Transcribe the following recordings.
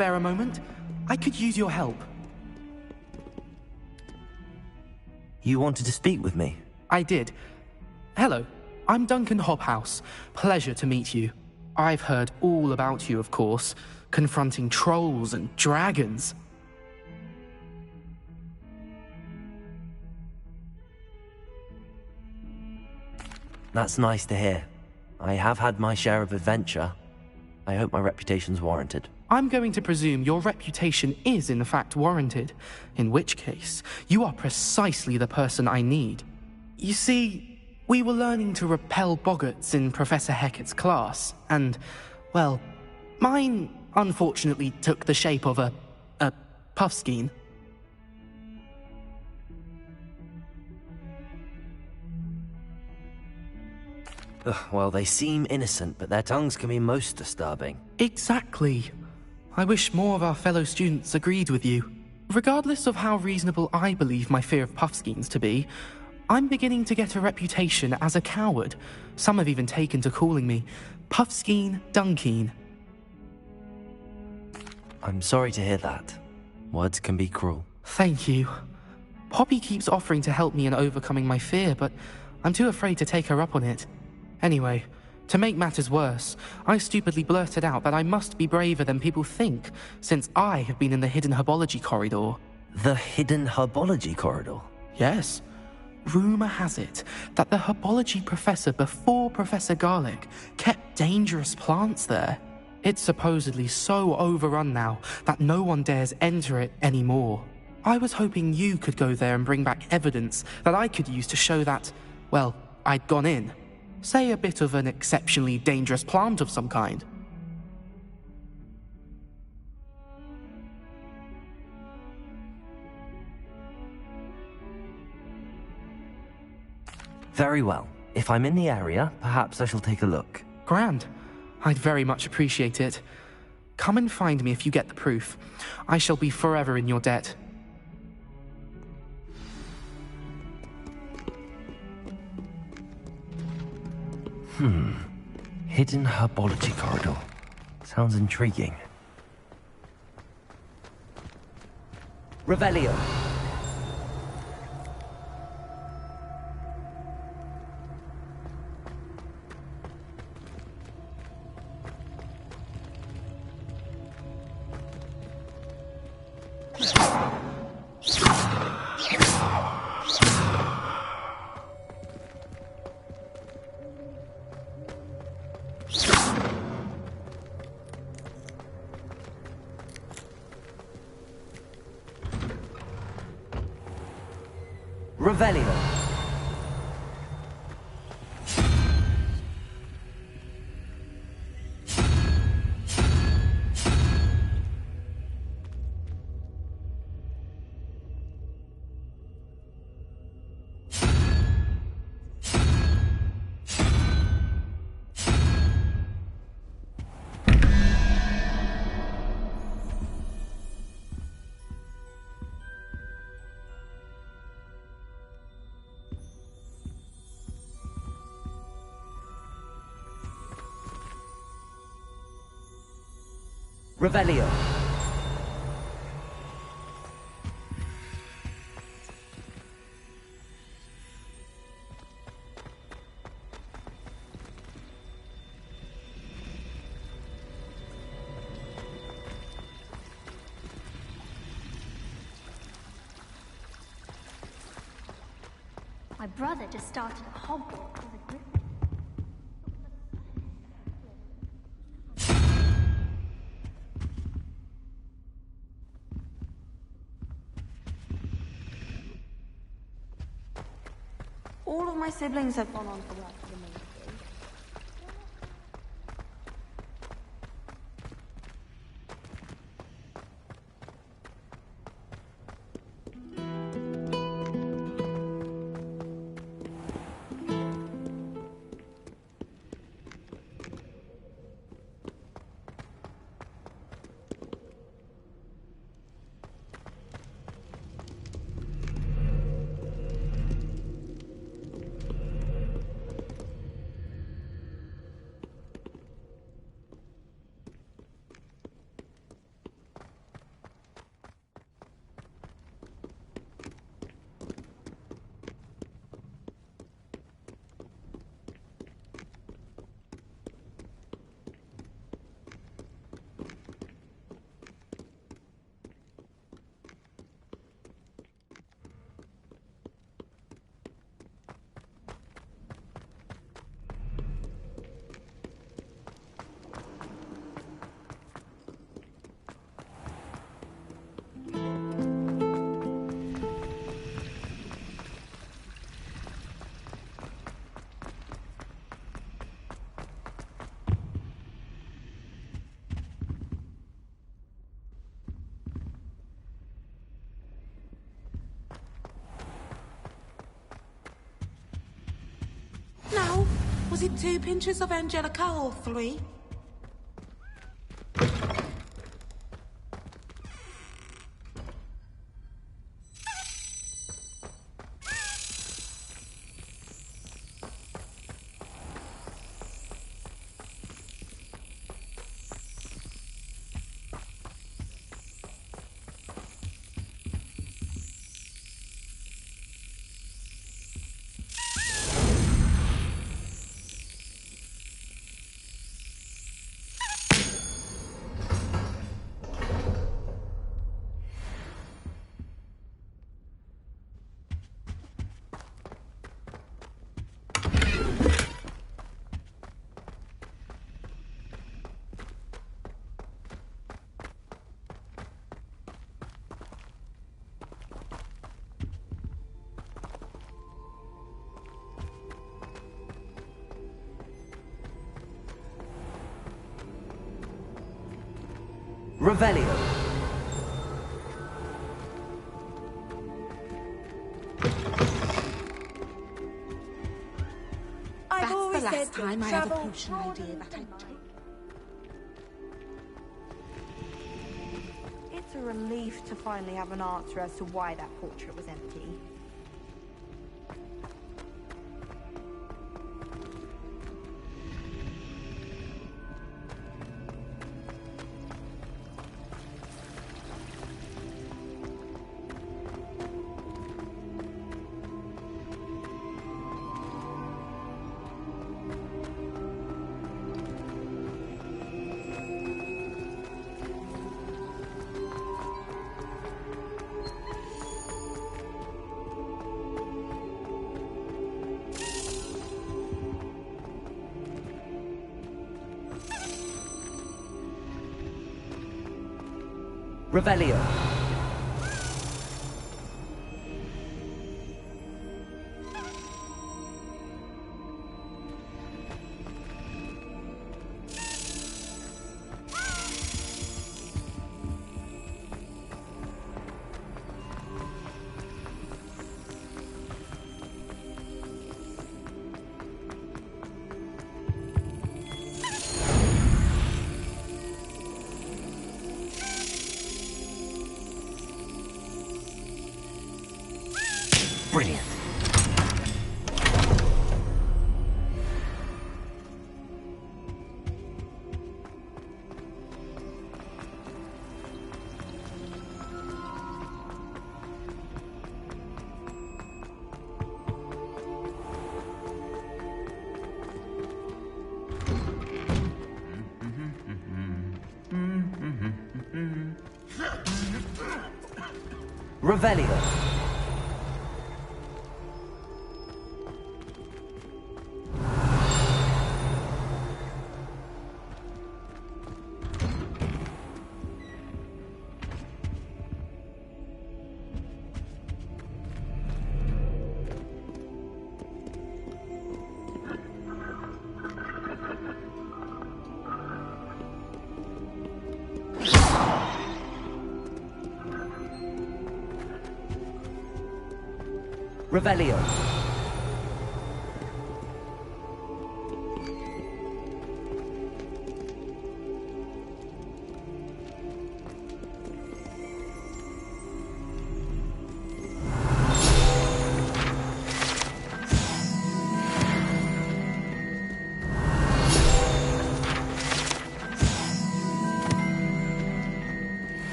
spare a moment? I could use your help. You wanted to speak with me? I did. Hello, I'm Duncan Hobhouse. Pleasure to meet you. I've heard all about you, of course, confronting trolls and dragons. That's nice to hear. I have had my share of adventure. I hope my reputation's warranted. I'm going to presume your reputation is in fact warranted, in which case, you are precisely the person I need. You see, we were learning to repel boggarts in Professor Hecat's class, and, well, mine unfortunately took the shape of a puffskein. Well, they seem innocent, but their tongues can be most disturbing. Exactly. I wish more of our fellow students agreed with you. Regardless of how reasonable I believe my fear of puffskeins to be, I'm beginning to get a reputation as a coward. Some have even taken to calling me Puffskeen Dunkeen. I'm sorry to hear that. Words can be cruel. Thank you. Poppy keeps offering to help me in overcoming my fear, but I'm too afraid to take her up on it. Anyway, to make matters worse, I stupidly blurted out that I must be braver than people think, since I have been in the hidden herbology corridor. The hidden herbology corridor? Yes. Rumour has it that the herbology professor before Professor Garlic kept dangerous plants there. It's supposedly so overrun now that no one dares enter it anymore. I was hoping you could go there and bring back evidence that I could use to show that, well, I'd gone in. Say a bit of an exceptionally dangerous plant of some kind. Very well. If I'm in the area, perhaps I shall take a look. Grand. I'd very much appreciate it. Come and find me if you get the proof. I shall be forever in your debt. Hidden herbology corridor. Sounds intriguing. Revelio. Revelio. Revelio. My brother just started at Hogwarts as a Griffin. All of my siblings have gone on to work for the military. Was it 2 pinches of Angelica or 3? Revelio. That's the last time I have a potion idea that I took. It's a relief to finally have an answer as to why that portrait was empty. Revelio. Brilliant. Revelio. Revelio.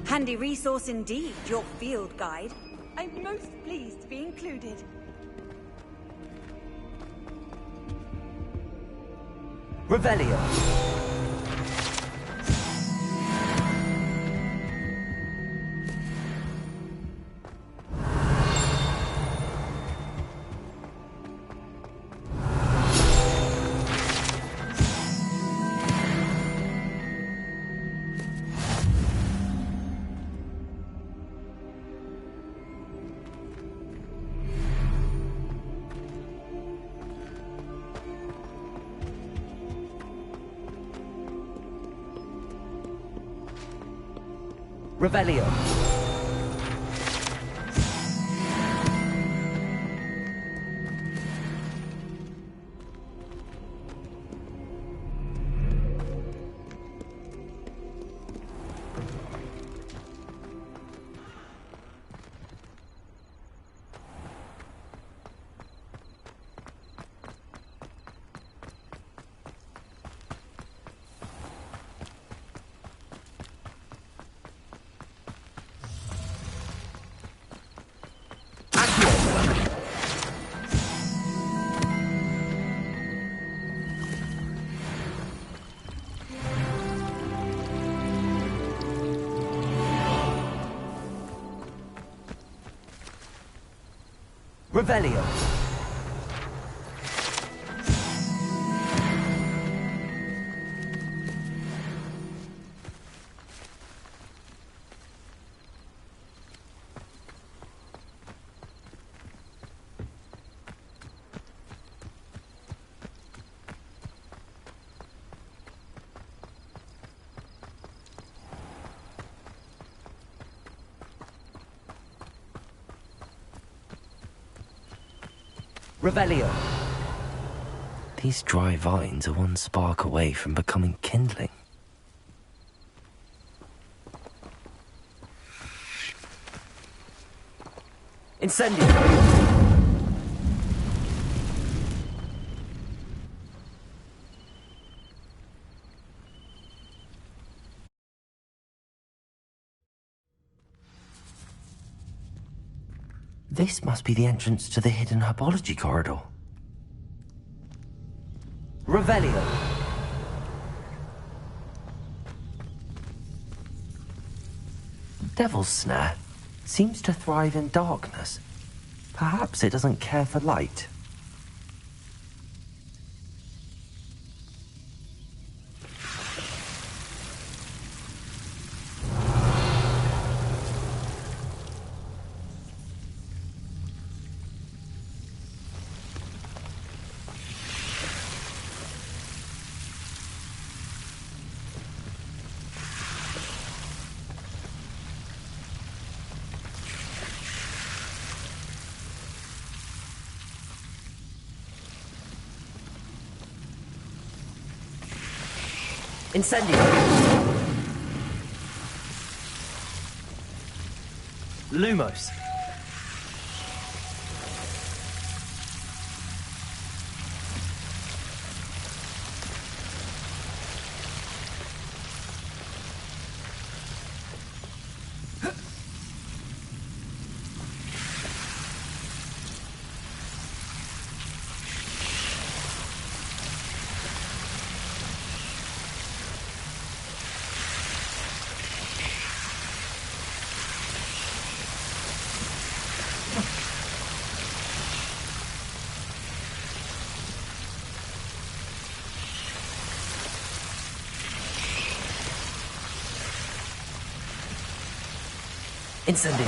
Handy resource indeed, your field guide. I'm most pleased to be included. Revelio. Revelio. Revelio. Revelio. These dry vines are one spark away from becoming kindling. Incendio. This must be the entrance to the hidden herbology corridor. Revelio. Devil's Snare seems to thrive in darkness. Perhaps it doesn't care for light. Incendio. Lumos. Incendio.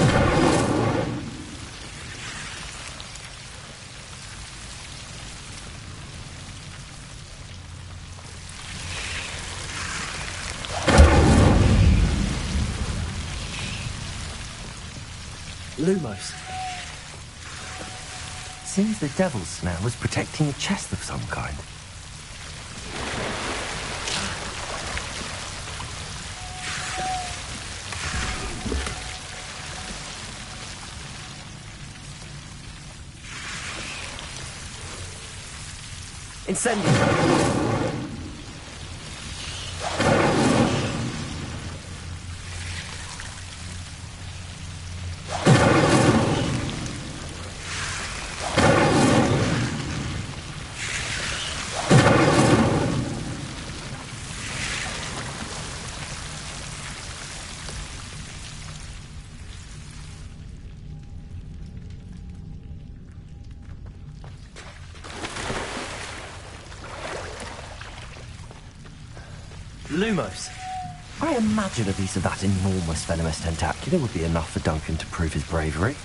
Lumos. Seems the Devil's Snare was protecting a chest of some kind. Incendio. Lumos. I imagine a piece of that enormous venomous tentacular would be enough for Duncan to prove his bravery.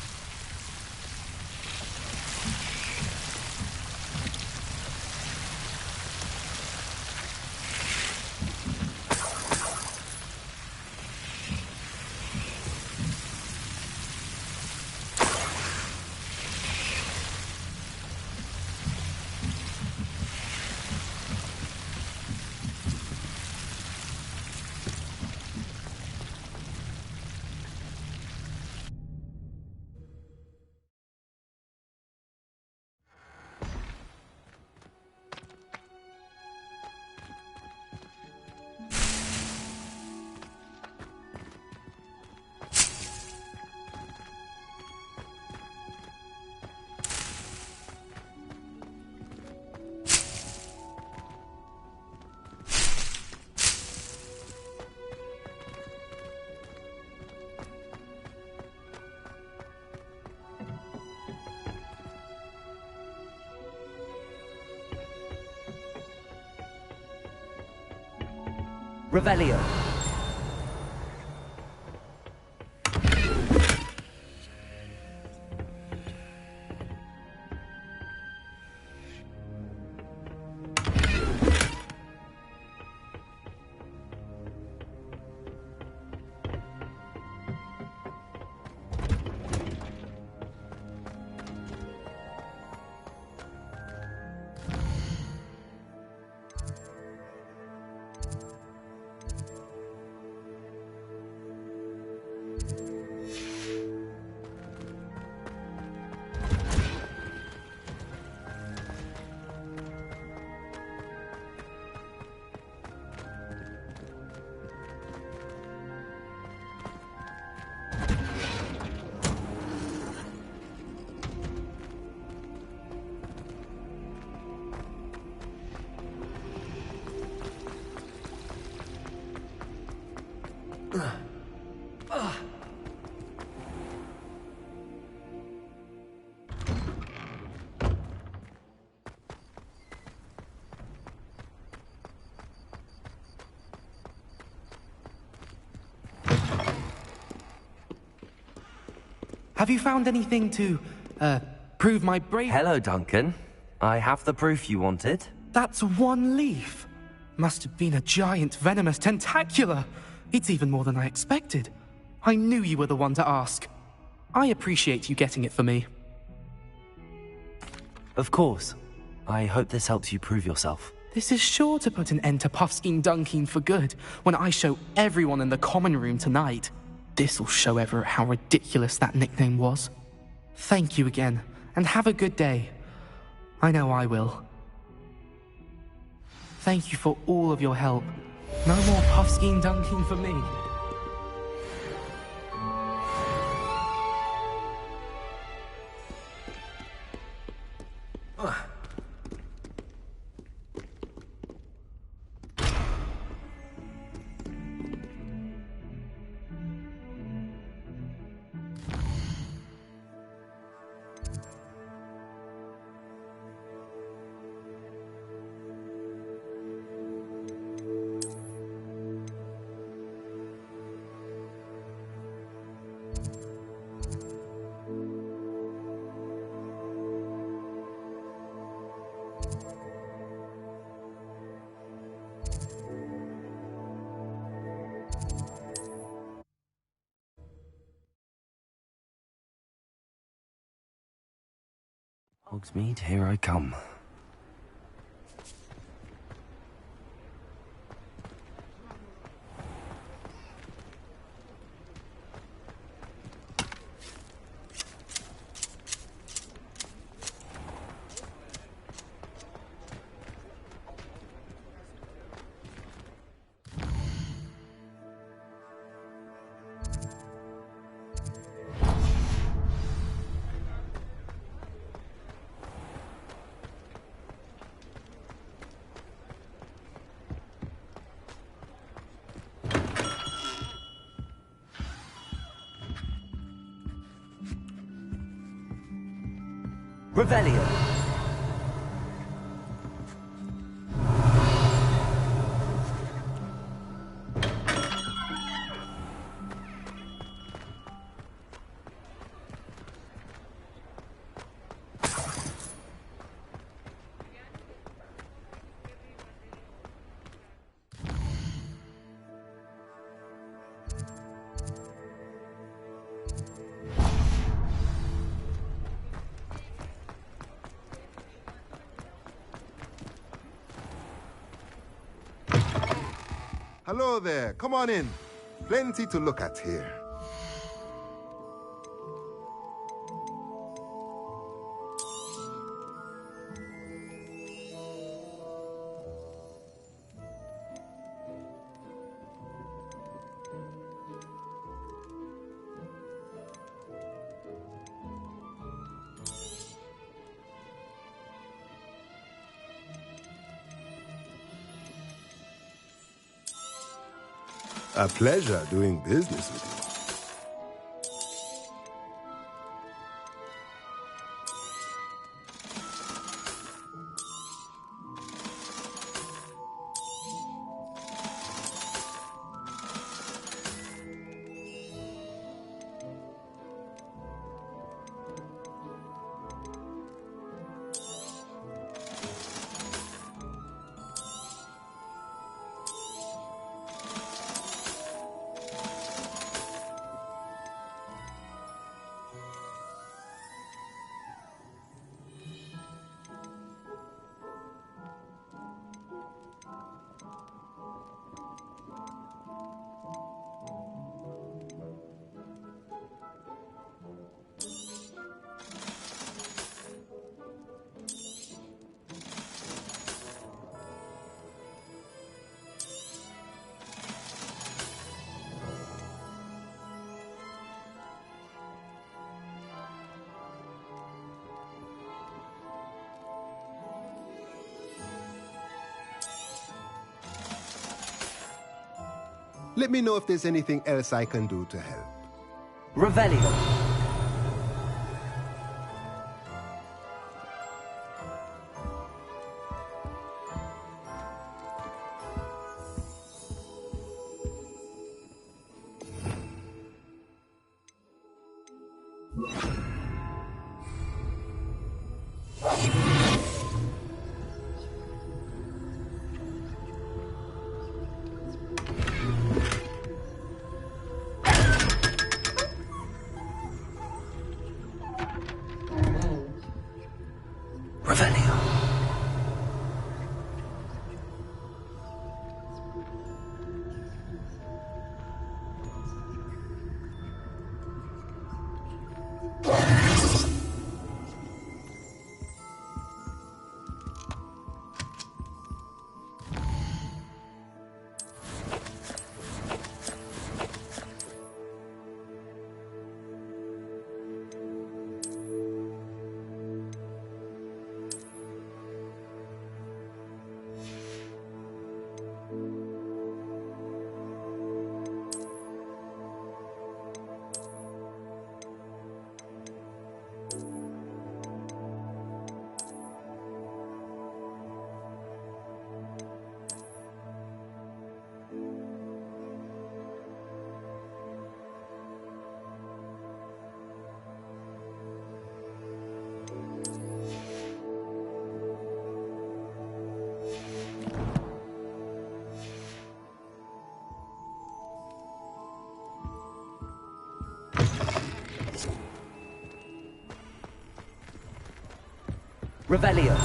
Revelio. Have you found anything to, prove my bravery? Hello, Duncan. I have the proof you wanted. That's one leaf. Must have been a giant venomous tentacula. It's even more than I expected. I knew you were the one to ask. I appreciate you getting it for me. Of course. I hope this helps you prove yourself. This is sure to put an end to Puffskein Dunkeen for good when I show everyone in the common room tonight. This'll show Everett how ridiculous that nickname was. Thank you again, and have a good day. I know I will. Thank you for all of your help. No more Puffskein Dunkeen for me. Hogsmeade, here I come. Revelio. Hello there, come on in. Plenty to look at here. A pleasure doing business with you. Let me know if there's anything else I can do to help. Revelio. Revelio.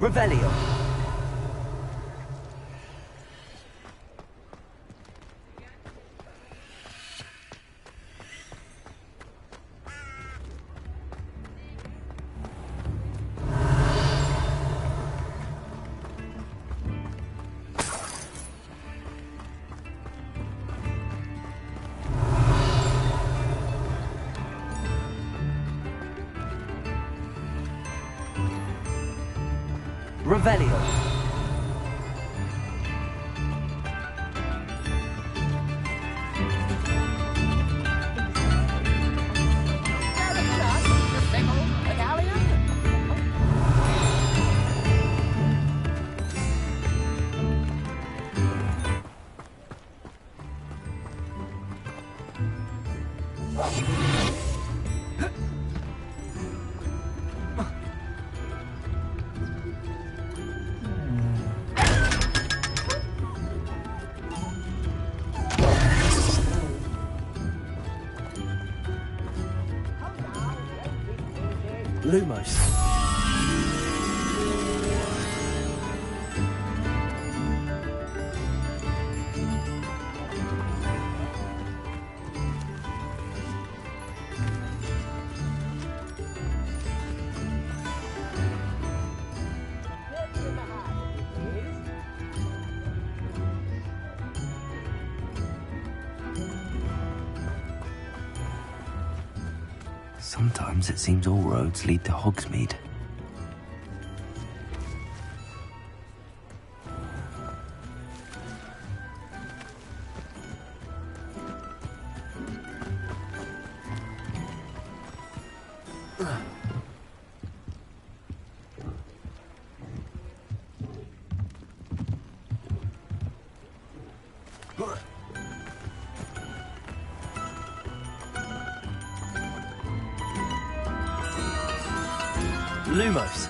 Revelio. Revelio. Lumos. Sometimes it seems all roads lead to Hogsmeade. Lumos.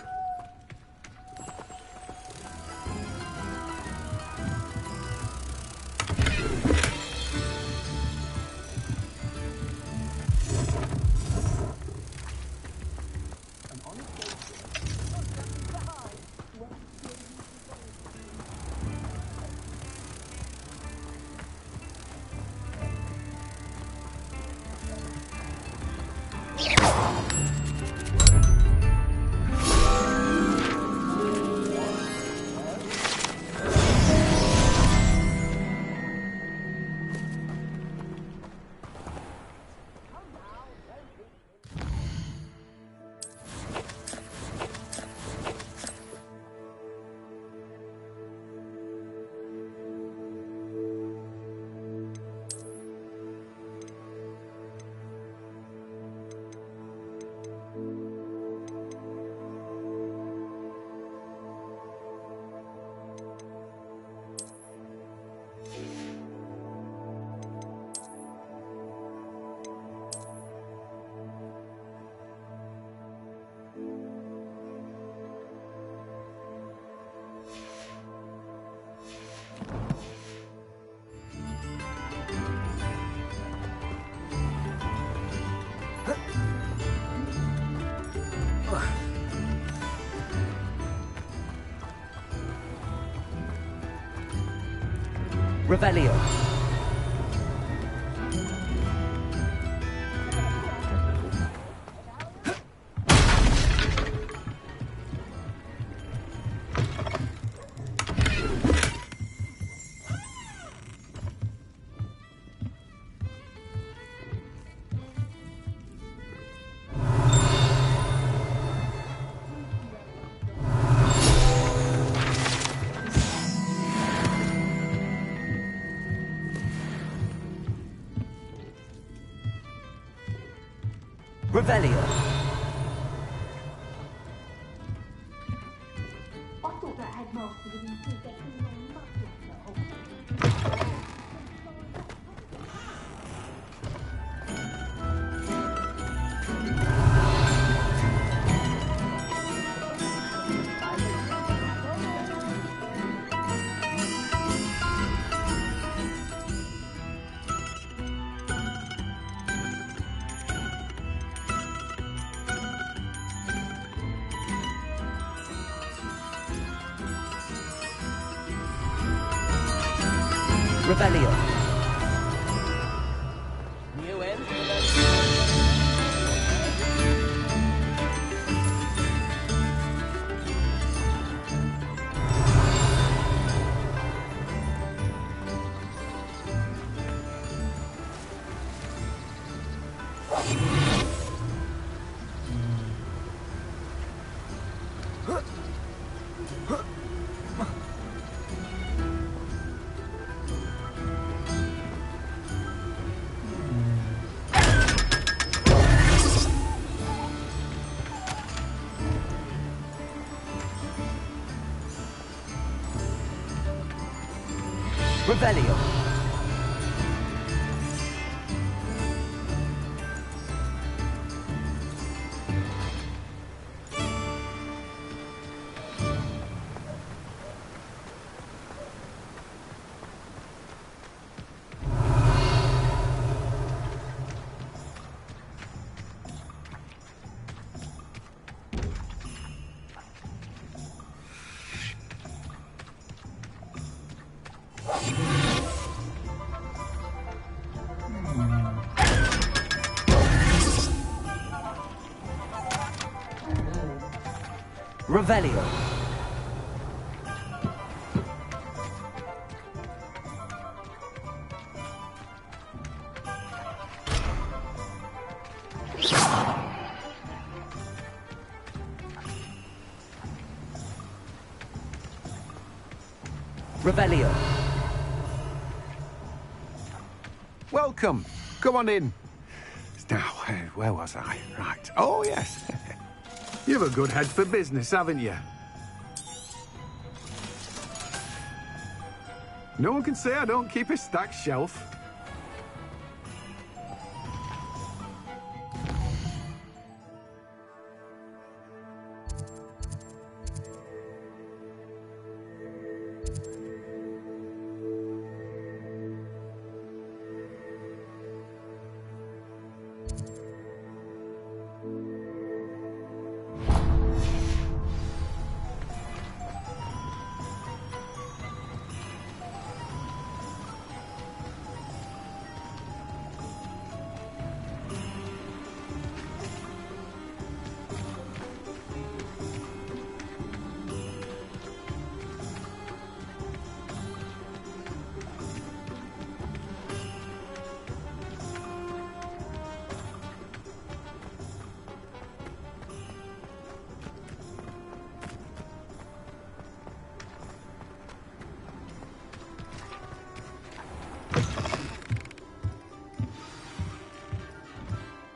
Revelio. Revelio. I thought that headmaster was in full get Revelio. Revelio. Revelio. Revelio. Welcome. Come on in. Now, where was I? Right. Oh, yes. You've a good head for business, haven't you? No one can say I don't keep a stacked shelf.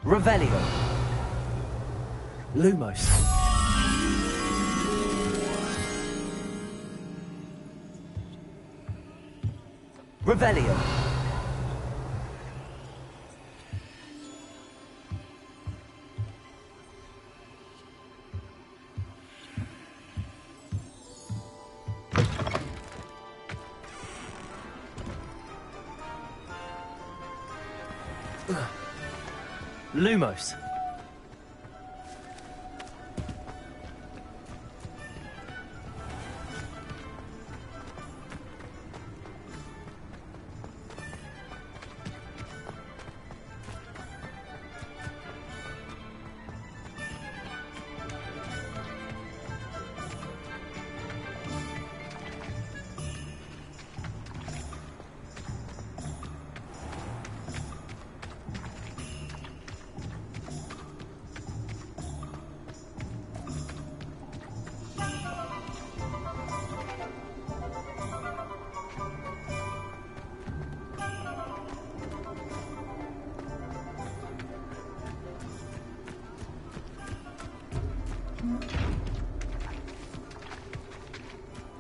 Revelio. Lumos. Revelio. Lumos.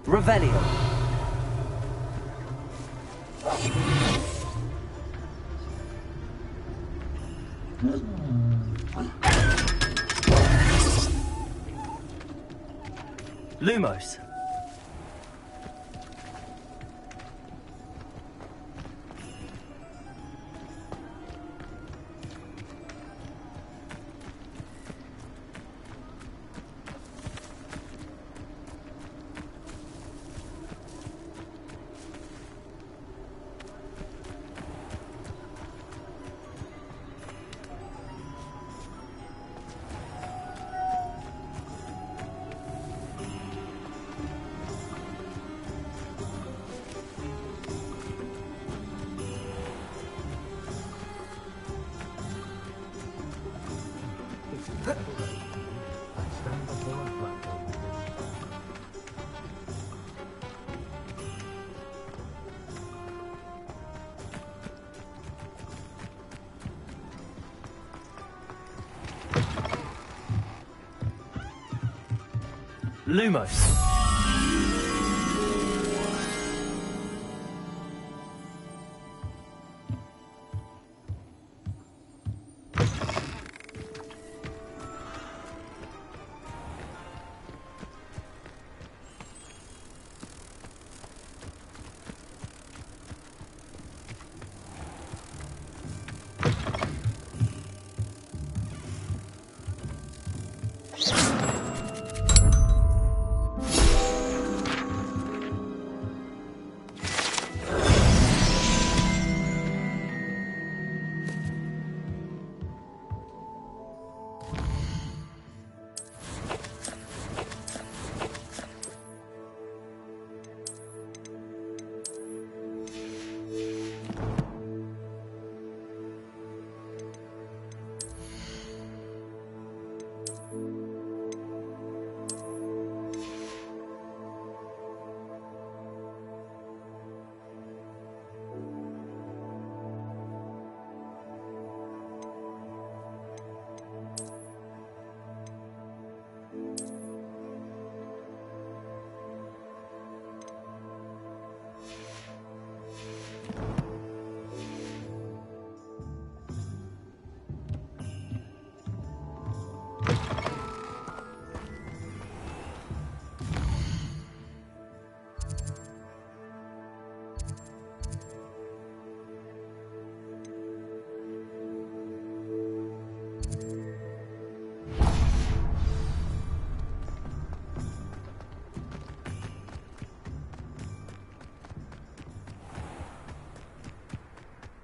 Revelio. Lumos. Lumos.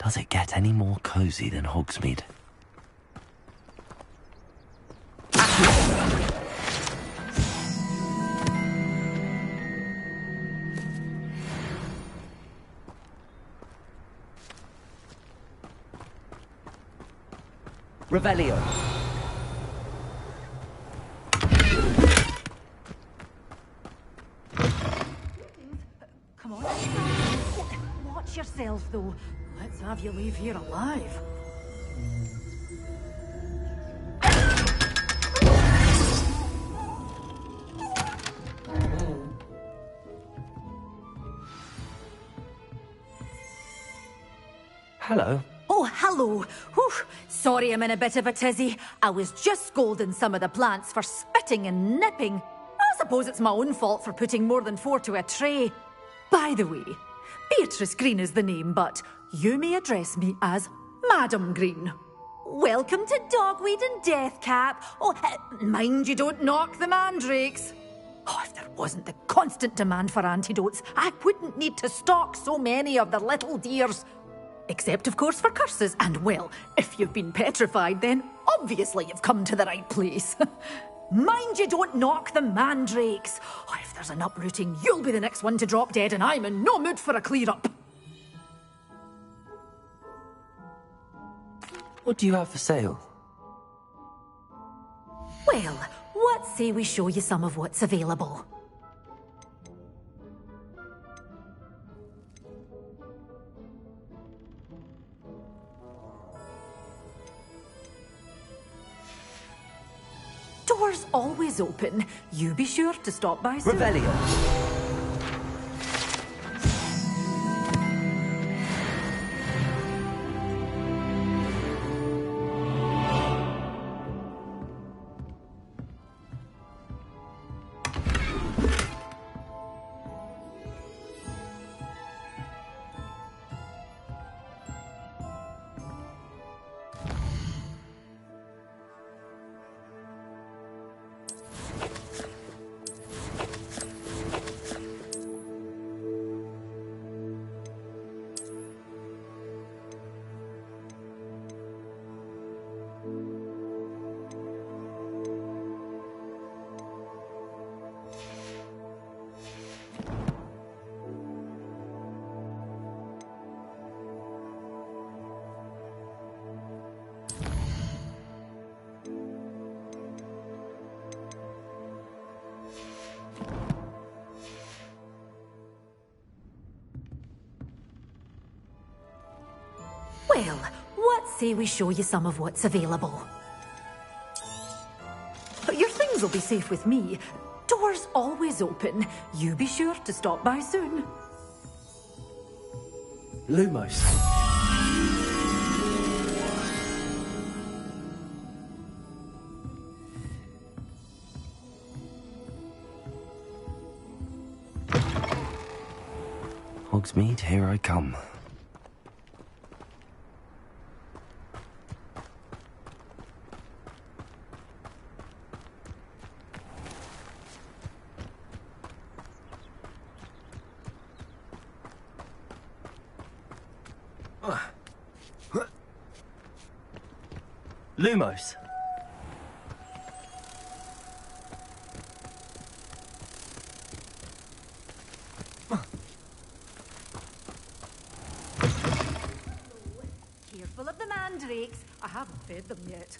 Does it get any more cozy than Hogsmeade? Revelio. Come on. Watch yourself, though. Let's have you leave here alive. Hello. Oh, hello. Whew. Sorry I'm in a bit of a tizzy. I was just scolding some of the plants for spitting and nipping. I suppose it's my own fault for putting more than 4 to a tray. By the way, Beatrice Green is the name, but you may address me as Madam Green. Welcome to Dogweed and Deathcap. Oh, mind you don't knock the mandrakes. Oh, if there wasn't the constant demand for antidotes, I wouldn't need to stock so many of the little dears. Except, of course, for curses. And, well, if you've been petrified, then obviously you've come to the right place. Mind you don't knock the mandrakes. Oh, if there's an uprooting, you'll be the next one to drop dead, and I'm in no mood for a clear-up. What do you have for sale? Well, what say we show you some of what's available? Doors always open. You be sure to stop by soon. Revelio. Well, what say we show you some of what's available? Your things will be safe with me. Doors always open. You be sure to stop by soon. Lumos. Hogsmeade, here I come. Lumos. Careful of the mandrakes. I haven't fed them yet.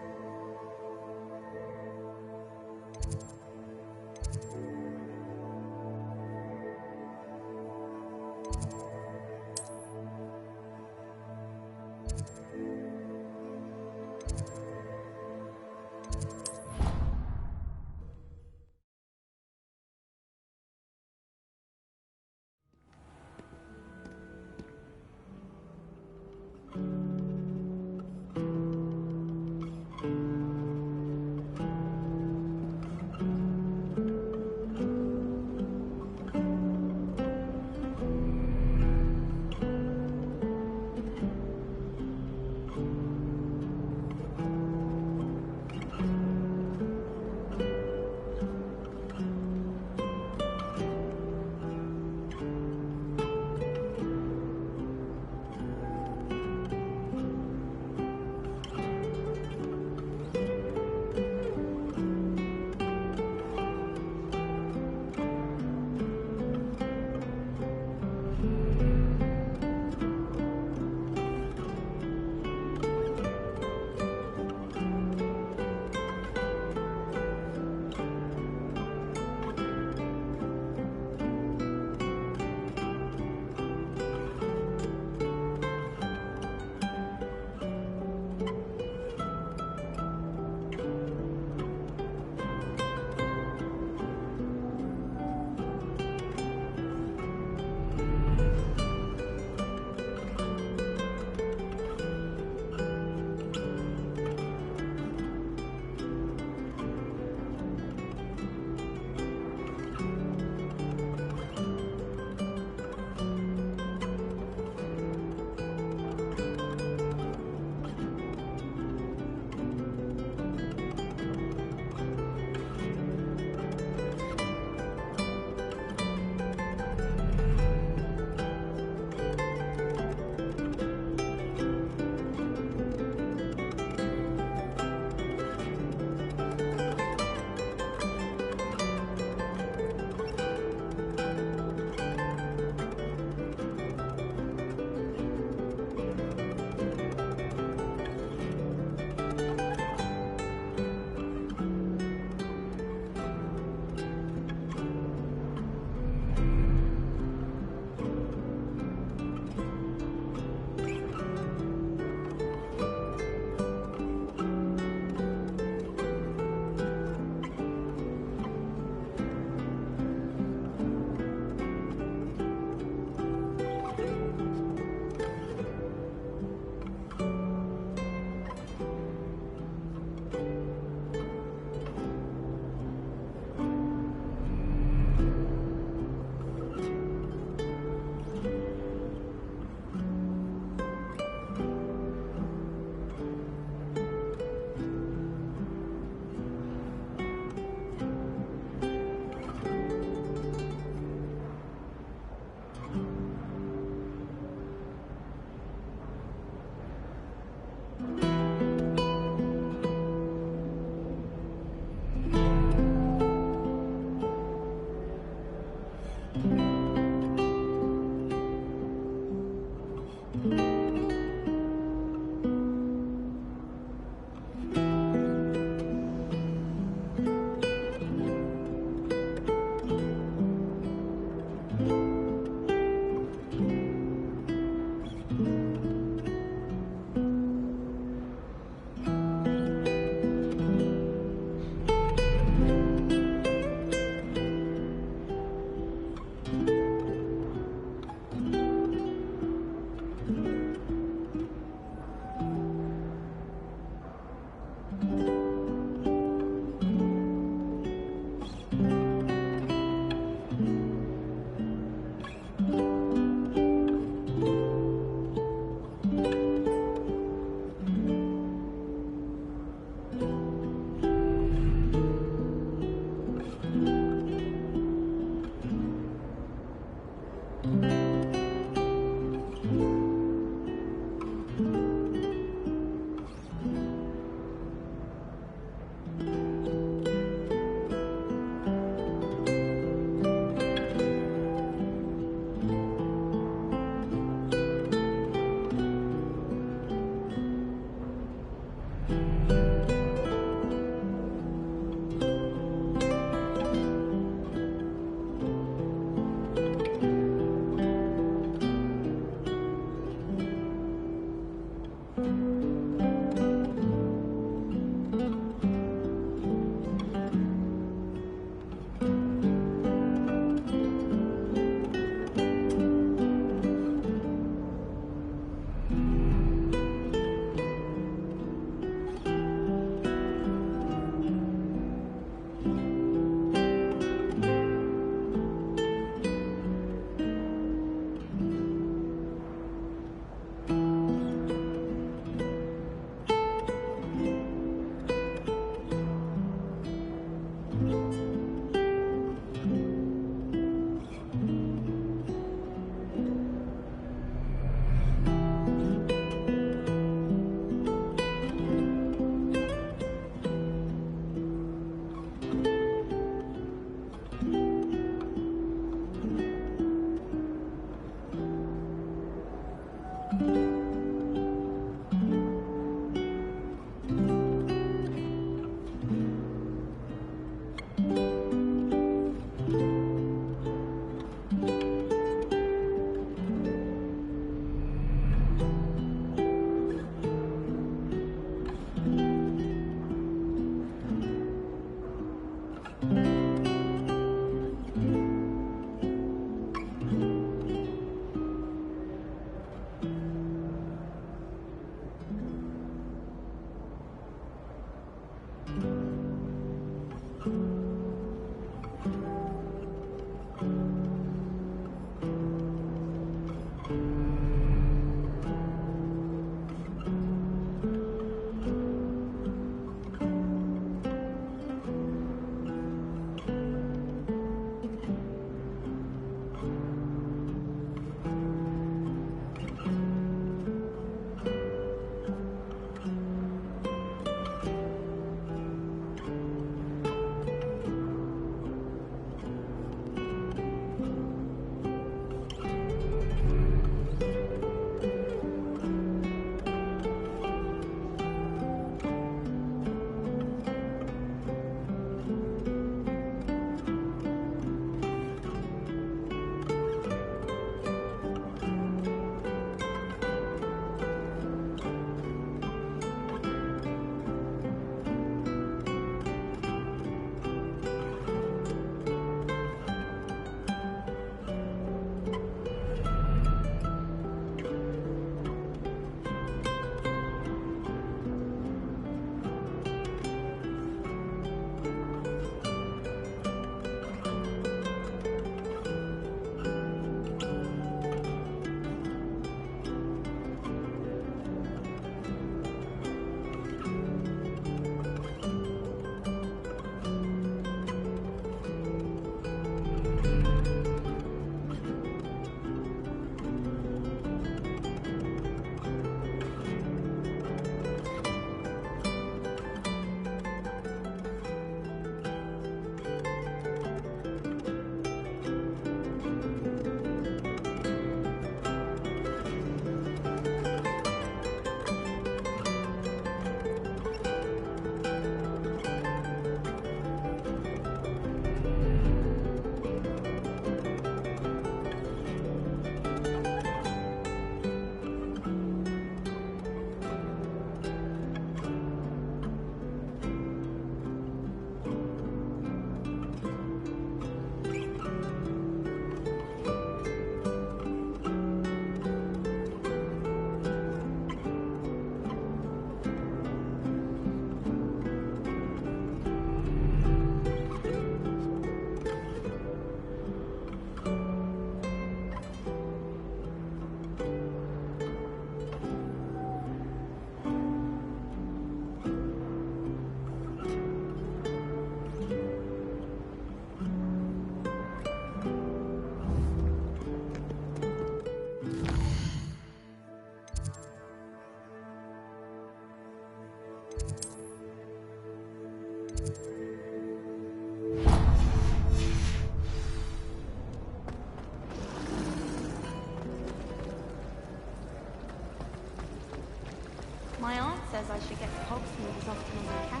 My aunt says I should get to Hogsmeade as often as I can.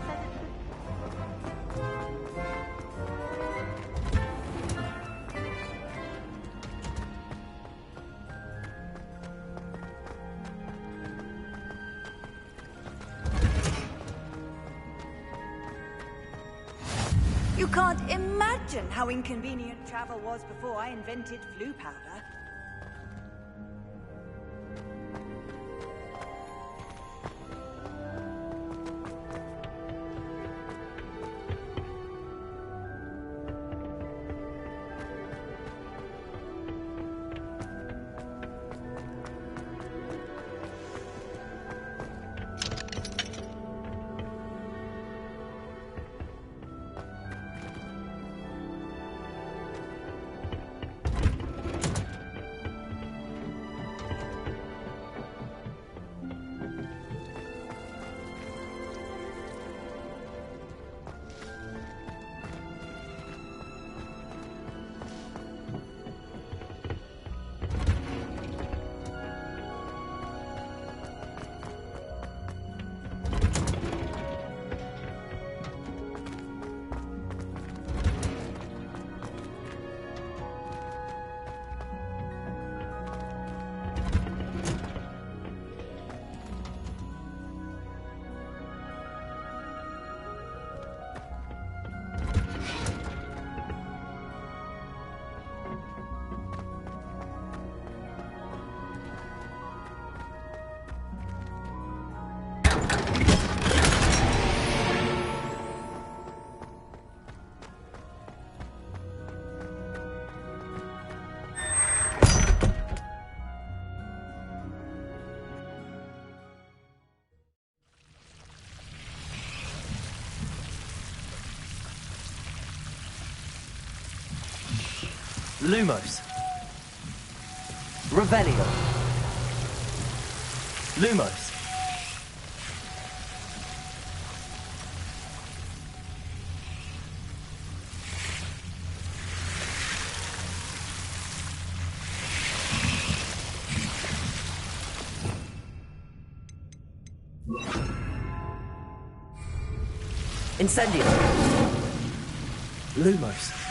Says it's You can't imagine how inconvenient travel was before I invented flu powder. Lumos. Revelio. Lumos. Incendio. Lumos.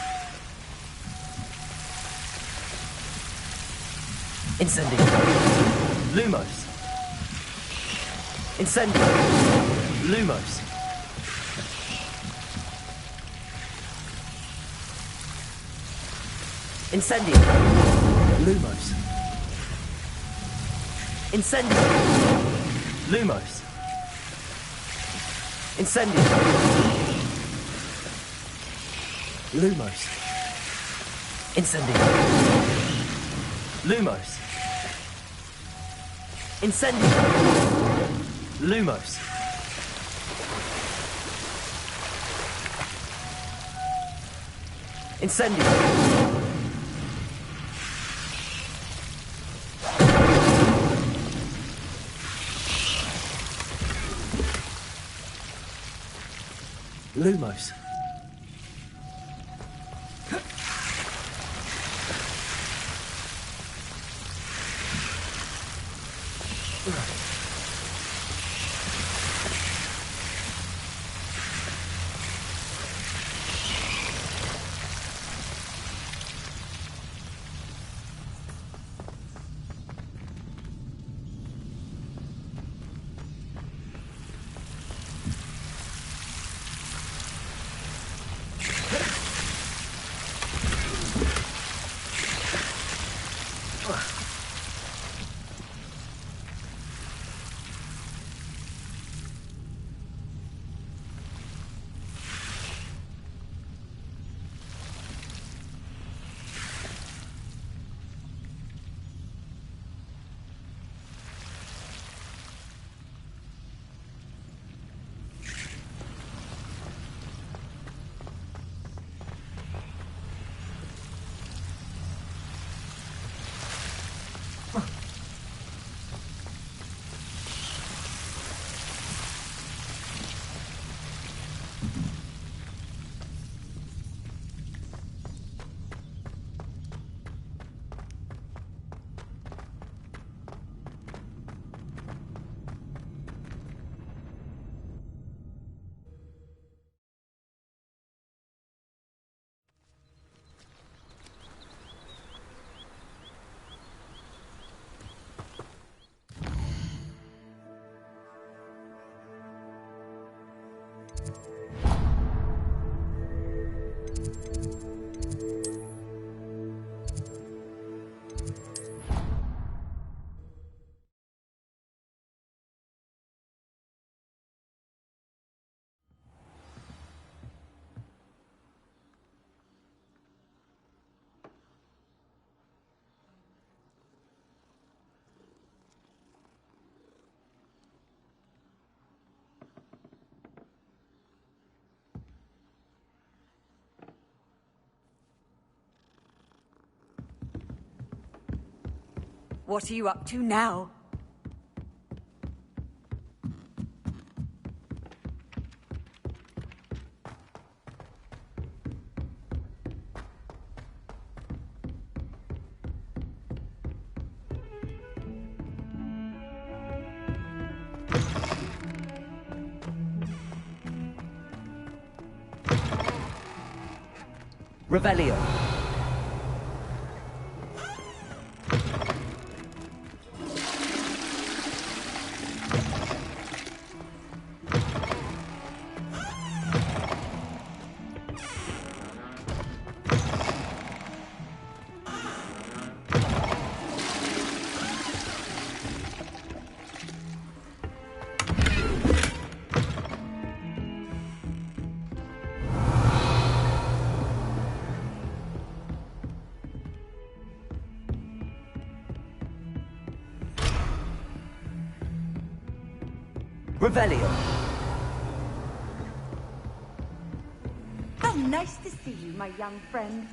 Incendio. Lumos. Incendio. Lumos. Incendio. Lumos. Incendio. Lumos. Incendio. Lumos. Incendio. Lumos. Incendio. Lumos. Incendio! Lumos. What are you up to now? Revelio. Revelio. How nice to see you, my young friend.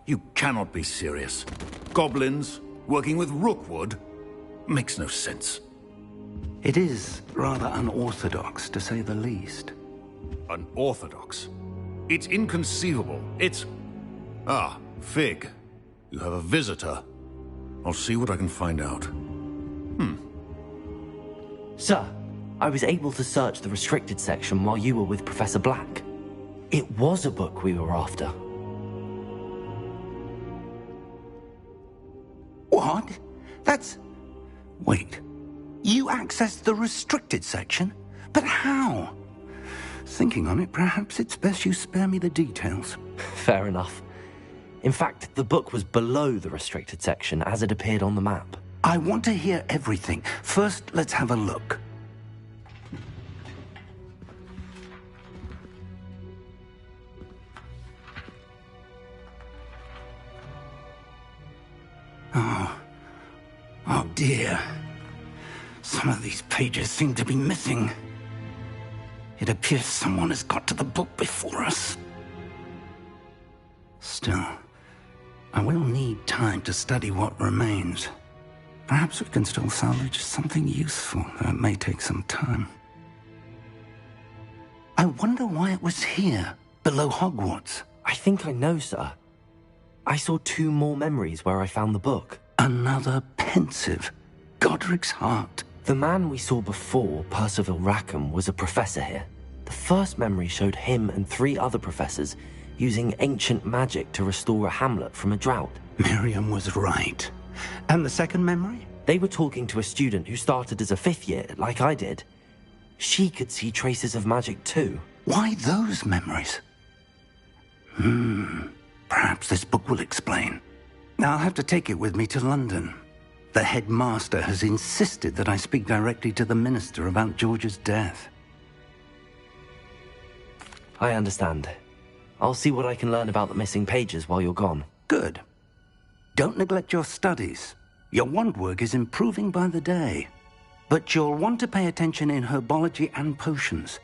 You cannot be serious. Goblins, Working with Rookwood? Makes no sense. It is rather unorthodox, to say the least. Unorthodox? It's inconceivable. It's... Ah, Fig. You have a visitor. I'll see what I can find out. Sir, I was able to search the restricted section while you were with Professor Black. It was a book we were after. What? That's... Wait. You accessed the restricted section? But how? Thinking on it, perhaps it's best you spare me the details. Fair enough. In fact, the book was below the restricted section as it appeared on the map. I want to hear everything. First, let's have a look. Oh dear. Some of these pages seem to be missing. It appears someone has got to the book before us. Still, I will need time to study what remains. Perhaps we can still salvage something useful, though it may take some time. I wonder why it was here, below Hogwarts. I think I know, sir. I saw 2 more memories where I found the book. Another pensive. Godric's heart. The man we saw before, Percival Rackham, was a professor here. The first memory showed him and 3 other professors using ancient magic to restore a hamlet from a drought. Miriam was right. And the second memory? They were talking to a student who started as a 5th year, like I did. She could see traces of magic too. Why those memories? Perhaps this book will explain. I'll have to take it with me to London. The headmaster has insisted that I speak directly to the minister about George's death. I understand. I'll see what I can learn about the missing pages while you're gone. Good. Don't neglect your studies. Your wand work is improving by the day. But you'll want to pay attention in herbology and potions.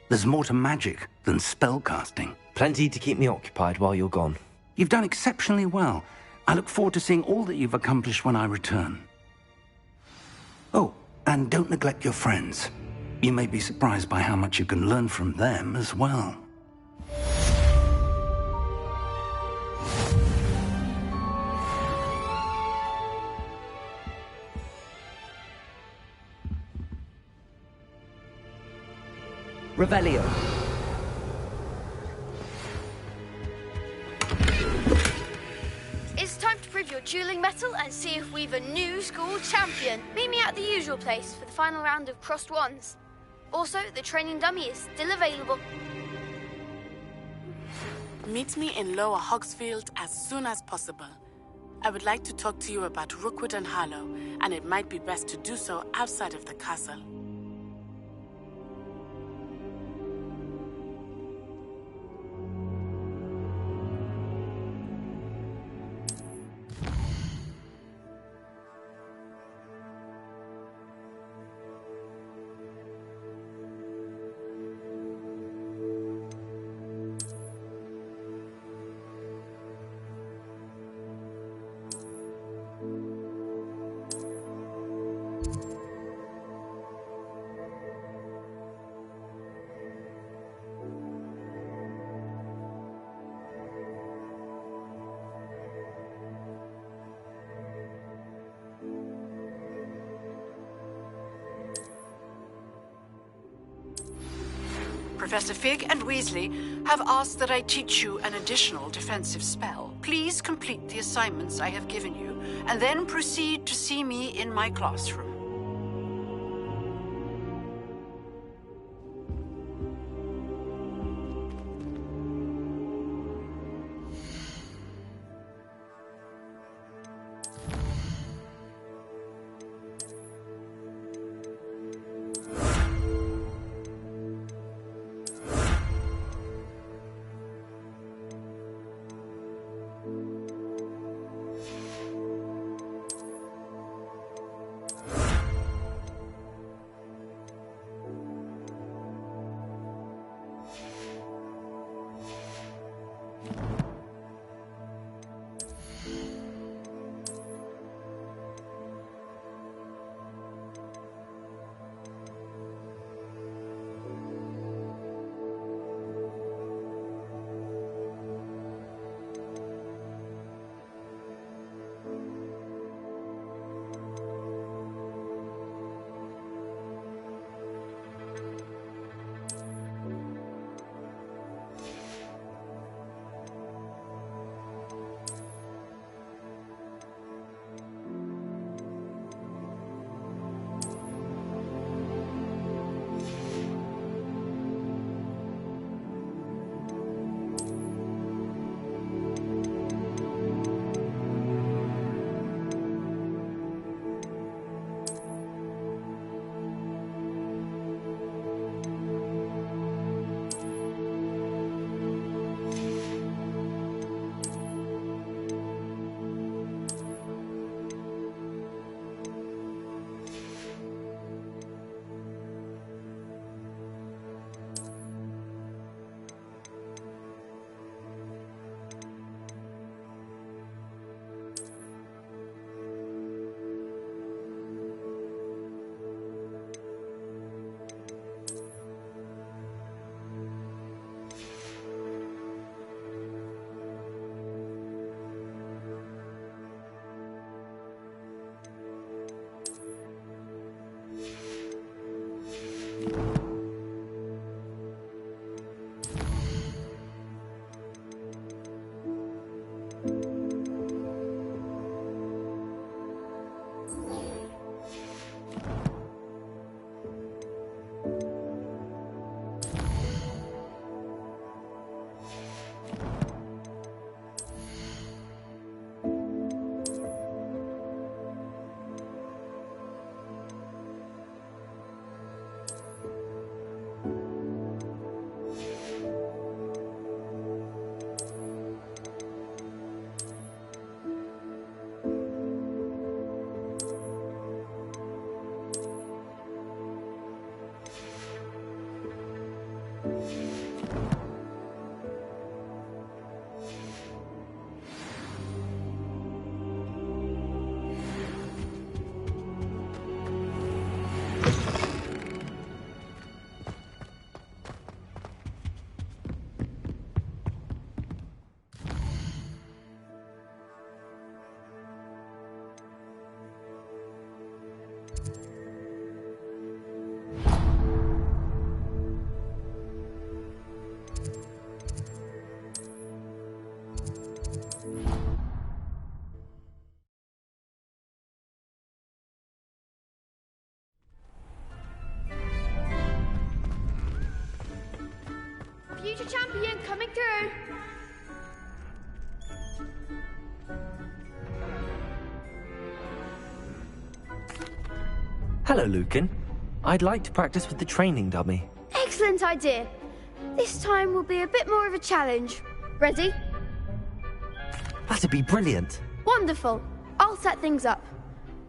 There's more to magic than spellcasting. Plenty to keep me occupied while you're gone. You've done exceptionally well. I look forward to seeing all that you've accomplished when I return. Oh, and don't neglect your friends. You may be surprised by how much you can learn from them as well. Revelio. It's time to prove your dueling mettle and see if we've a new school champion. Meet me at the usual place for the final round of crossed wands. Also, the training dummy is still available. Meet me in Lower Hogsfield as soon as possible. I would like to talk to you about Rookwood and Harlow, and it might be best to do so outside of the castle. Professor Fig and Weasley have asked that I teach you an additional defensive spell. Please complete the assignments I have given you, and then proceed to see me in my classroom. Hello, Lucan. I'd like to practice with the training dummy. Excellent idea. This time will be a bit more of a challenge. Ready? That'd be brilliant. Wonderful. I'll set things up.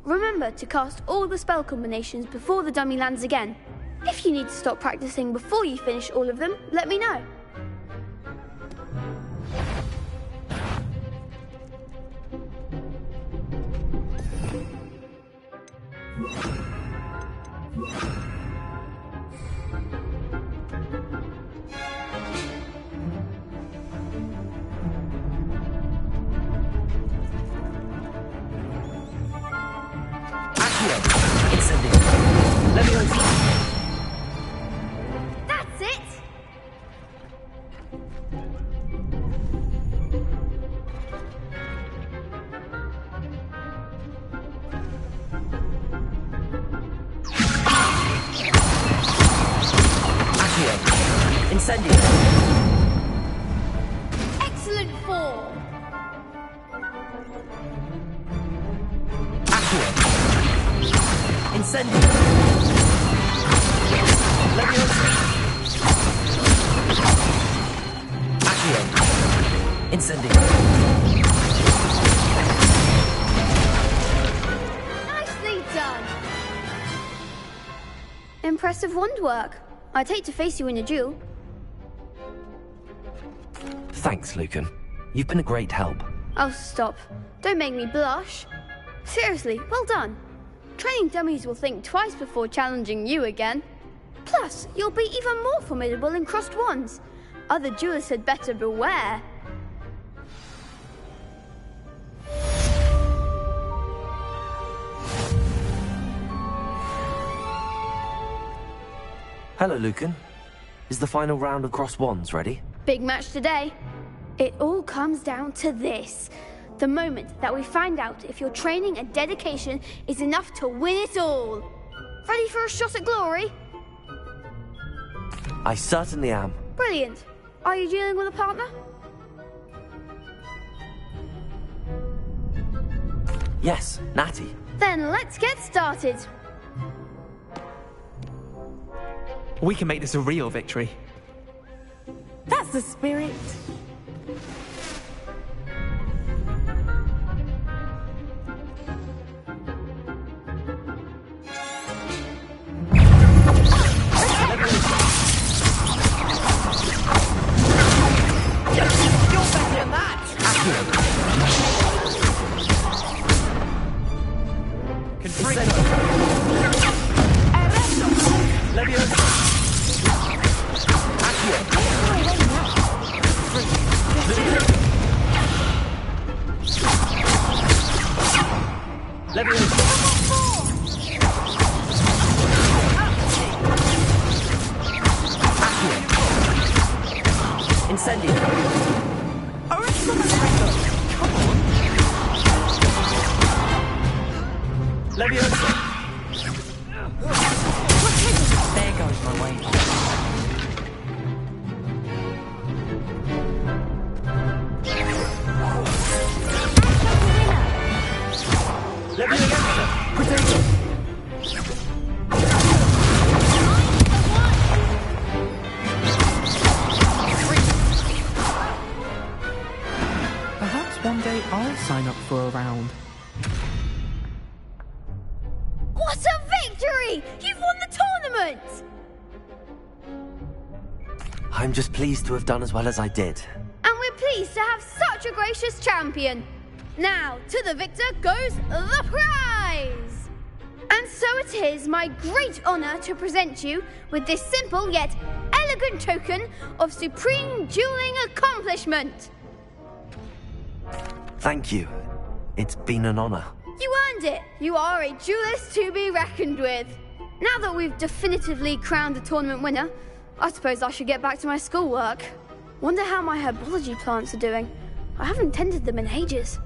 Remember to cast all the spell combinations before the dummy lands again. If you need to stop practicing before you finish all of them, let me know. That's it! Incendio! Excellent form! Incendio! Leviosa! Accio! Incendio! Nicely done! Impressive wand work. I'd hate to face you in a duel. Thanks, Lucan. You've been a great help. Oh, stop. Don't make me blush. Seriously, well done. Training dummies will think twice before challenging you again. Plus, you'll be even more formidable in crossed wands. Other duelists had better beware. Hello, Lucan. Is the final round of crossed wands ready? Big match today. It all comes down to this. The moment that we find out if your training and dedication is enough to win it all. Ready for a shot at glory? I certainly am. Brilliant. Are you dealing with a partner? Yes, Natty. Then let's get started. We can make this a real victory. That's the spirit. Perhaps one day I'll sign up for a round. What a victory! You've won the tournament! I'm just pleased to have done as well as I did. And we're pleased to have such a gracious champion. Now, to the victor goes the prize! And so it is my great honor to present you with this simple yet elegant token of supreme dueling accomplishment. Thank you. It's been an honor. You earned it. You are a duelist to be reckoned with. Now that we've definitively crowned the tournament winner, I suppose I should get back to my schoolwork. Wonder how my herbology plants are doing. I haven't tended them in ages.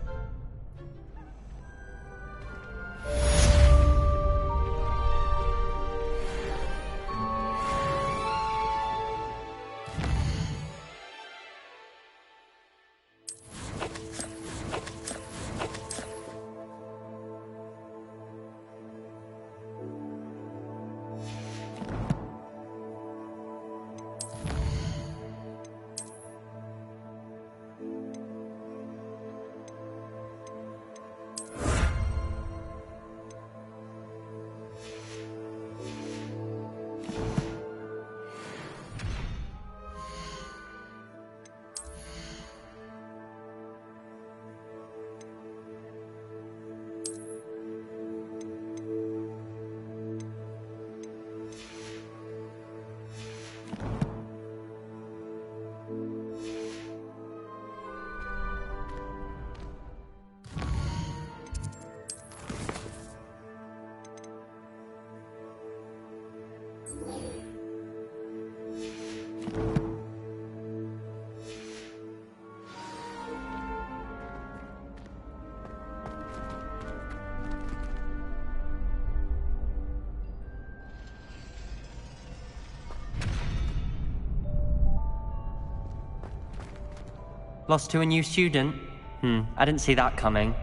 lost to a new student? I didn't see that coming.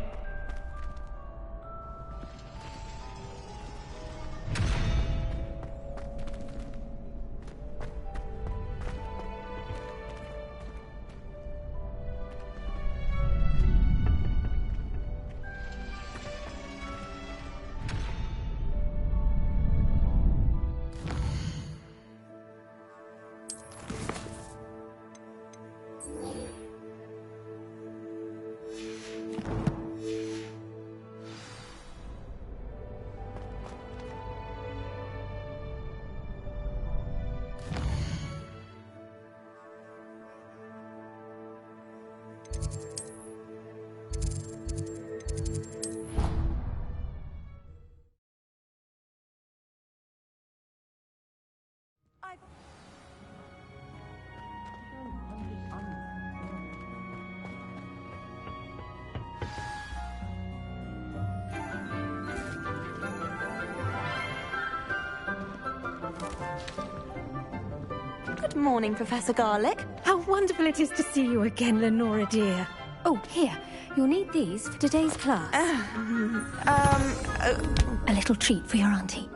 Good morning, Professor Garlic. How wonderful it is to see you again, Lenora dear. Oh, here. You'll need these for today's class. A little treat for your auntie.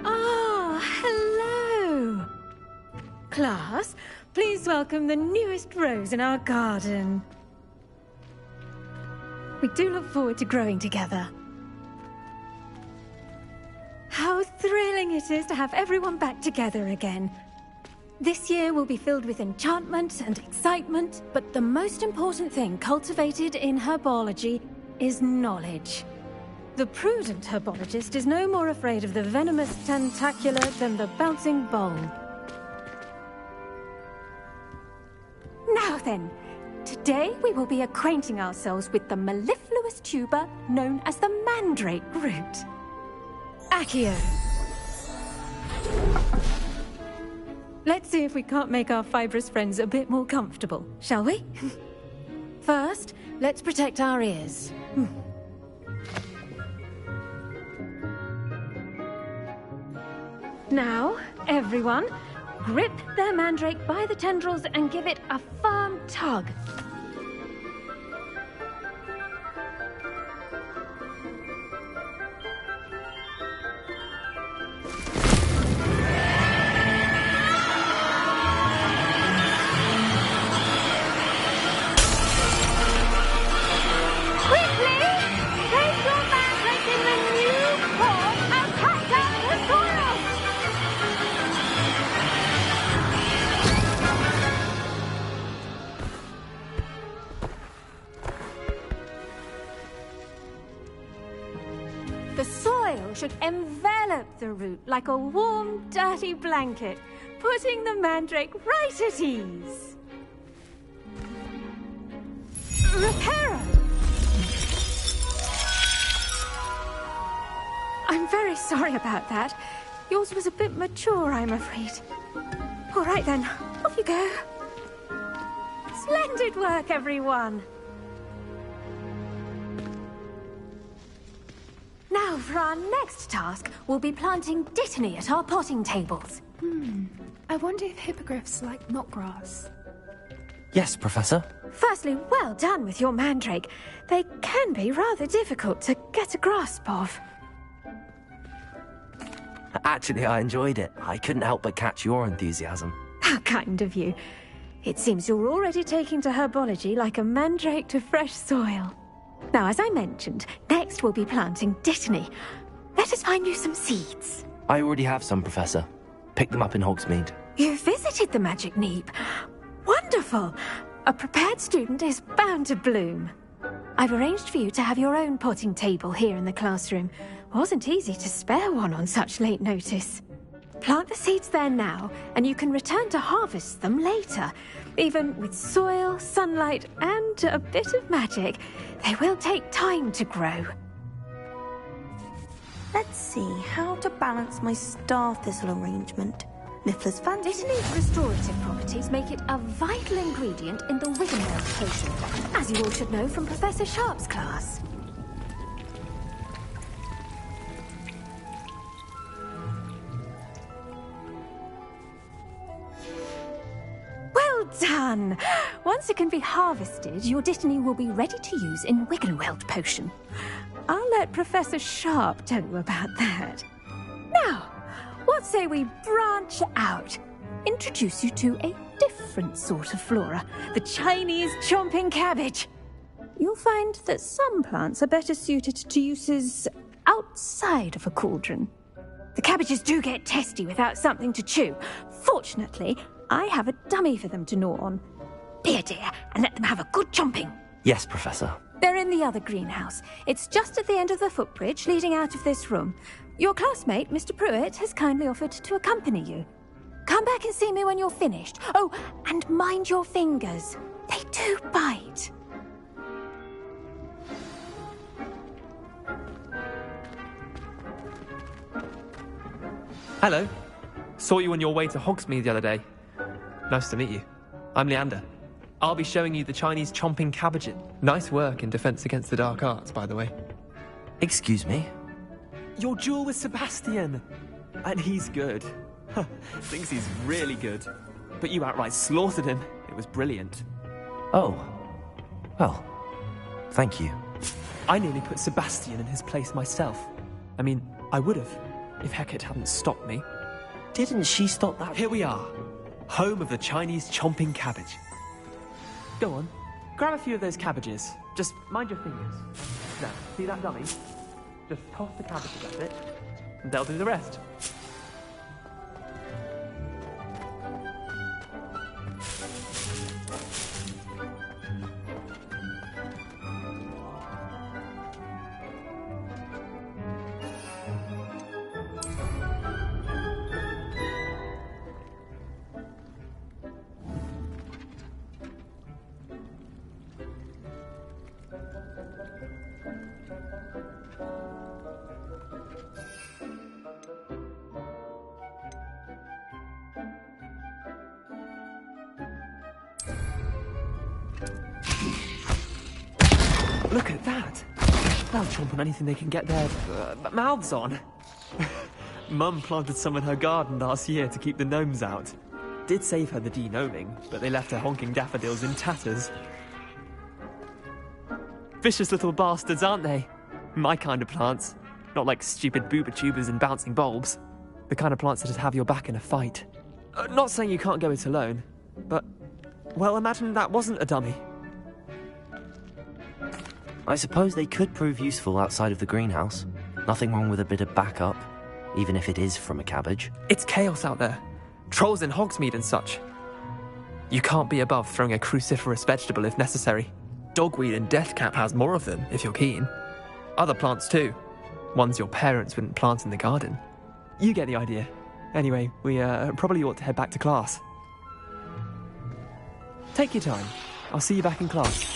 Ah, hello. Class, please welcome the newest rose in our garden. We do look forward to growing together. How thrilling it is to have everyone back together again. This year will be filled with enchantment and excitement, but the most important thing cultivated in herbology is knowledge. The prudent herbologist is no more afraid of the venomous tentacula than the bouncing bowl. Now then, today we will be acquainting ourselves with the mellifluous tuber known as the mandrake root. Accio. Let's see if we can't make our fibrous friends a bit more comfortable, shall we? First, let's protect our ears. Now, everyone, grip their mandrake by the tendrils and give it a firm tug. Should envelop the root like a warm, dirty blanket, putting the mandrake right at ease. Reparo! I'm very sorry about that. Yours was a bit mature, I'm afraid. All right then, off you go. Splendid work, everyone. Now, for our next task, we'll be planting dittany at our potting tables. I wonder if hippogriffs like knotgrass. Yes, Professor. Firstly, well done with your mandrake. They can be rather difficult to get a grasp of. Actually, I enjoyed it. I couldn't help but catch your enthusiasm. How kind of you. It seems you're already taking to herbology like a mandrake to fresh soil. Now, as I mentioned, next we'll be planting dittany. Let us find you some seeds. I already have some, Professor. Picked them up in Hogsmeade. You visited the Magic Neep. Wonderful! A prepared student is bound to bloom. I've arranged for you to have your own potting table here in the classroom. Wasn't easy to spare one on such late notice. Plant the seeds there now, and you can return to harvest them later. Even with soil, sunlight, and a bit of magic, they will take time to grow. Let's see how to balance my star thistle arrangement. Miffler's fancy. Dittany's restorative properties make it a vital ingredient in the Wiggenweld potion, as you all should know from Professor Sharp's class. done. Once it can be harvested, your Dittany will be ready to use in Wiggenweld potion. I'll let Professor Sharp tell you about that. Now, what say we branch out? Introduce you to a different sort of flora, the Chinese chomping cabbage. You'll find that some plants are better suited to uses outside of a cauldron. The cabbages do get testy without something to chew. Fortunately, I have a dummy for them to gnaw on. Be a dear and let them have a good chomping. Yes, Professor. They're in the other greenhouse. It's just at the end of the footbridge leading out of this room. Your classmate, Mr. Pruitt, has kindly offered to accompany you. Come back and see me when you're finished. Oh, and mind your fingers. They do bite. Hello. Saw you on your way to Hogsmeade the other day. Nice to meet you. I'm Leander. I'll be showing you the Chinese chomping cabbage. Nice work in Defense Against the Dark Arts, by the way. Excuse me? Your duel with Sebastian. And he's good. Thinks he's really good. But you outright slaughtered him. It was brilliant. Oh. Well, thank you. I nearly put Sebastian in his place myself. I mean, I would have, if Hecate hadn't stopped me. Didn't she stop that? Here we are. Home of the Chinese chomping cabbage. Go on. Grab a few of those cabbages. Just mind your fingers. Now, see that dummy? Just toss the cabbages at it, and they'll do the rest. Look at that! They'll chomp on anything they can get their mouths on. Mum planted some in her garden last year to keep the gnomes out. Did save her the de-gnoming, but they left her honking daffodils in tatters. Vicious little bastards, aren't they? My kind of plants. Not like stupid booba tubers and bouncing bulbs. The kind of plants that'd have your back in a fight. Not saying you can't go it alone, but... well, imagine that wasn't a dummy. I suppose they could prove useful outside of the greenhouse. Nothing wrong with a bit of backup, even if it is from a cabbage. It's chaos out there. Trolls in Hogsmeade and such. You can't be above throwing a cruciferous vegetable if necessary. Dogweed and deathcap has more of them, if you're keen. Other plants too. Ones your parents wouldn't plant in the garden. You get the idea. Anyway, we probably ought to head back to class. Take your time. I'll see you back in class.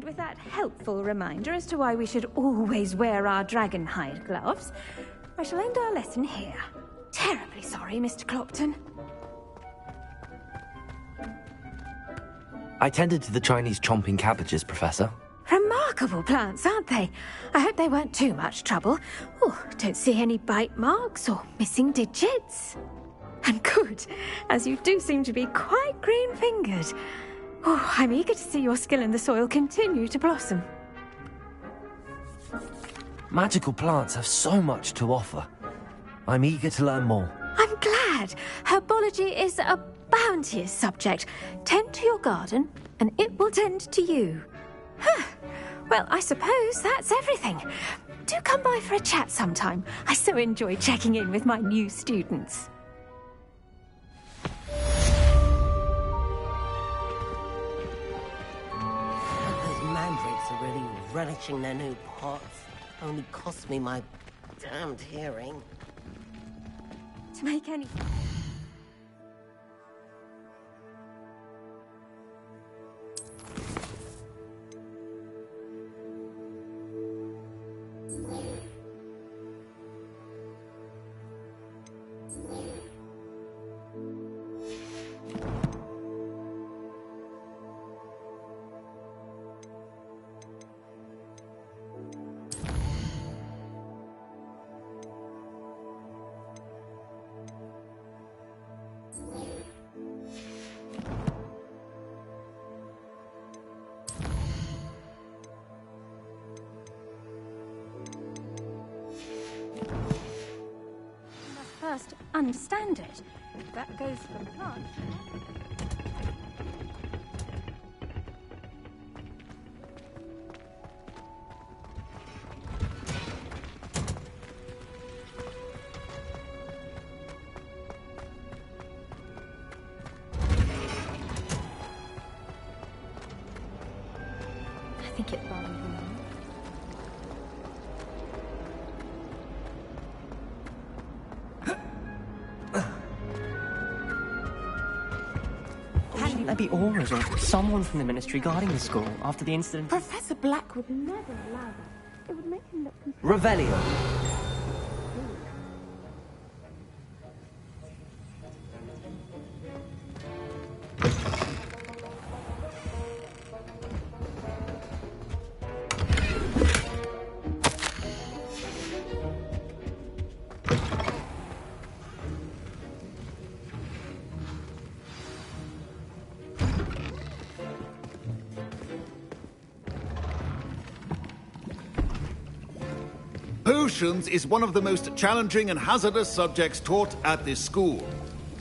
With that helpful reminder as to why we should always wear our dragon hide gloves, I shall end our lesson here. Terribly sorry, Mr. Clopton. I tended to the Chinese chomping cabbages, Professor. Remarkable plants, aren't they? I hope they weren't too much trouble. Oh, don't see any bite marks or missing digits. And good, as you do seem to be quite green-fingered. Oh, I'm eager to see your skill in the soil continue to blossom. Magical plants have so much to offer. I'm eager to learn more. I'm glad. Herbology is a bounteous subject. Tend to your garden, and it will tend to you. Well, I suppose that's everything. Do come by for a chat sometime. I so enjoy checking in with my new students. Mandrakes are really relishing their new pots. Only cost me my damned hearing. To make any... First, understand it. That goes for the plants. I think it's bothering me. Shouldn't there be auras or someone from the ministry guarding the school after the incident? Professor Black would never allow that. It would make him look... Revelio. Potions is one of the most challenging and hazardous subjects taught at this school.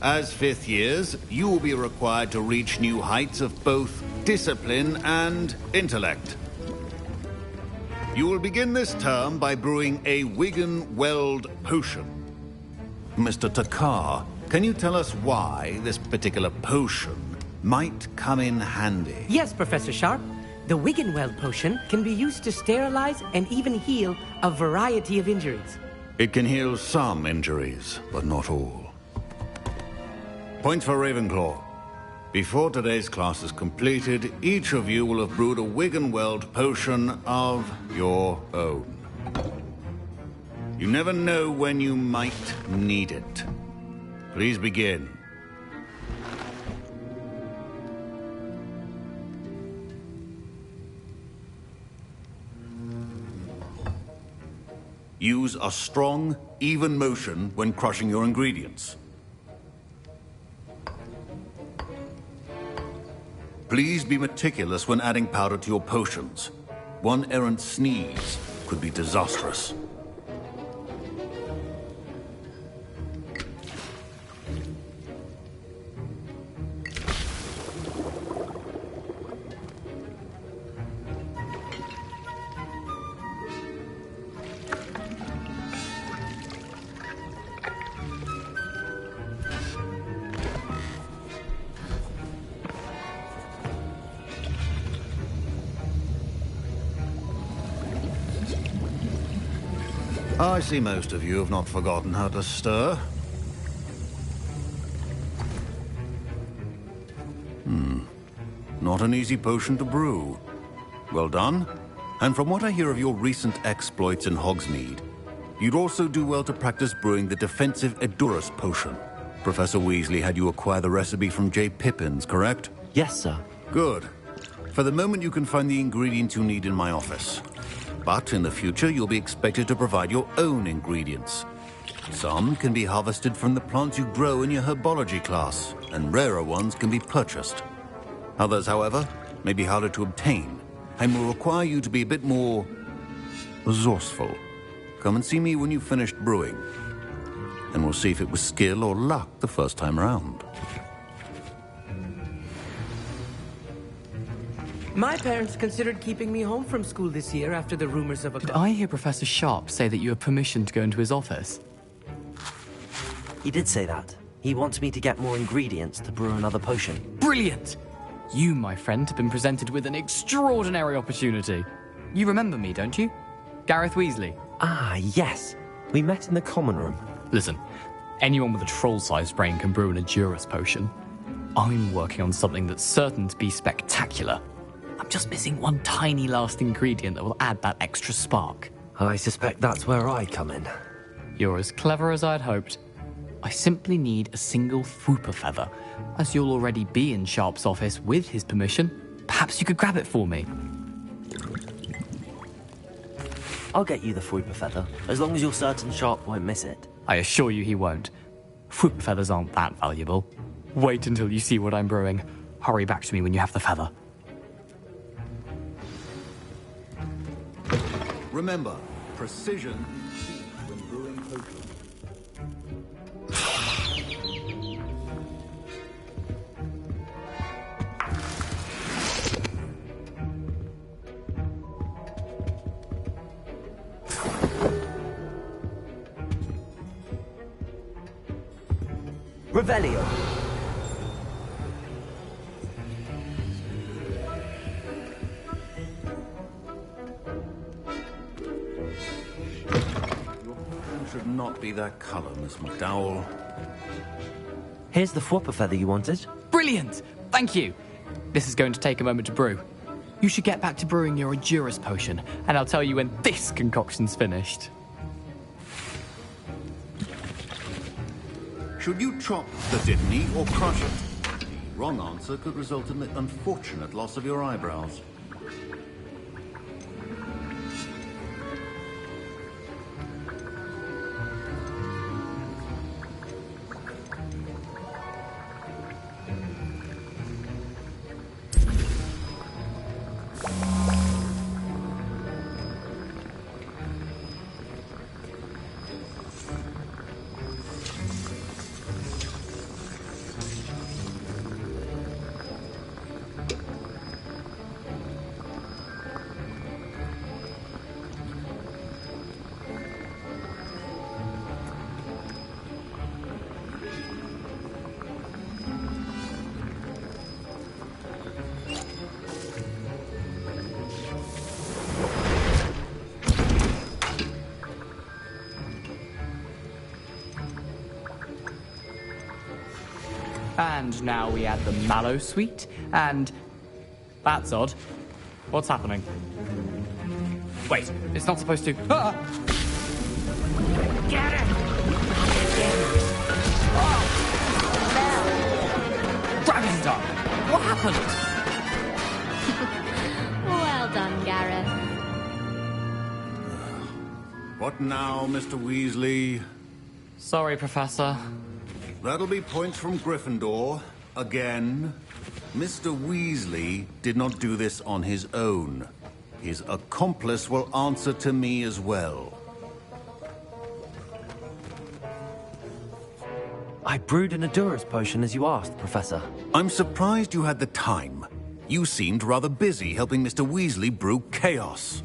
As fifth years, you will be required to reach new heights of both discipline and intellect. You will begin this term by brewing a Wigan-Weld potion. Mr. Takar, can you tell us why this particular potion might come in handy? Yes, Professor Sharp. The Wigan-Weld potion can be used to sterilize and even heal a variety of injuries. It can heal some injuries, but not all. Point for Ravenclaw. Before today's class is completed, each of you will have brewed a Wigan-Weld potion of your own. You never know when you might need it. Please begin. Use a strong, even motion when crushing your ingredients. Please be meticulous when adding powder to your potions. One errant sneeze could be disastrous. I see most of you have not forgotten how to stir. Not an easy potion to brew. Well done. And from what I hear of your recent exploits in Hogsmeade, you'd also do well to practice brewing the defensive Edurus potion. Professor Weasley had you acquire the recipe from J. Pippins, correct? Yes, sir. Good. For the moment, you can find the ingredients you need in my office. But in the future, you'll be expected to provide your own ingredients. Some can be harvested from the plants you grow in your herbology class, and rarer ones can be purchased. Others, however, may be harder to obtain, and will require you to be a bit more resourceful. Come and see me when you've finished brewing, and we'll see if it was skill or luck the first time around. My parents considered keeping me home from school this year after the rumors of a... Did I hear Professor Sharp say that you have permission to go into his office? He did say that. He wants me to get more ingredients to brew another potion. Brilliant! You, my friend, have been presented with an extraordinary opportunity. You remember me, don't you? Gareth Weasley. Ah, yes. We met in the common room. Listen, anyone with a troll-sized brain can brew an Edurus potion. I'm working on something that's certain to be spectacular. I'm just missing one tiny last ingredient that will add that extra spark. I suspect that's where I come in. You're as clever as I'd hoped. I simply need a single Fwooper feather. As you'll already be in Sharp's office with his permission, perhaps you could grab it for me. I'll get you the Fwooper feather, as long as you're certain Sharp won't miss it. I assure you he won't. Fruit feathers aren't that valuable. Wait until you see what I'm brewing. Hurry back to me when you have the feather. Remember, precision is key when brewing potions. Revelio. Should not be that color, Miss McDowell. Here's the Fwopper feather you wanted. Brilliant! Thank you! This is going to take a moment to brew. You should get back to brewing your Endurus potion, and I'll tell you when this concoction's finished. Should you chop the Dittany or crush it? The wrong answer could result in the unfortunate loss of your eyebrows. And now we add the mallow sweet, and... That's odd. What's happening? Wait, it's not supposed to... Ah! Get it! Dragon Star! What happened? Well done, Gareth. What now, Mr. Weasley? Sorry, Professor. That'll be points from Gryffindor. Again. Mr. Weasley did not do this on his own. His accomplice will answer to me as well. I brewed an Endurus potion as you asked, Professor. I'm surprised you had the time. You seemed rather busy helping Mr. Weasley brew chaos.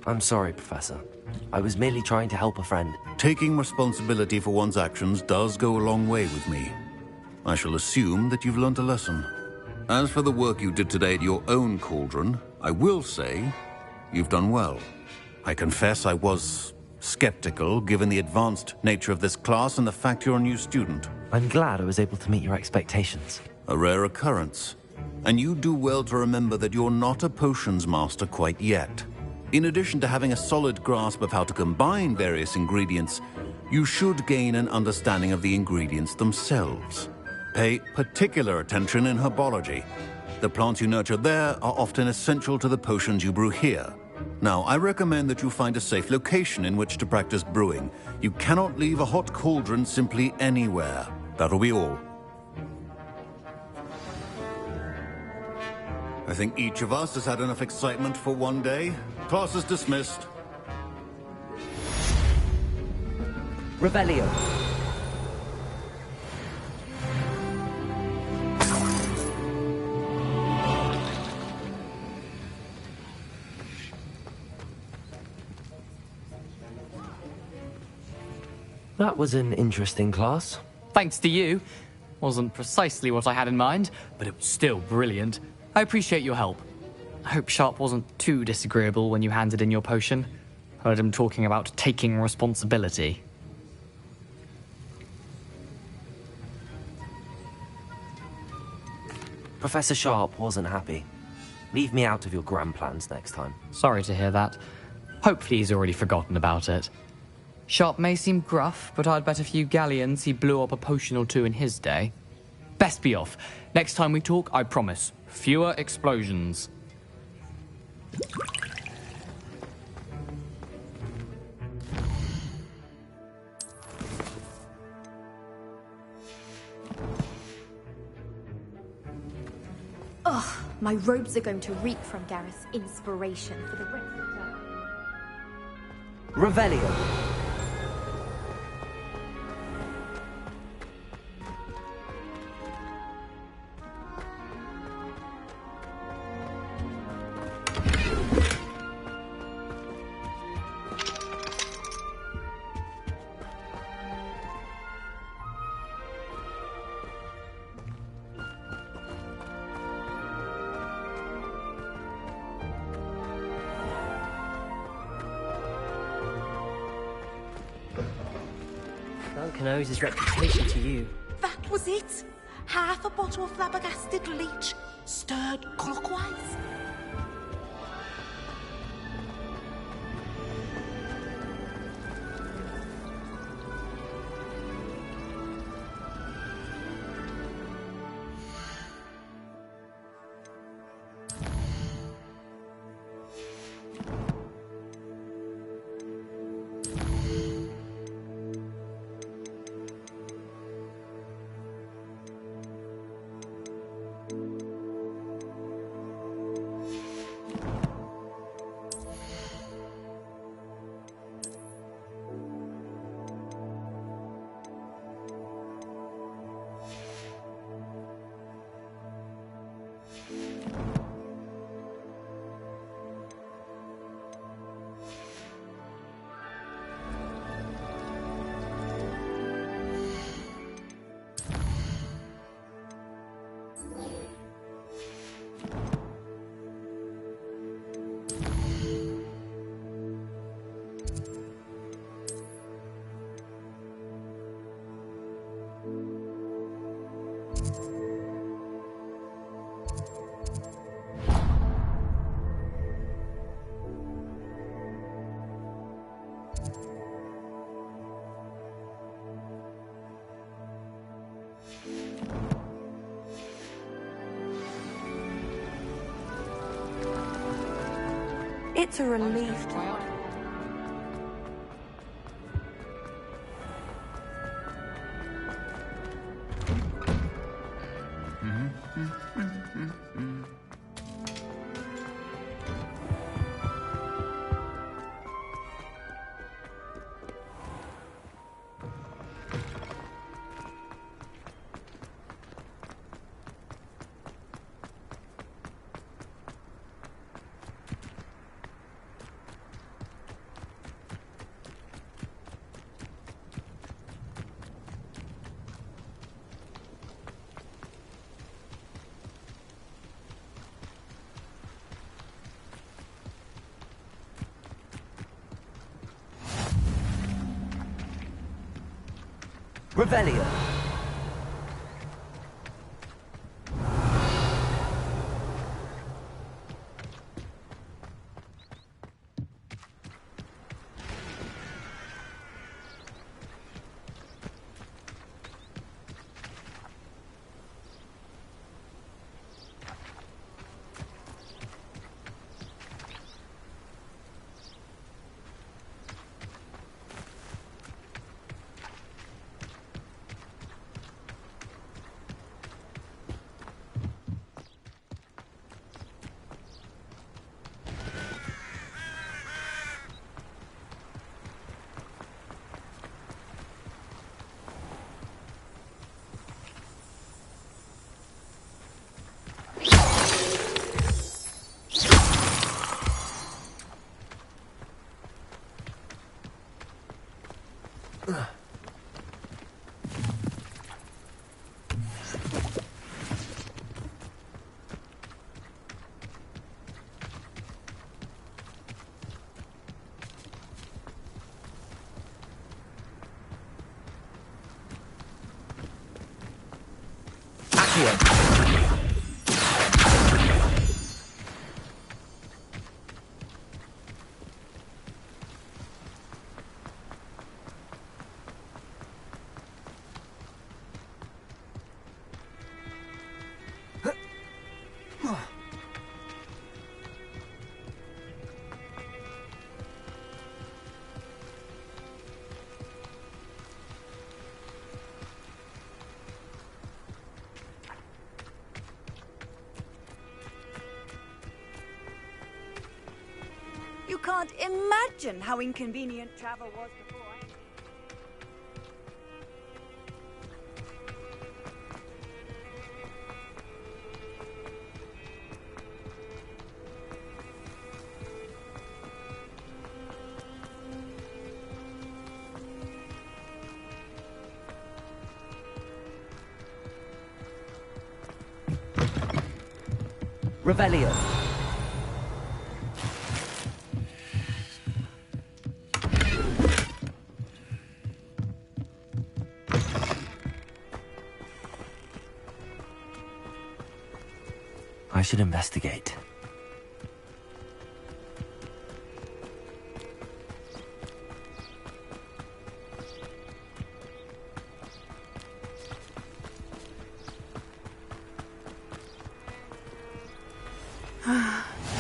I'm sorry, Professor. I was merely trying to help a friend. Taking responsibility for one's actions does go a long way with me. I shall assume that you've learnt a lesson. As for the work you did today at your own cauldron, I will say you've done well. I confess I was skeptical, given the advanced nature of this class and the fact you're a new student. I'm glad I was able to meet your expectations. A rare occurrence. And you do well to remember that you're not a potions master quite yet. In addition to having a solid grasp of how to combine various ingredients, you should gain an understanding of the ingredients themselves. Pay particular attention in herbology. The plants you nurture there are often essential to the potions you brew here. Now, I recommend that you find a safe location in which to practice brewing. You cannot leave a hot cauldron simply anywhere. That'll be all. I think each of us has had enough excitement for one day. Class is dismissed. Revelio. That was an interesting class. Thanks to you. Wasn't precisely what I had in mind, but it was still brilliant. I appreciate your help. I hope Sharp wasn't too disagreeable when you handed in your potion. Heard him talking about taking responsibility. Professor Sharp wasn't happy. Leave me out of your grand plans next time. Sorry to hear that. Hopefully he's already forgotten about it. Sharp may seem gruff, but I'd bet a few galleons he blew up a potion or two in his day. Best be off. Next time we talk, I promise, fewer explosions. My robes are going to reek from Gareth's inspiration for the rest of the time. Revelio. Duncan owes his reputation to you. That was it? Half a bottle of flabbergasted leech, stirred clockwise? It's a relief to... Revelio. can't imagine how inconvenient travel was before I... Revelio. I should investigate.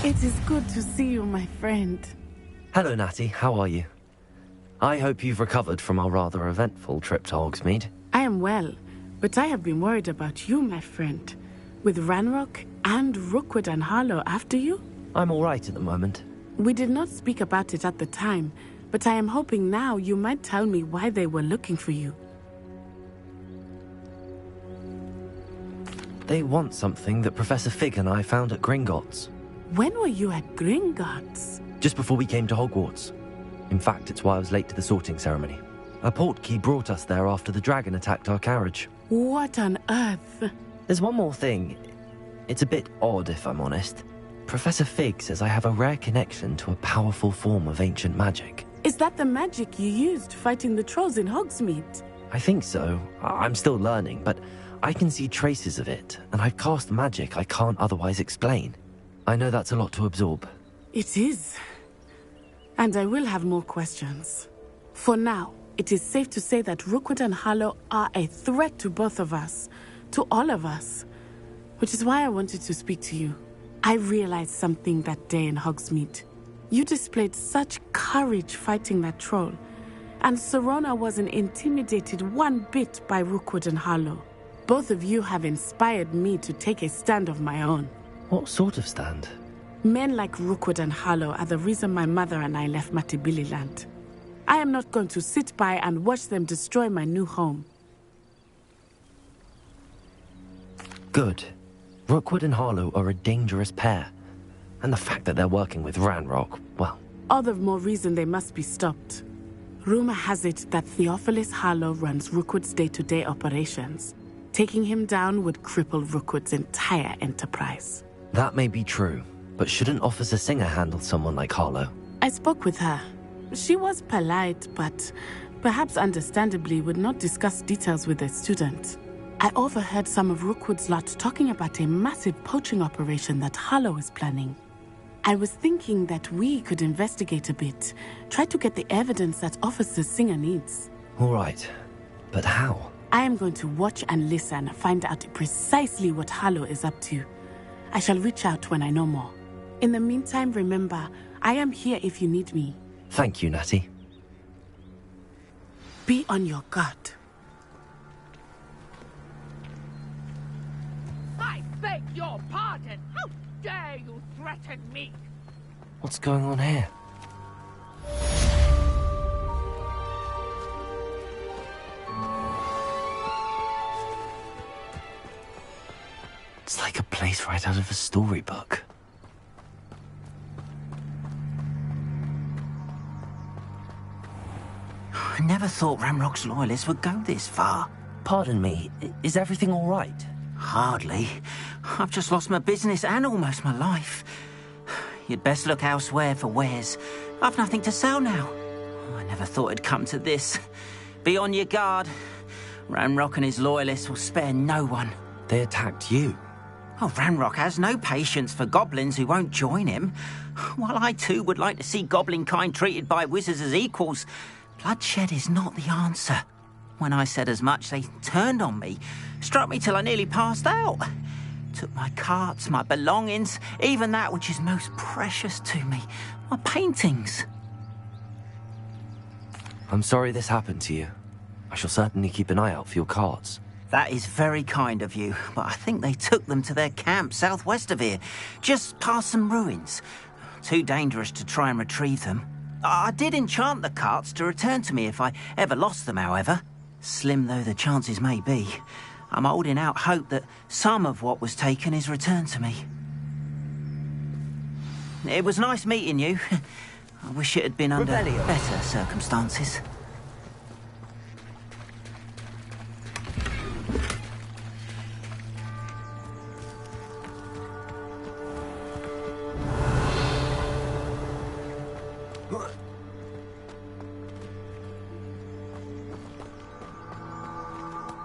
It is good to see you, my friend. Hello, Natty. How are you? I hope you've recovered from our rather eventful trip to Hogsmeade. I am well, but I have been worried about you, my friend. With Ranrock and Rookwood and Harlow after you? I'm all right at the moment. We did not speak about it at the time, but I am hoping now you might tell me why they were looking for you. They want something that Professor Fig and I found at Gringotts. When were you at Gringotts? Just before we came to Hogwarts. In fact, it's why I was late to the sorting ceremony. A portkey brought us there after the dragon attacked our carriage. What on earth? There's one more thing. It's a bit odd, if I'm honest. Professor Fig says I have a rare connection to a powerful form of ancient magic. Is that the magic you used fighting the trolls in Hogsmeade? I think so. I'm still learning, but I can see traces of it, and I've cast magic I can't otherwise explain. I know that's a lot to absorb. It is. And I will have more questions. For now, it is safe to say that Rookwood and Harlow are a threat to both of us, to all of us. Which is why I wanted to speak to you. I realized something that day in Hogsmeade. You displayed such courage fighting that troll, and Serona wasn't intimidated one bit by Rookwood and Harlow. Both of you have inspired me to take a stand of my own. What sort of stand? Men like Rookwood and Harlow are the reason my mother and I left Matibili land. I am not going to sit by and watch them destroy my new home. Good. Rookwood and Harlow are a dangerous pair. And the fact that they're working with Ranrock, well... All the more reason they must be stopped. Rumor has it that Theophilus Harlow runs Rookwood's day-to-day operations. Taking him down would cripple Rookwood's entire enterprise. That may be true, but shouldn't Officer Singer handle someone like Harlow? I spoke with her. She was polite, but perhaps understandably would not discuss details with a student. I overheard some of Rookwood's lot talking about a massive poaching operation that Harlow is planning. I was thinking that we could investigate a bit, try to get the evidence that Officer Singer needs. All right, but how? I am going to watch and listen, find out precisely what Harlow is up to. I shall reach out when I know more. In the meantime, remember, I am here if you need me. Thank you, Natty. Be on your guard. I beg your pardon! How dare you threaten me? What's going on here? It's like a place right out of a storybook. I never thought Ranrock's loyalists would go this far. Pardon me, is everything all right? Hardly. I've just lost my business and almost my life. You'd best look elsewhere for wares. I've nothing to sell now. I never thought it'd come to this. Be on your guard. Ranrock and his loyalists will spare no one. They attacked you. Oh, Ranrock has no patience for goblins who won't join him. While I too would like to see goblin kind treated by wizards as equals, bloodshed is not the answer. When I said as much, they turned on me, struck me till I nearly passed out. Took my carts, my belongings, even that which is most precious to me, my paintings. I'm sorry this happened to you. I shall certainly keep an eye out for your carts. That is very kind of you, but I think they took them to their camp southwest of here, just past some ruins. too dangerous to try and retrieve them. I did enchant the carts to return to me if I ever lost them, however. Slim though the chances may be, I'm holding out hope that some of what was taken is returned to me. It was nice meeting you. I wish it had been under better circumstances.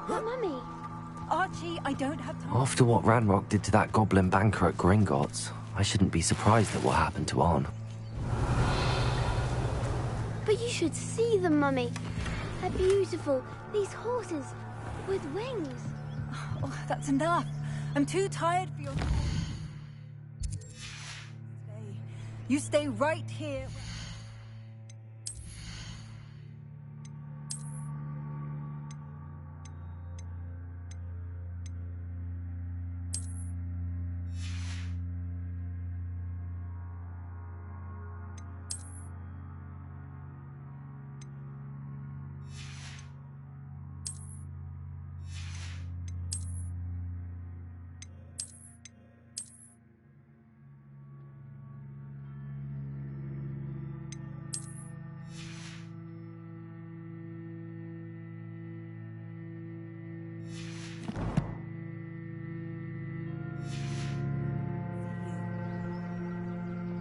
Mummy. Archie, I don't have time. After what Ranrock did to that goblin banker at Gringotts, I shouldn't be surprised at what happened to Arn. But you should see them, Mummy. They're beautiful. These horses with wings. Oh, that's enough. I'm too tired for your... You stay right here.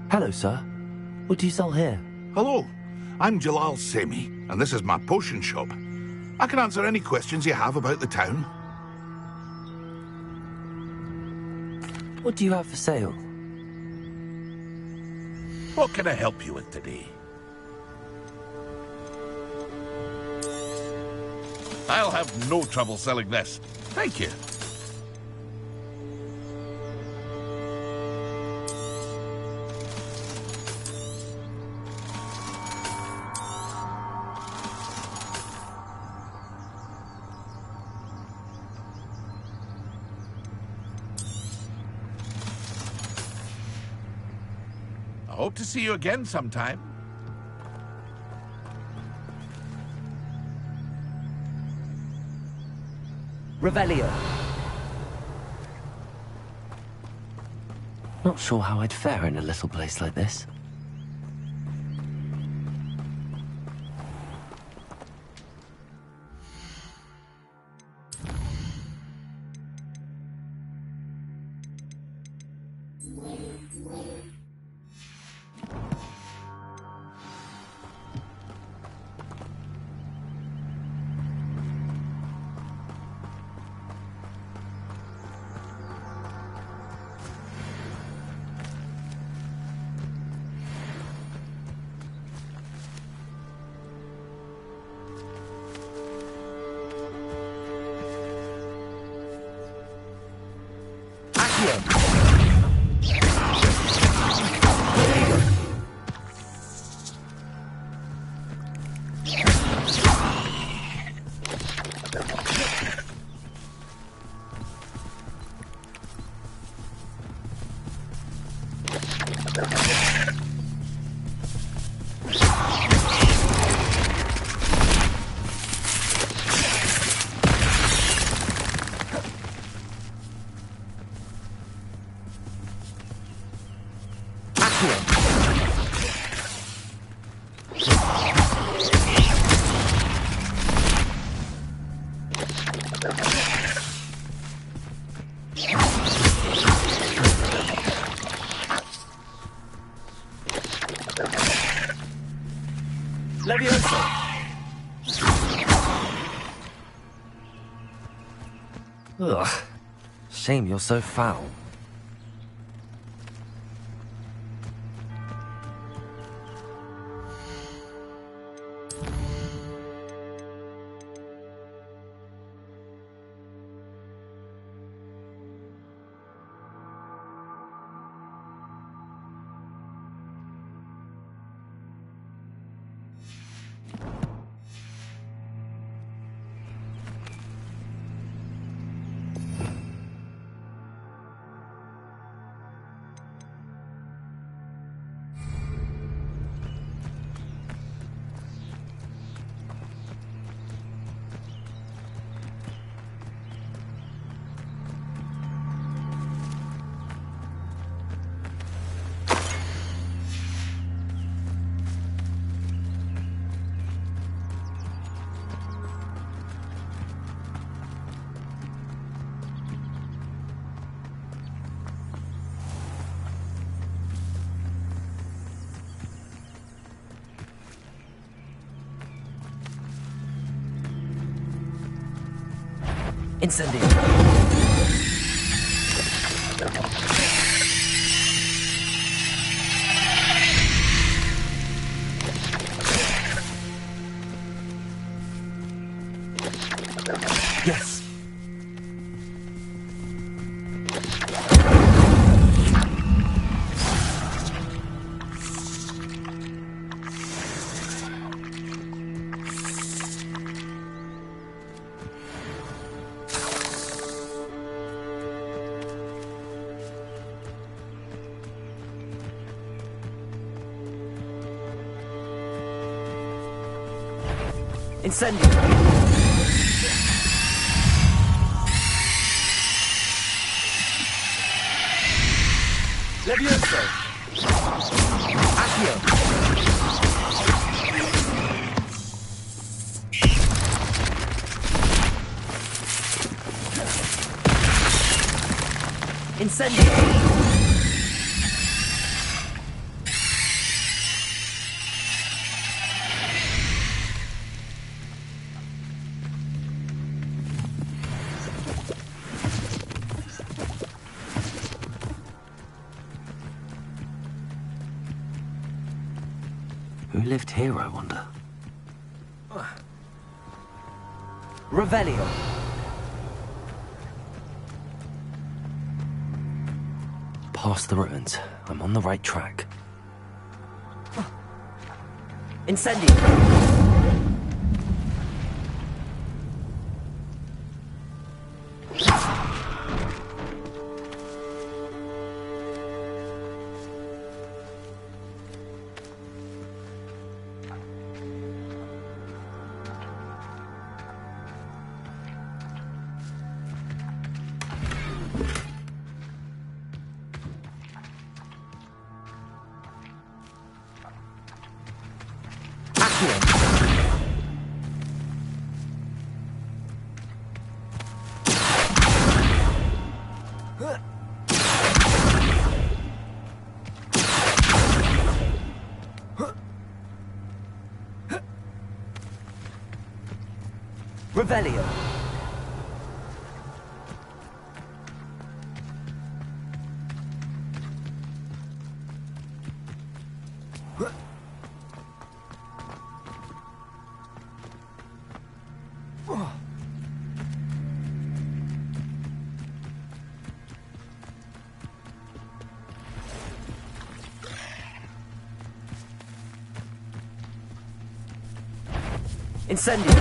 Hello, sir. What do you sell here? Hello, I'm Jalal Semi, and this is my potion shop. I can answer any questions you have about the town. What do you have for sale? What can I help you with today? I'll have no trouble selling this. Thank you. I hope to see you again sometime. Revelio. Not sure how I'd fare in a little place like this. Ugh. Shame you're so foul. Incendio. Yes. Incendio. Levioso. Accio. Incendio. Who lived here, I wonder? Revelio. Past the ruins. I'm on the right track. Incendio. Revelio. Incendio.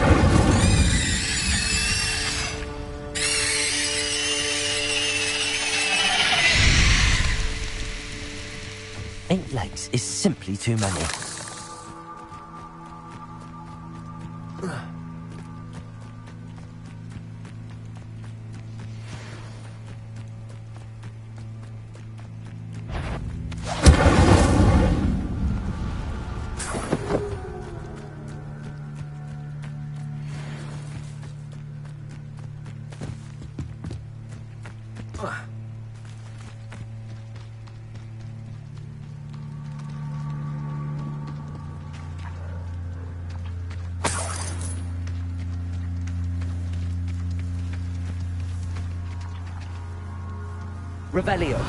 Eight legs is simply too many. Revelio.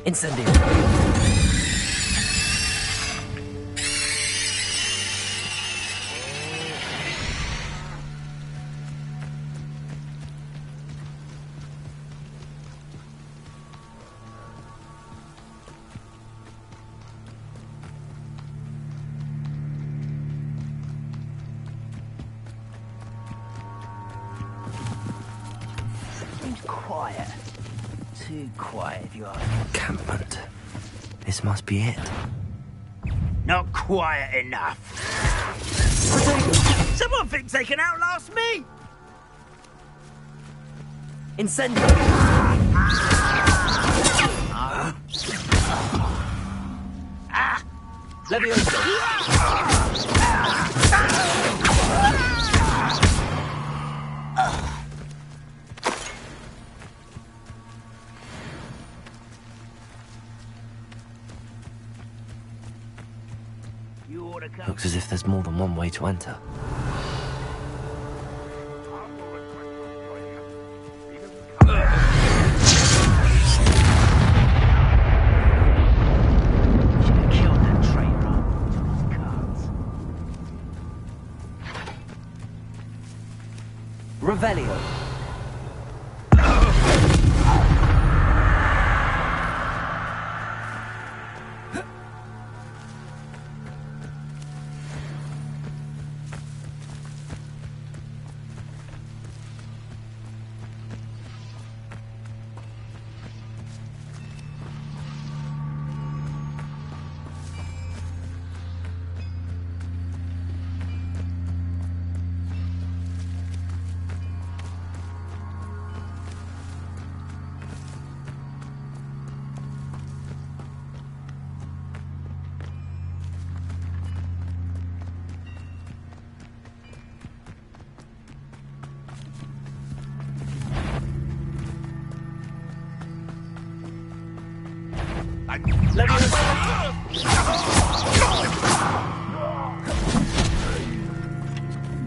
Incendio. Quiet. Too quiet, if you ask me. Encampment. This must be it. Not quiet enough. Someone thinks they can outlast me! Incendio. Levioso. Looks as if there's more than one way to enter. Revelio.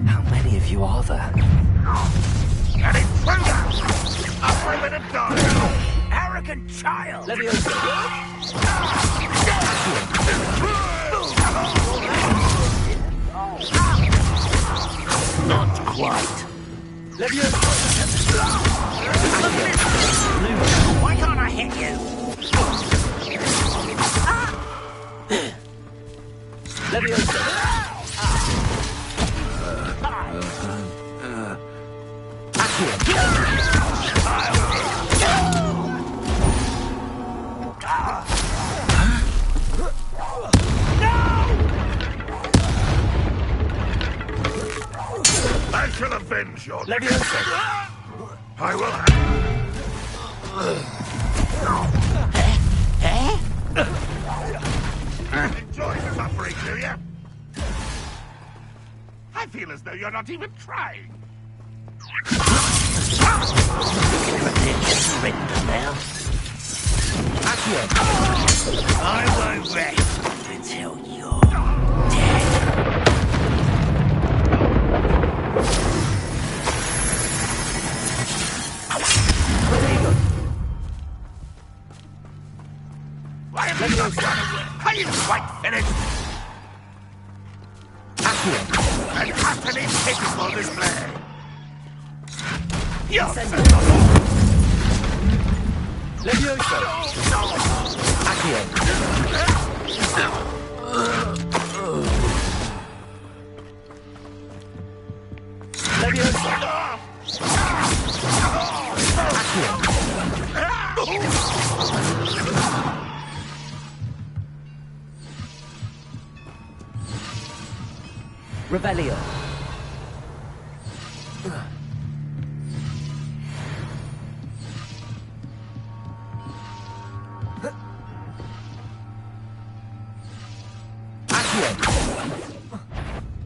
How many of you are there? An intruder! A primitive dog! Arrogant child! Not quite. Why can't I hit you? I shall avenge your I will enjoy the suffering, do you? I feel as though you're not even trying. I won't rest until you're dead. Why have you not done it? Are you quite finished? An utterly pitiful display. You're Revelio.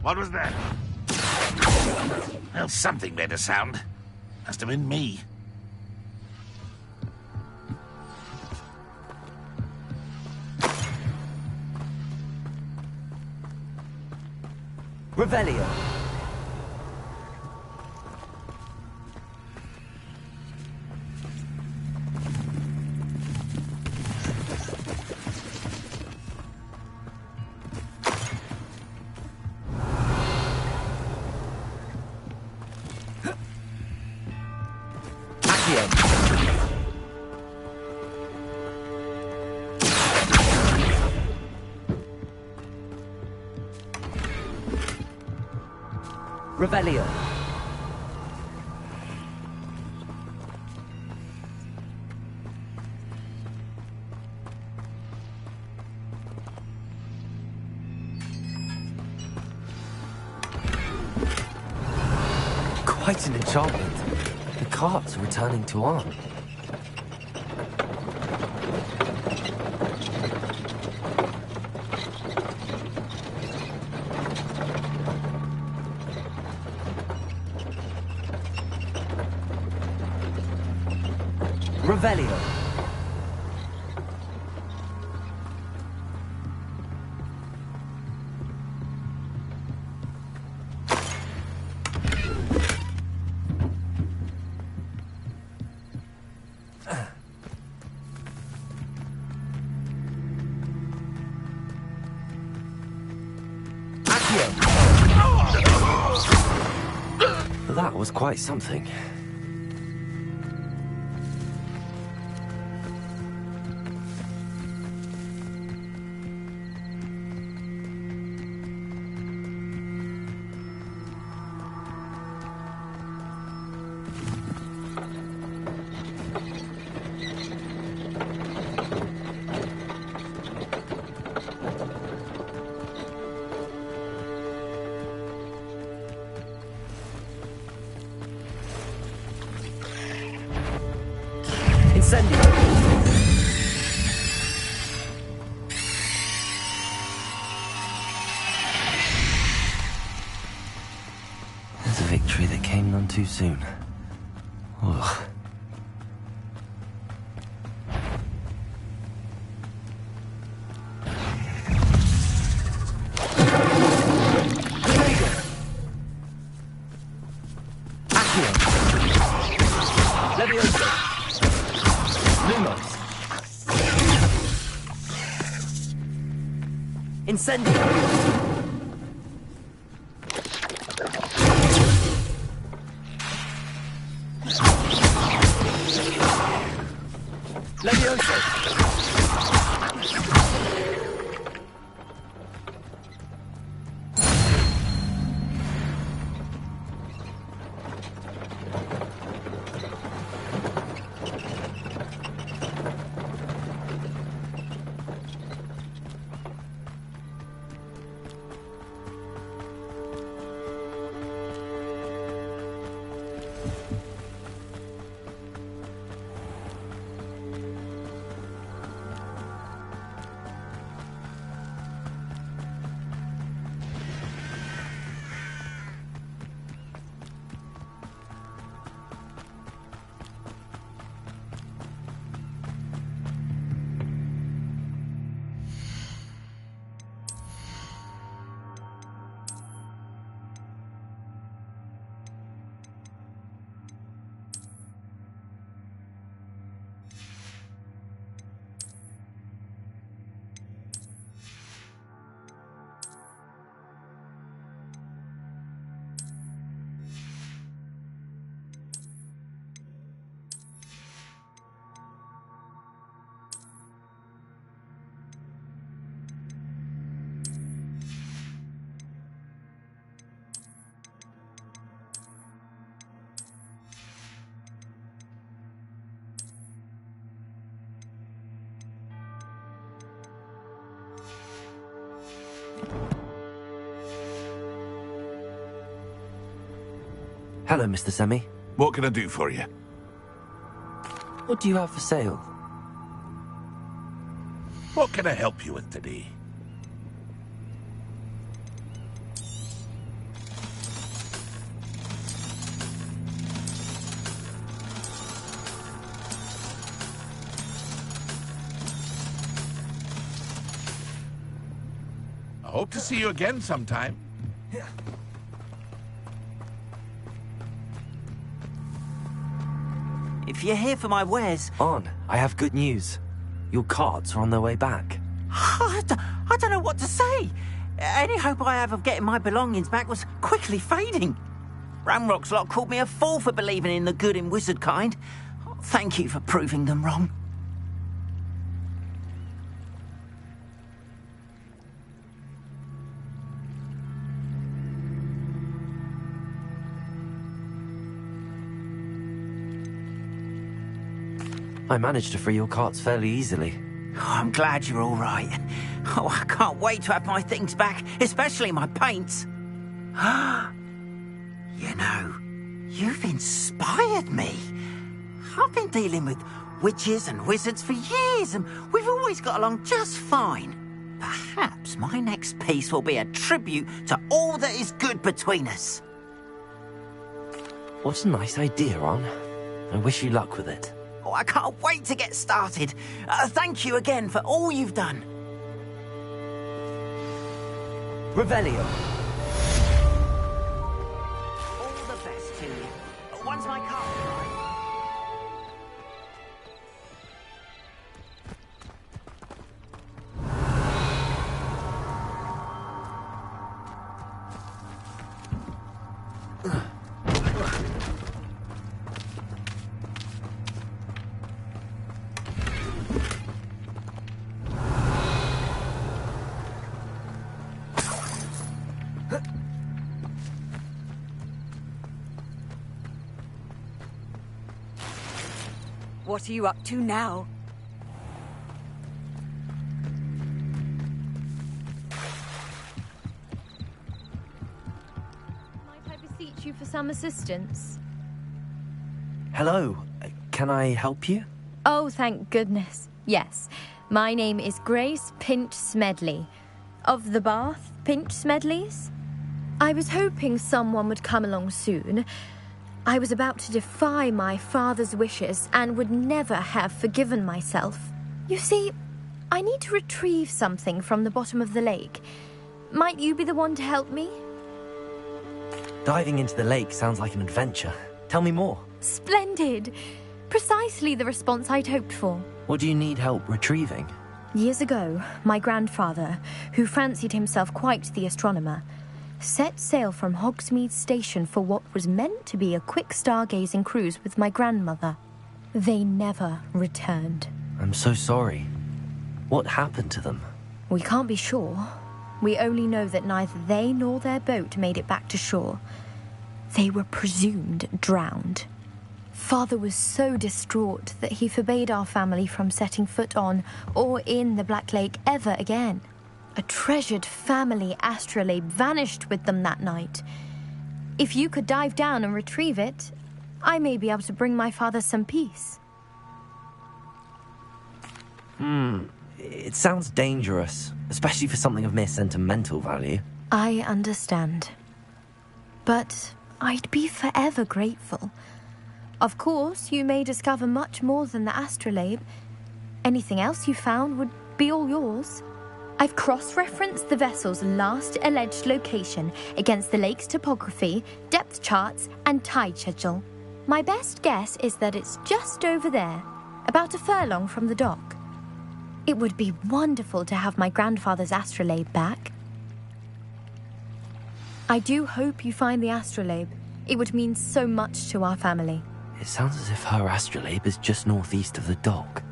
What was that? Well, something made a sound. Must have been me. Revelio. Revelio. Quite an enchantment. The carts are returning to Arn. Revelio. That was quite something. There's a victory that came none too soon. Ugh. Incendio! Levioso! Hello, Mr. Semi. What can I do for you? What do you have for sale? What can I help you with today? I hope to see you again sometime. If you're here for my wares... On, I have good news. Your carts are on their way back. I don't know what to say. Any hope I have of getting my belongings back was quickly fading. Ramrock's lot called me a fool for believing in the good and wizard kind. Thank you for proving them wrong. I managed to free your carts fairly easily. Oh, I'm glad you're all right. Oh, I can't wait to have my things back, especially my paints. You know, you've inspired me. I've been dealing with witches and wizards for years, and we've always got along just fine. Perhaps my next piece will be a tribute to all that is good between us. What a nice idea, Ron. I wish you luck with it. Oh, I can't wait to get started. Thank you again for all you've done. Revelio. All the best to you. Once my car's dry. What are you up to now? Might I beseech you for some assistance? Hello. Can I help you? Oh, thank goodness. Yes. My name is Grace Pinch Smedley. Of the Bath Pinch Smedleys? I was hoping someone would come along soon. I was about to defy my father's wishes and would never have forgiven myself. You see, I need to retrieve something from the bottom of the lake. Might you be the one to help me? Diving into the lake sounds like an adventure. Tell me more. Splendid! Precisely the response I'd hoped for. What do you need help retrieving? Years ago, my grandfather, who fancied himself quite the astronomer, set sail from Hogsmeade Station for what was meant to be a quick stargazing cruise with my grandmother. They never returned. I'm so sorry. What happened to them? We can't be sure. We only know that neither they nor their boat made it back to shore. They were presumed drowned. Father was so distraught that he forbade our family from setting foot on or in the Black Lake ever again. A treasured family astrolabe vanished with them that night. If you could dive down and retrieve it, I may be able to bring my father some peace. It sounds dangerous, especially for something of mere sentimental value. I understand. But I'd be forever grateful. Of course, you may discover much more than the astrolabe. Anything else you found would be all yours. I've cross-referenced the vessel's last alleged location against the lake's topography, depth charts, and tide schedule. My best guess is that it's just over there, about a furlong from the dock. It would be wonderful to have my grandfather's astrolabe back. I do hope you find the astrolabe. It would mean so much to our family. It sounds as if her astrolabe is just northeast of the dock.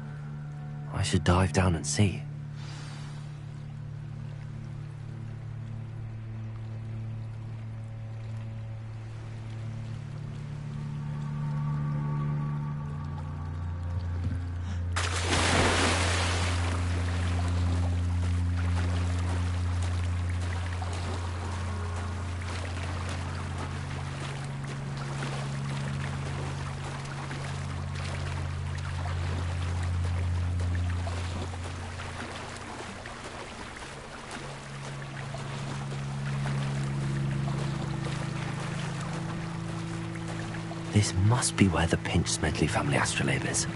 I should dive down and see. This must be where the Pinch Smedley family astrolabe is.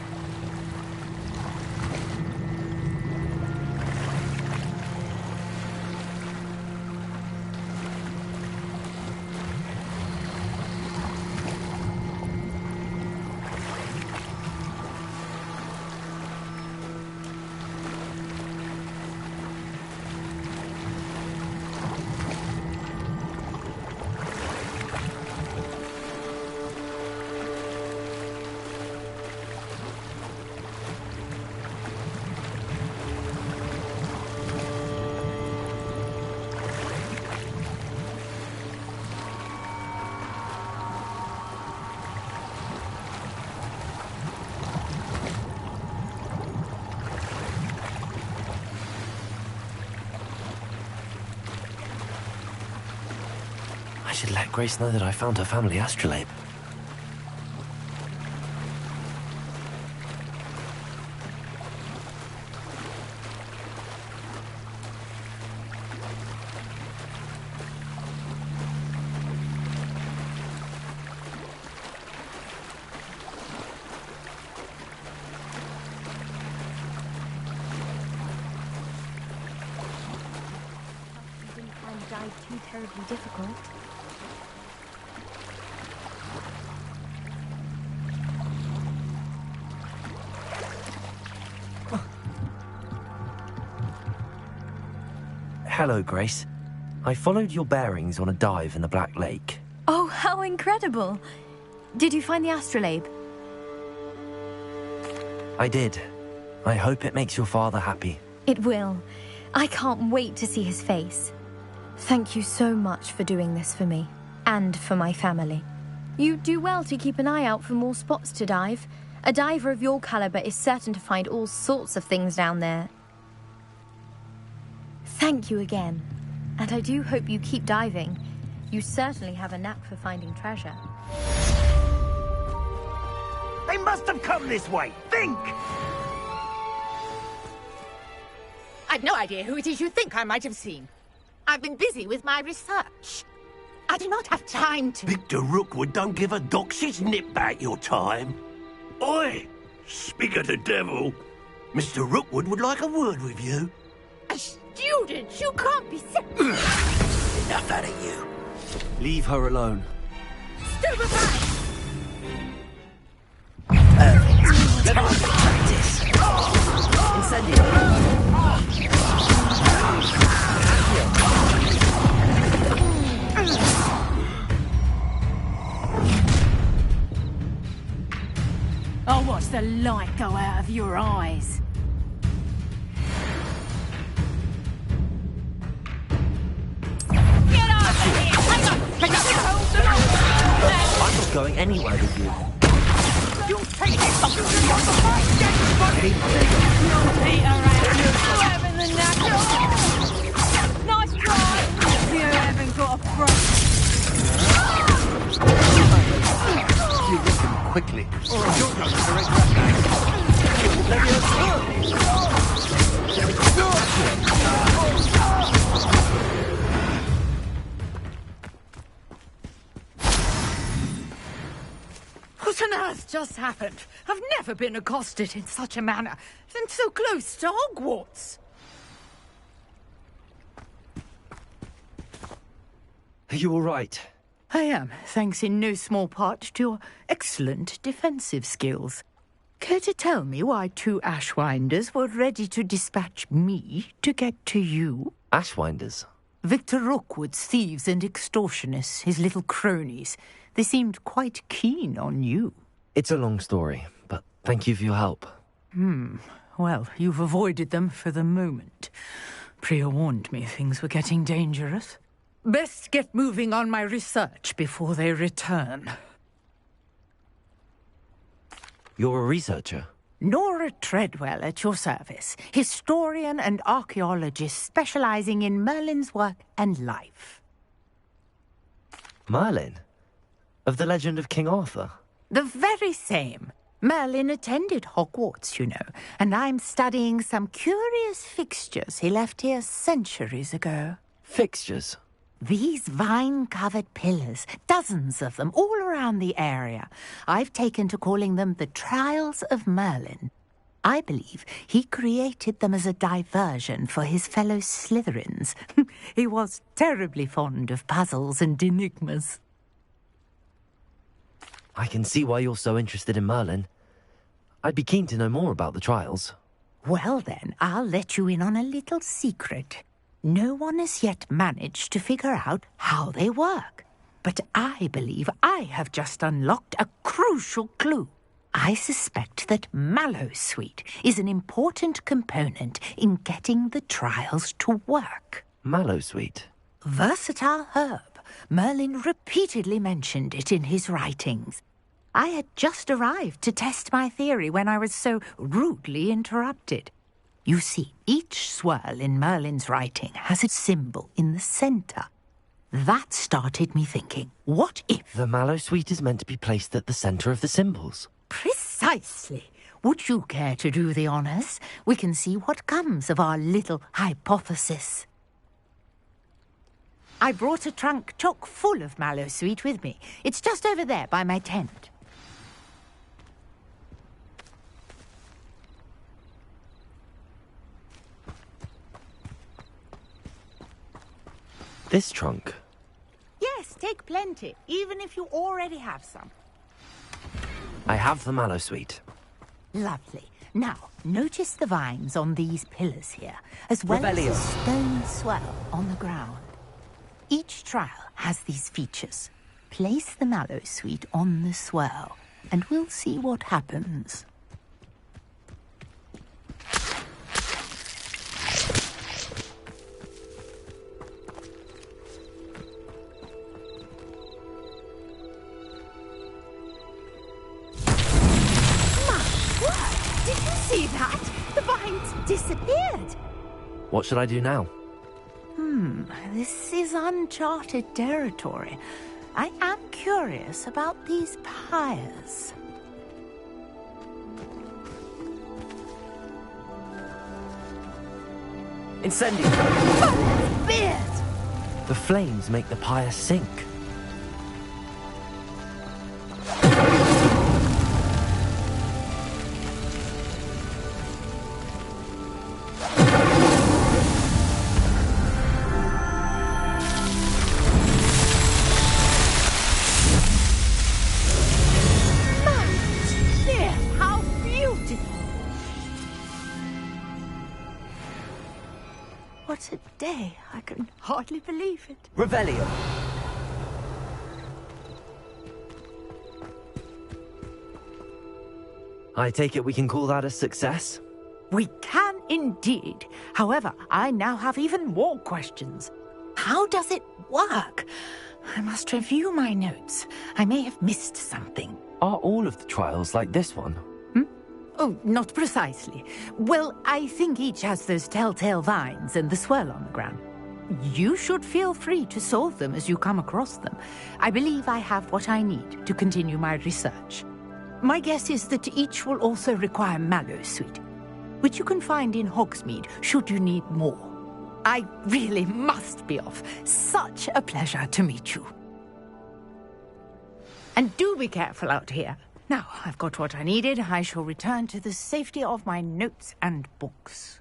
should let Grace know that I found her family astrolabe. Too terribly difficult. Hello, Grace. I followed your bearings on a dive in the Black Lake. Oh, how incredible! Did you find the astrolabe? I did. I hope it makes your father happy. It will. I can't wait to see his face. Thank you so much for doing this for me, and for my family. You do well to keep an eye out for more spots to dive. A diver of your caliber is certain to find all sorts of things down there. Thank you again, and I do hope you keep diving. You certainly have a knack for finding treasure. They must have come this way! Think! I've no idea who it is you think I might have seen. I've been busy with my research. I do not have time to... Victor Rookwood don't give a doxy's nip back your time. Oi! Speak of the devil. Mr. Rookwood would like a word with you. A student? You can't be sick. Enough out of you. Leave her alone. Stupefy! Let us practice. Incendio. I'll watch the light go out of your eyes. Get out of here! Hang on! I'm not going anywhere with you. You take it! Peter Andrews, you having the knacker? Nice try! You haven't got a front. You listen quickly, or I don't know the correct back. What on earth just happened? I've never been accosted in such a manner, and so close to Hogwarts. Are you all right? I am, thanks in no small part to your excellent defensive skills. Care to tell me why two Ashwinders were ready to dispatch me to get to you? Ashwinders? Victor Rookwood's thieves and extortionists, his little cronies. They seemed quite keen on you. It's a long story, but thank you for your help. Well, you've avoided them for the moment. Priya warned me things were getting dangerous. Best get moving on my research before they return. You're a researcher? Nora Treadwell at your service, historian and archaeologist specializing in Merlin's work and life. Merlin? Of the legend of King Arthur? The very same. Merlin attended Hogwarts, you know, and I'm studying some curious fixtures he left here centuries ago. Fixtures? These vine-covered pillars, dozens of them, all around the area. I've taken to calling them the Trials of Merlin. I believe he created them as a diversion for his fellow Slytherins. He was terribly fond of puzzles and enigmas. I can see why you're so interested in Merlin. I'd be keen to know more about the trials. Well then, I'll let you in on a little secret. No one has yet managed to figure out how they work. But I believe I have just unlocked a crucial clue. I suspect that Mallowsweet is an important component in getting the trials to work. Mallowsweet? Versatile herb. Merlin repeatedly mentioned it in his writings. I had just arrived to test my theory when I was so rudely interrupted. You see, each swirl in Merlin's writing has a symbol in the center. That started me thinking, what if... The Mallow Suite is meant to be placed at the center of the symbols. Precisely. Would you care to do the honors? We can see what comes of our little hypothesis. I brought a trunk chock full of Mallow Suite with me. It's just over there by my tent. This trunk? Yes, take plenty, even if you already have some. I have the Mallow Suite. Lovely. Now, notice the vines on these pillars here, as well Revelio. as a stone swell on the ground. Each trial has these features. Place the Mallow Suite on the swell, and we'll see what happens. Did you see that? The vines disappeared. What should I do now? This is uncharted territory. I am curious about these pyres. Incendio! Beard! The flames make the pyre sink. How beautiful! What a day. I can hardly believe it. Revelio. I take it we can call that a success? We can indeed. However, I now have even more questions. How does it work? I must review my notes. I may have missed something. Are all of the trials like this one? Oh, not precisely. Well, I think each has those telltale vines and the swirl on the ground. You should feel free to solve them as you come across them. I believe I have what I need to continue my research. My guess is that each will also require Mallow Suite, which you can find in Hogsmeade should you need more. I really must be off. Such a pleasure to meet you. And do be careful out here. Now, I've got what I needed. I shall return to the safety of my notes and books.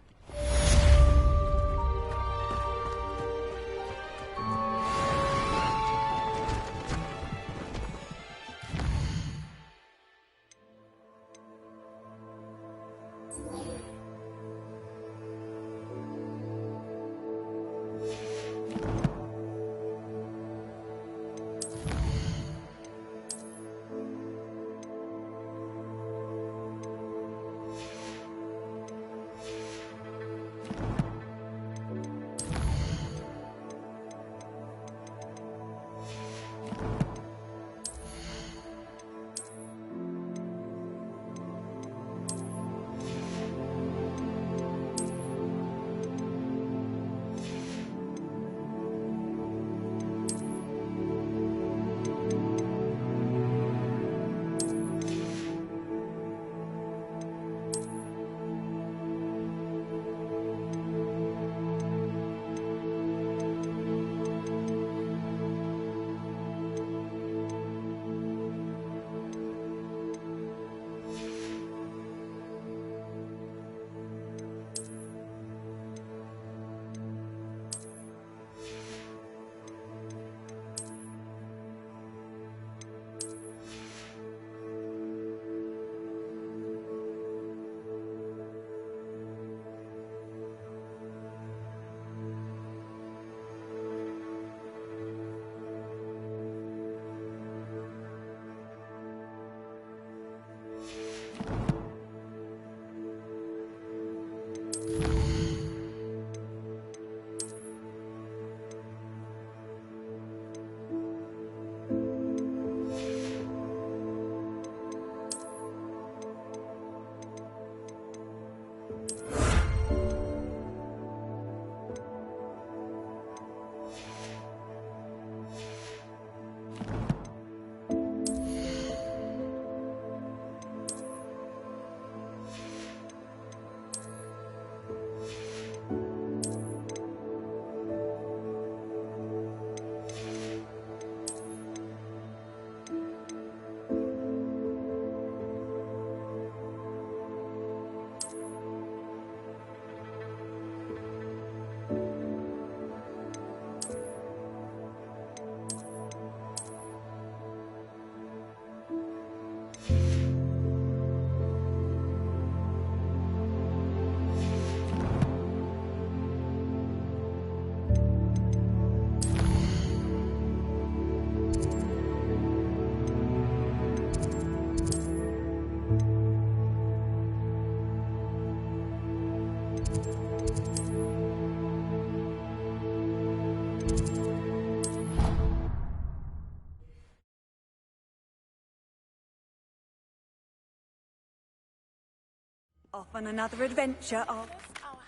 Off on another adventure. Our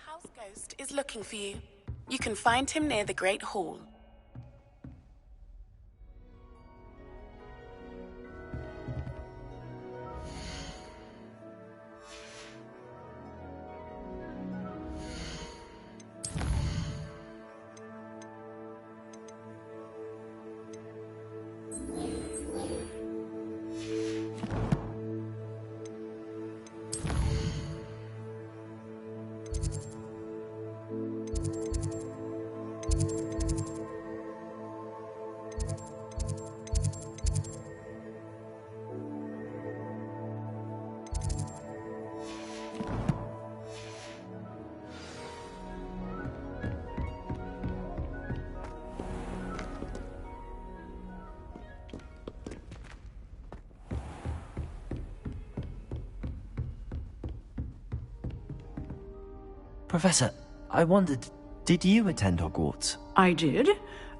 house ghost is looking for you. You can find him near the Great Hall. Professor, I wondered, did you attend Hogwarts? I did.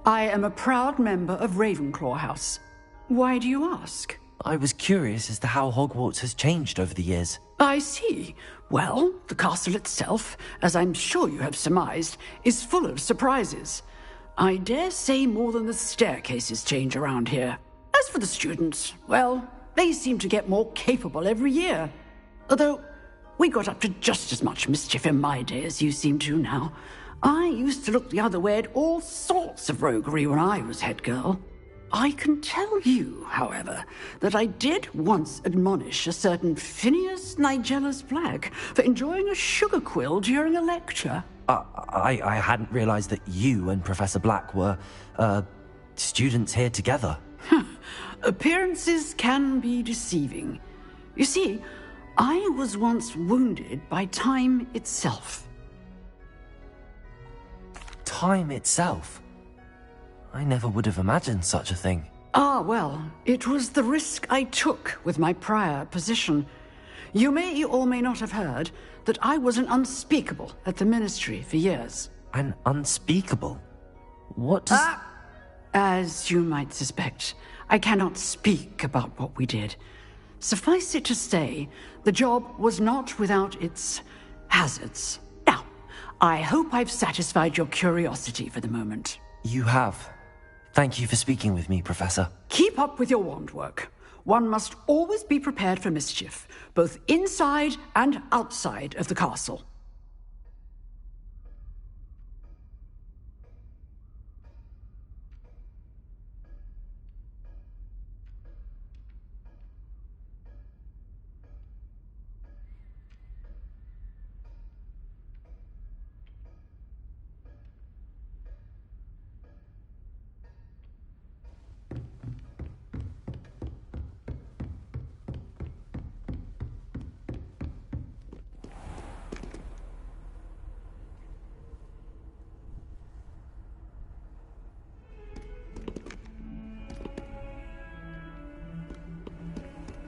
I am a proud member of Ravenclaw House. Why do you ask? I was curious as to how Hogwarts has changed over the years. I see. Well, the castle itself, as I'm sure you have surmised, is full of surprises. I dare say more than the staircases change around here. As for the students, well, they seem to get more capable every year. Although, we got up to just as much mischief in my day as you seem to now. I used to look the other way at all sorts of roguery when I was head girl. I can tell you, however, that I did once admonish a certain Phineas Nigellus Black for enjoying a sugar quill during a lecture. I hadn't realized that you and Professor Black were, students here together. Appearances can be deceiving. You see, I was once wounded by time itself. Time itself? I never would have imagined such a thing. Ah, well, it was the risk I took with my prior position. You may or may not have heard that I was an unspeakable at the Ministry for years. An unspeakable? What does... As you might suspect, I cannot speak about what we did. Suffice it to say, the job was not without its hazards. Now, I hope I've satisfied your curiosity for the moment. You have. Thank you for speaking with me, Professor. Keep up with your wand work. One must always be prepared for mischief, both inside and outside of the castle.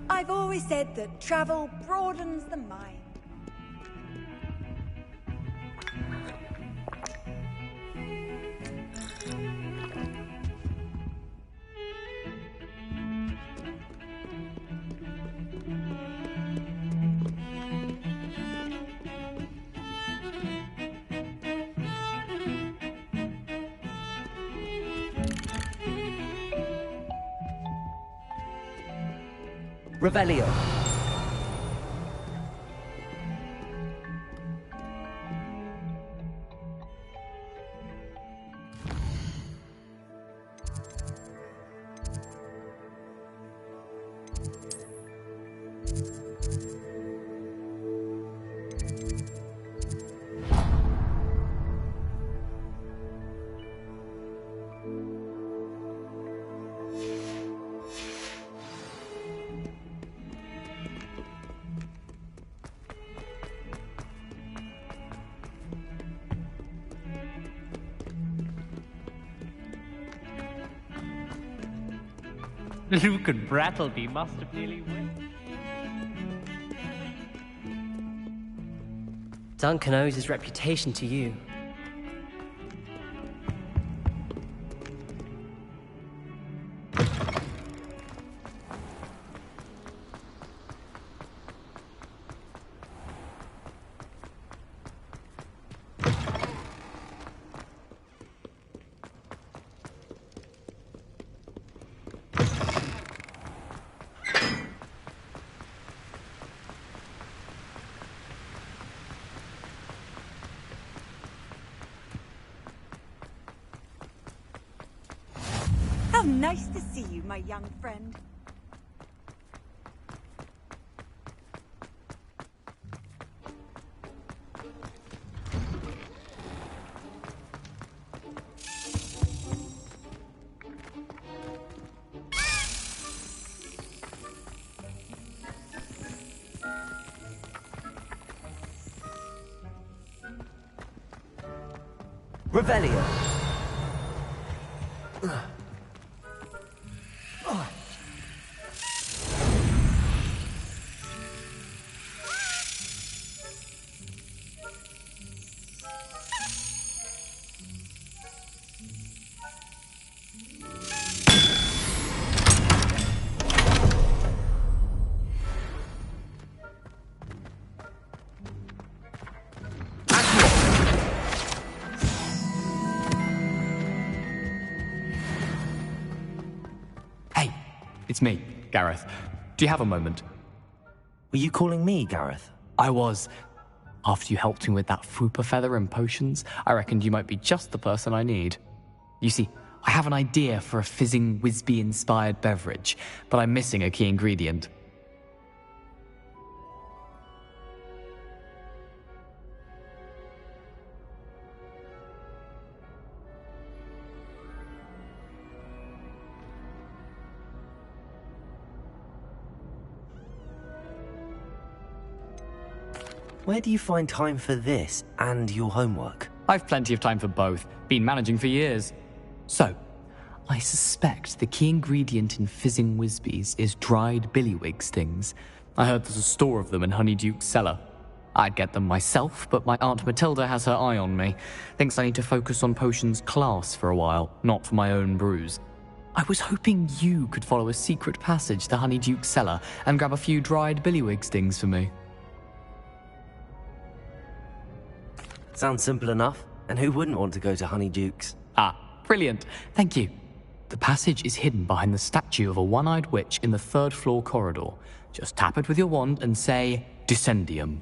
I've always said that travel broadens the mind. Revelio. Luke and Brattleby must have nearly won. Duncan owes his reputation to you. How nice to see you, my young friend. Revelio. It's me, Gareth. Do you have a moment? Were you calling me, Gareth? I was. After you helped me with that Fupa feather and potions, I reckoned you might be just the person I need. You see, I have an idea for a fizzing Whizbee-inspired beverage, but I'm missing a key ingredient. Where do you find time for this and your homework? I've plenty of time for both. Been managing for years. So, I suspect the key ingredient in fizzing Whizbees is dried billywig stings. I heard there's a store of them in Honeyduke's cellar. I'd get them myself, but my Aunt Matilda has her eye on me. Thinks I need to focus on potions class for a while, not for my own brews. I was hoping you could follow a secret passage to Honeyduke's cellar and grab a few dried billywig stings for me. Sounds simple enough. And who wouldn't want to go to Honeyduke's? Ah, brilliant. Thank you. The passage is hidden behind the statue of a one-eyed witch in the third-floor corridor. Just tap it with your wand and say, Descendium.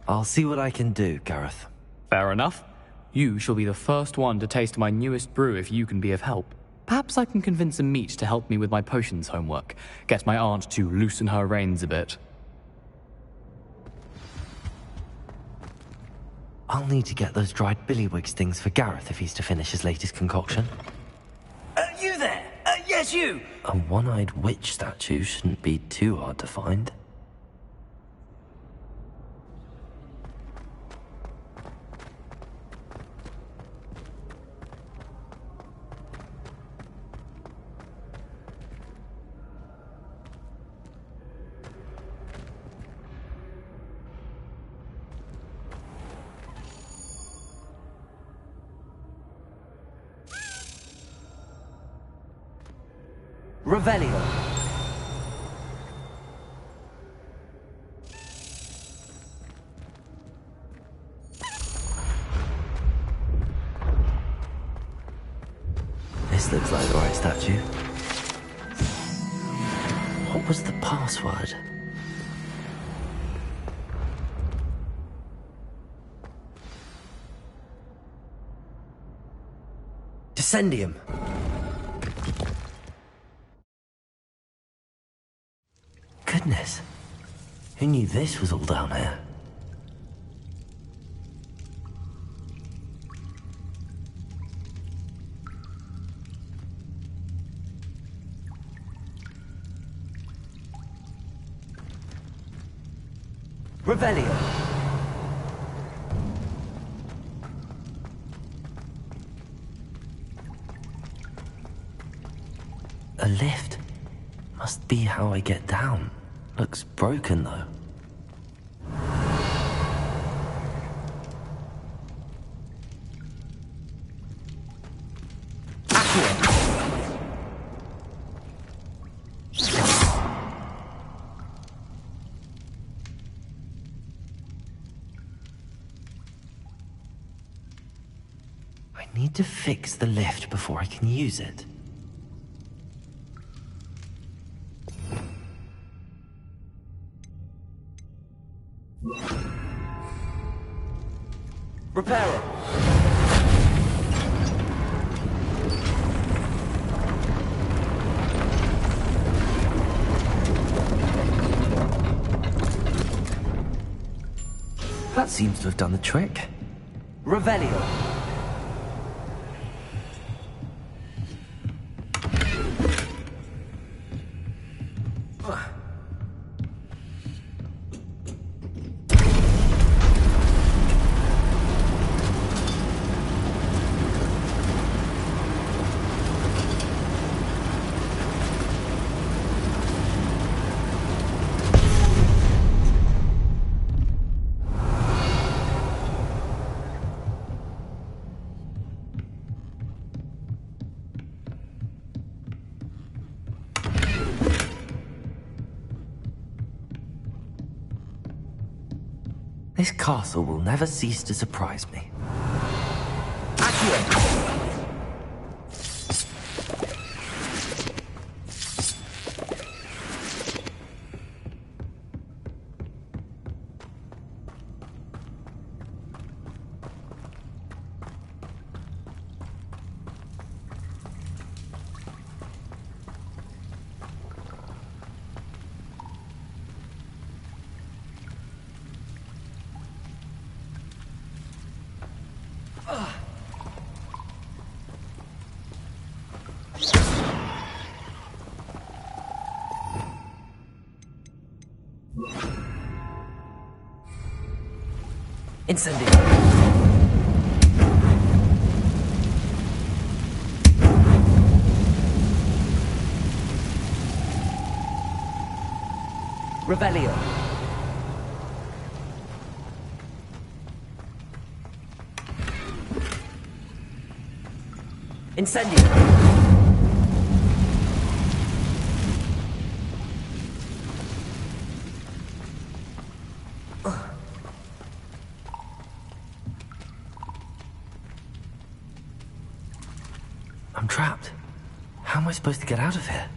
I'll see what I can do, Gareth. Fair enough. You shall be the first one to taste my newest brew if you can be of help. Perhaps I can convince a meat to help me with my potions homework. Get my aunt to loosen her reins a bit. I'll need to get those dried billywig stings for Gareth if he's to finish his latest concoction. You there? Yes, you! A one-eyed witch statue shouldn't be too hard to find. Revelio. This looks like the right statue. What was the password? Descendium. Goodness. Who knew this was all down here? Revelio. A lift. Must be how I get down. Looks broken, though. I need to fix the lift before I can use it. Repair it. That seems to have done the trick. Revelio. This castle will never cease to surprise me. Incendio. Revelio. Incendio. I'm trapped. How am I supposed to get out of here?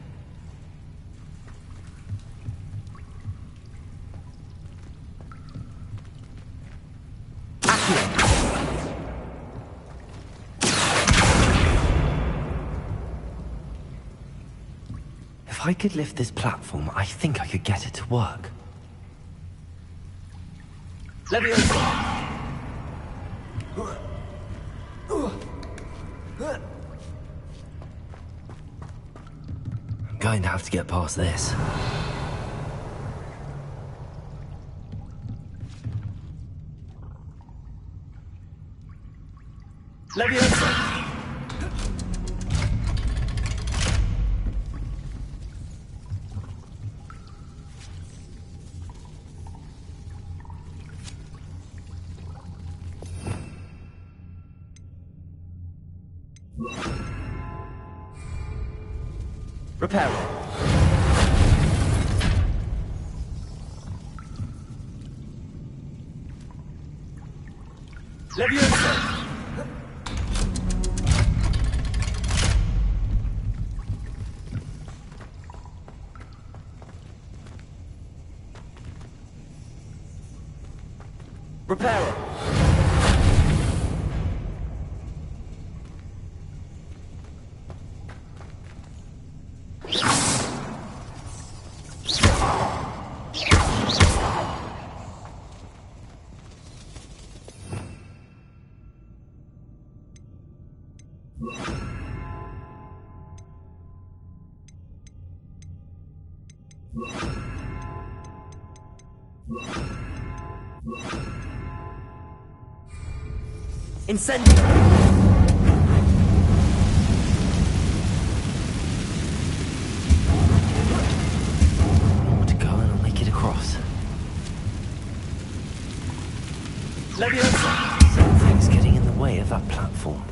If I could lift this platform, I think I could get it to work. Leviosa! I'm going to have to get past this. Leviosa! Repair it. Leviosa! Repair it. Incendio! More to go and I'll make it across. Leviosa! Something's getting in the way of that platform.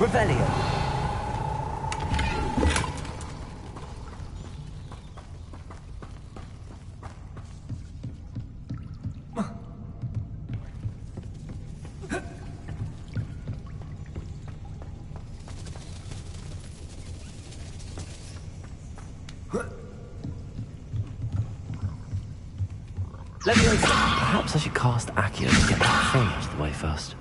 Revelio. Perhaps I should cast Accio to get that thing out of the way first.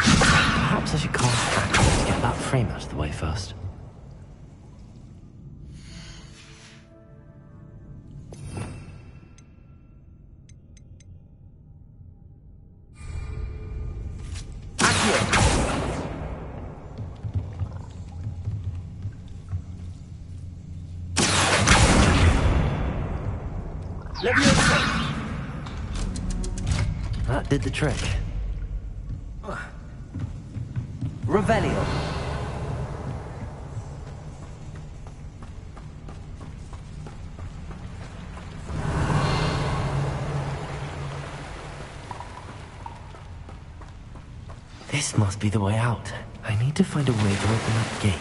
Perhaps I should cast Accio to get that frame out of the way first. That did the trick. Revelio. This must be the way out. I need to find a way to open that gate.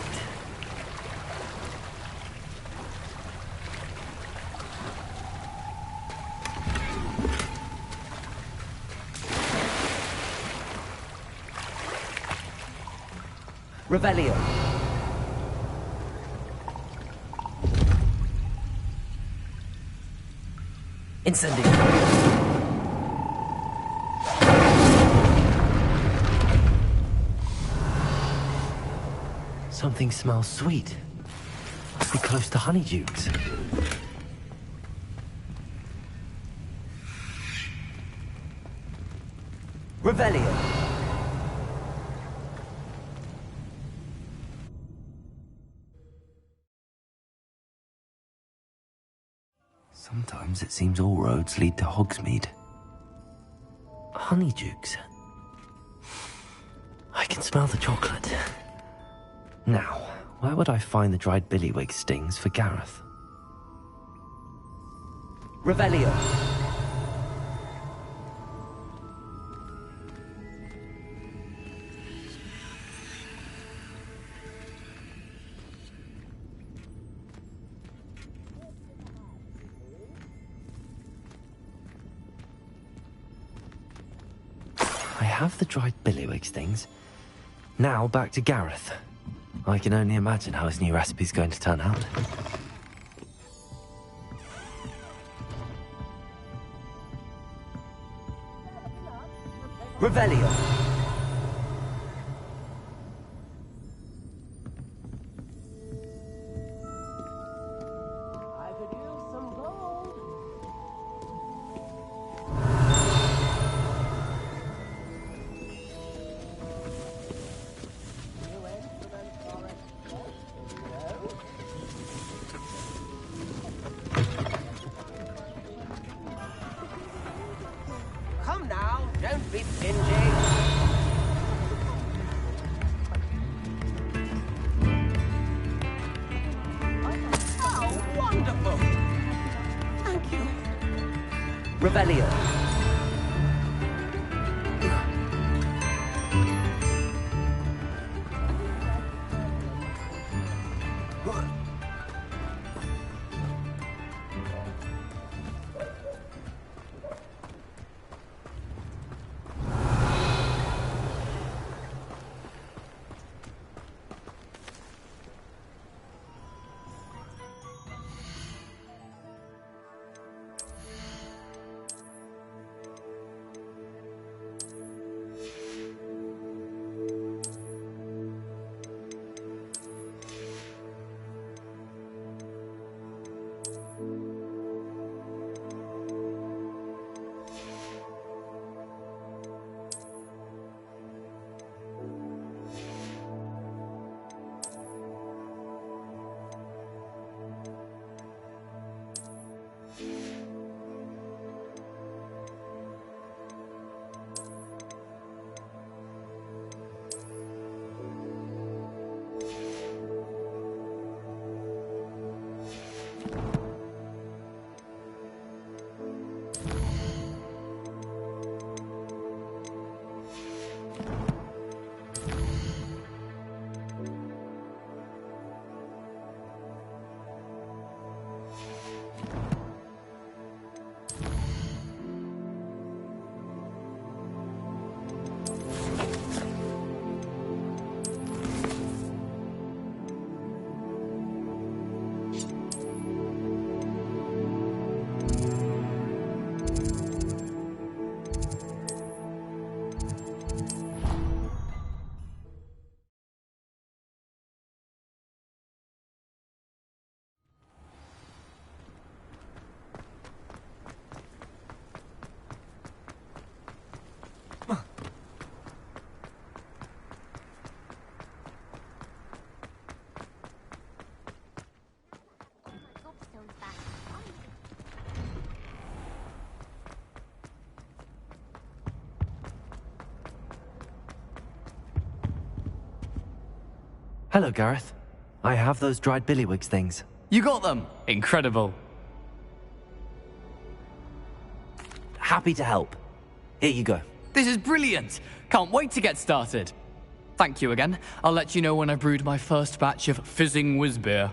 Revelio. Incendio. Something smells sweet. Must be close to honeydukes. Revelio. Sometimes it seems all roads lead to Hogsmeade. Honeydukes. I can smell the chocolate. Now, where would I find the dried billywig stings for Gareth? Revelio. I have the dried billywig stings. Now back to Gareth. I can only imagine how his new recipe's going to turn out. Revelio. Come now, don't be stingy. Oh, wonderful! Thank you. Revelio. Hello, Gareth. I have those dried billywigs things. You got them! Incredible. Happy to help. Here you go. This is brilliant! Can't wait to get started. Thank you again. I'll let you know when I've brewed my first batch of fizzing whiz beer.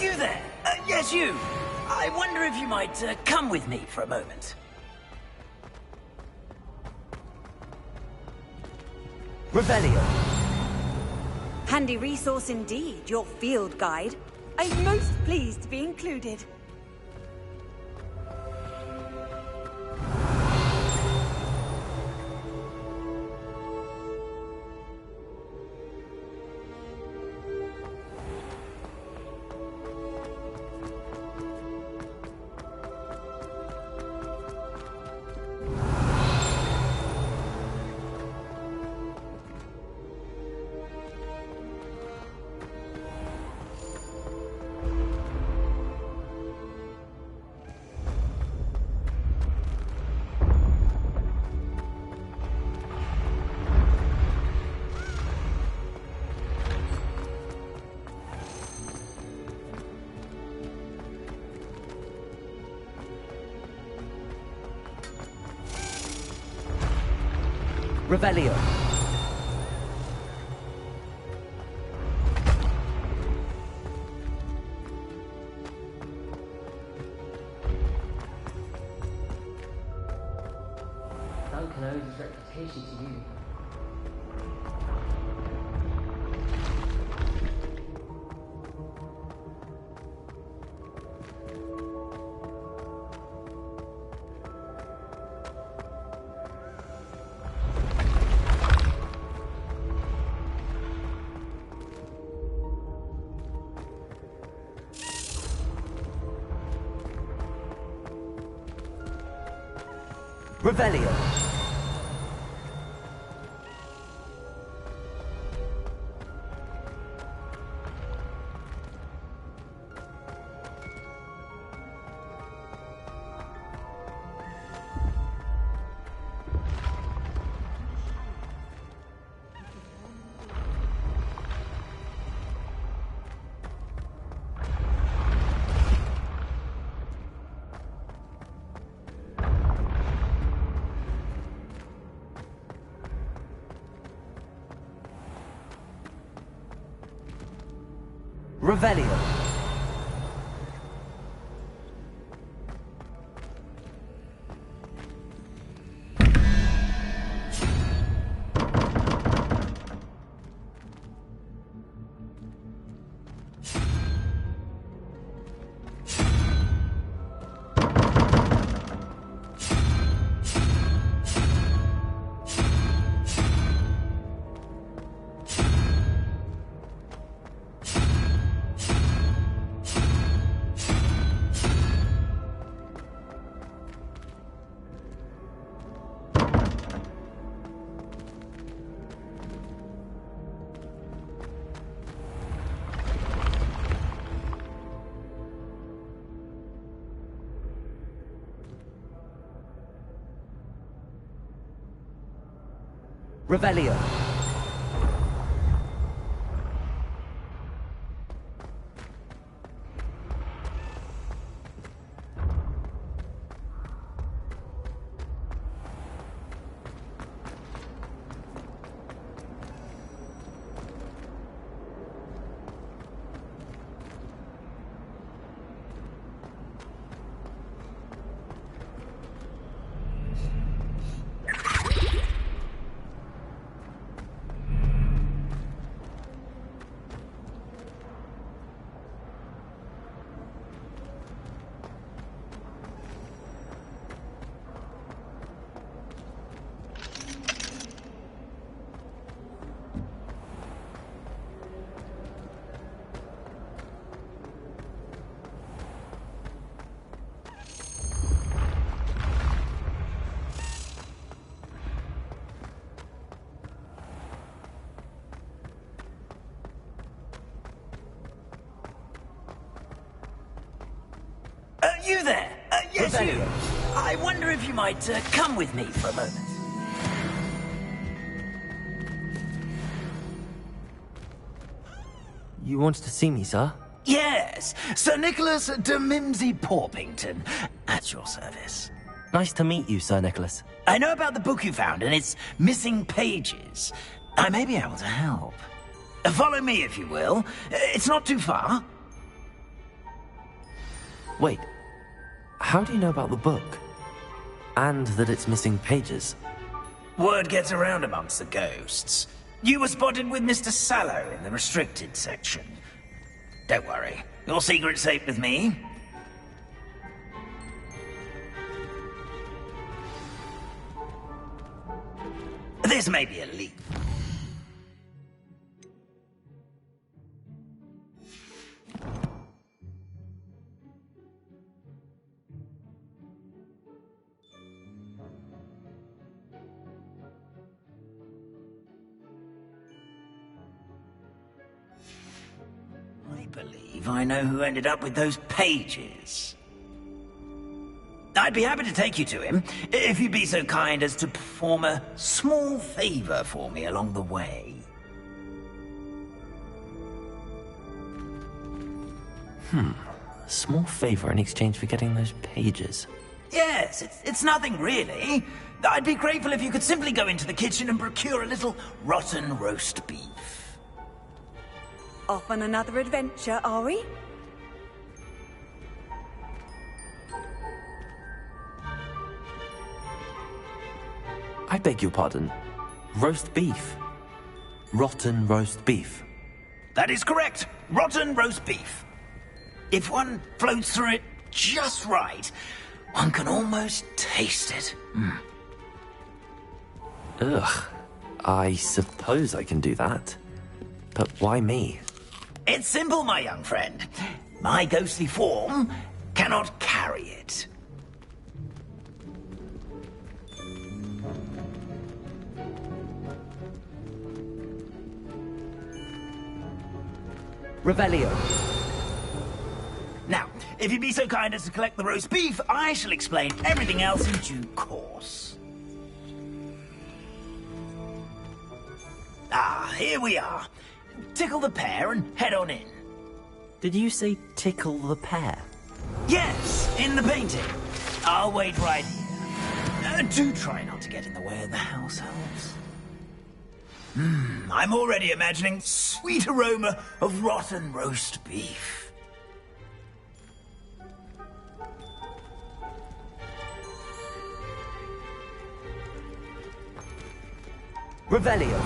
You there? Yes, you. I wonder if you might come with me for a moment. Revelio. Handy resource indeed, your field guide. I'm most pleased to be included. Revelio. Duncan owes his reputation to you. Revelio. Revelio. Revelio. You there? Yes, you. I wonder if you might come with me for a moment. You wanted to see me, sir? Yes, Sir Nicholas de Mimsy Porpington, at your service. Nice to meet you, Sir Nicholas. I know about the book you found and its missing pages. I may be able to help. Follow me, if you will. It's not too far. Wait, how do you know about the book? And that it's missing pages? Word gets around amongst the ghosts. You were spotted with Mr. Sallow in the restricted section. Don't worry, your secret's safe with me. This may be a leap. I believe I know who ended up with those pages. I'd be happy to take you to him, if you'd be so kind as to perform a small favor for me along the way. A small favor in exchange for getting those pages. Yes, it's nothing really. I'd be grateful if you could simply go into the kitchen and procure a little rotten roast beef. Off on another adventure, are we? I beg your pardon. Roast beef. Rotten roast beef. That is correct. Rotten roast beef. If one floats through it just right, one can almost taste it. Ugh. I suppose I can do that. But why me? It's simple, my young friend. My ghostly form cannot carry it. Revelio. Now, if you'd be so kind as to collect the roast beef, I shall explain everything else in due course. Ah, here we are. Tickle the pear and head on in. Did you say tickle the pear? Yes, in the painting. I'll wait right here. Do try not to get in the way of the house elves. I'm already imagining sweet aroma of rotten roast beef. Revelio.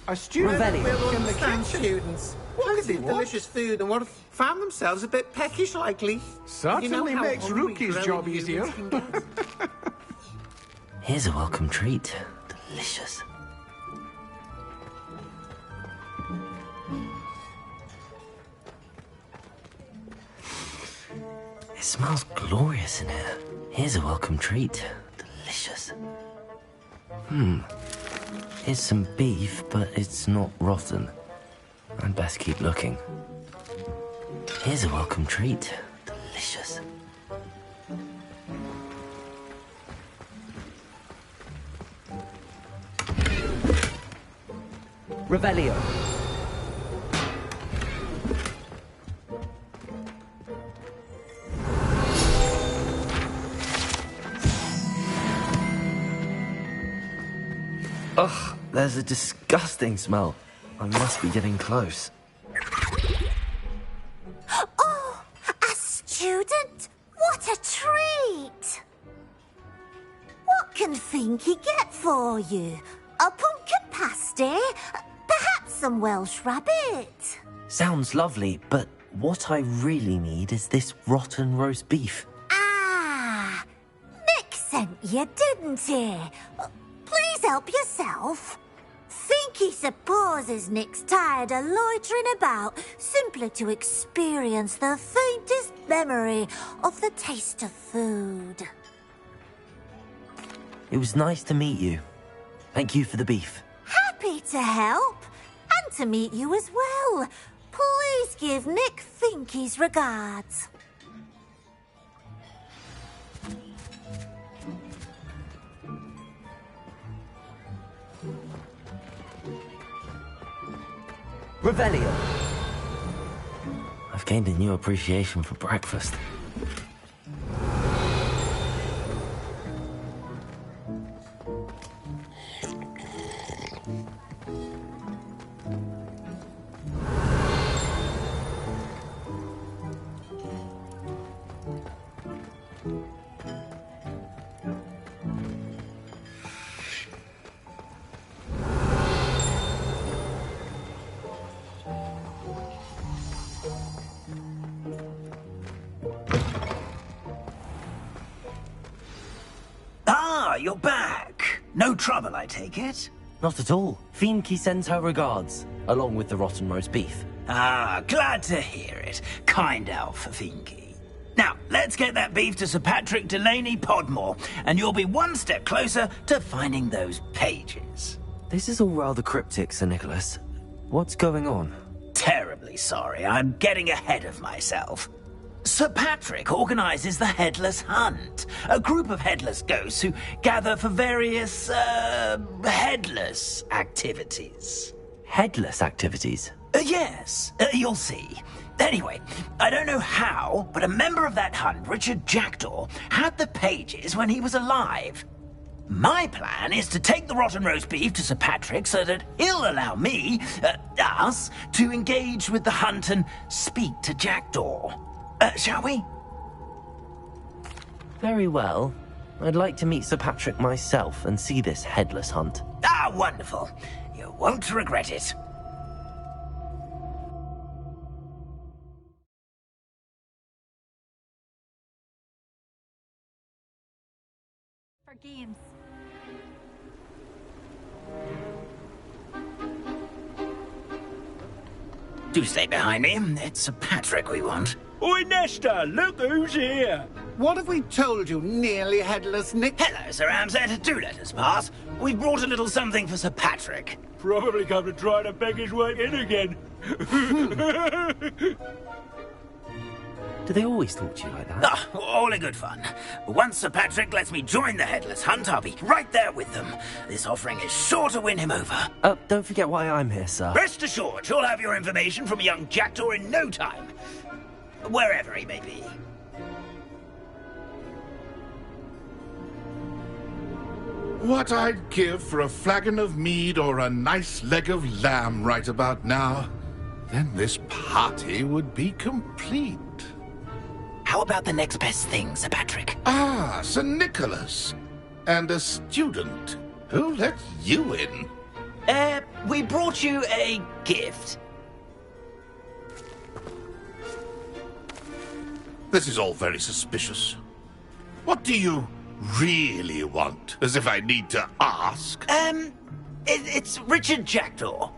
Our students Revelio. will understand students. Plenty of delicious food and would have found themselves a bit peckish likely. Certainly makes Rookie's job easier. Here's a welcome treat. Delicious. It smells glorious in here. Here's a welcome treat. Delicious. Here's some beef, but it's not rotten. I'd best keep looking. Here's a welcome treat. Delicious. Revelio. Ugh, there's a disgusting smell. I must be getting close. Oh, a student? What a treat! What can Finky get for you? A pumpkin pasty? steer. Perhaps some Welsh rabbit. Sounds lovely, but what I really need is this rotten roast beef. Ah, Nick sent you, didn't he? Please help yourself. Think he supposes Nick's tired of loitering about simply to experience the faintest memory of the taste of food. It was nice to meet you. Thank you for the beef. Happy to help, and to meet you as well. Please give Nick Finky's regards. Revelio. I've gained a new appreciation for breakfast. You're back. No trouble, I take it? Not at all. Finky sends her regards, along with the rotten roast beef. Ah, glad to hear it. Kind elf, Finky. Now, let's get that beef to Sir Patrick Delaney Podmore, and you'll be one step closer to finding those pages. This is all rather cryptic, Sir Nicholas. What's going on? Terribly sorry. I'm getting ahead of myself. Sir Patrick organises the Headless Hunt, a group of headless ghosts who gather for various, headless activities. Headless activities? Yes, you'll see. Anyway, I don't know how, but a member of that hunt, Richard Jackdaw, had the pages when he was alive. My plan is to take the rotten roast beef to Sir Patrick so that he'll allow me, us, to engage with the hunt and speak to Jackdaw. Shall we? Very well. I'd like to meet Sir Patrick myself and see this headless hunt. Ah, wonderful. You won't regret it. For games. Do stay behind me. It's Sir Patrick we want. Oi, Nesta, look who's here. What have we told you, nearly headless Nick? Hello, Sir Ramsett. Do let us pass. We've brought a little something for Sir Patrick. Probably come to try to beg his way in again. Do they always talk to you like that? Ah, all in good fun. Once Sir Patrick lets me join the Headless Hunt, I'll be right there with them. This offering is sure to win him over. Don't forget why I'm here, sir. Rest assured, you'll have your information from a young Jackdaw in no time. Wherever he may be. What I'd give for a flagon of mead or a nice leg of lamb right about now. Then this party would be complete. How about the next best thing, Sir Patrick? Ah, Sir Nicholas. And a student. Who let you in? We brought you a gift. This is all very suspicious. What do you really want? As if I need to ask. It's Richard Jackdaw.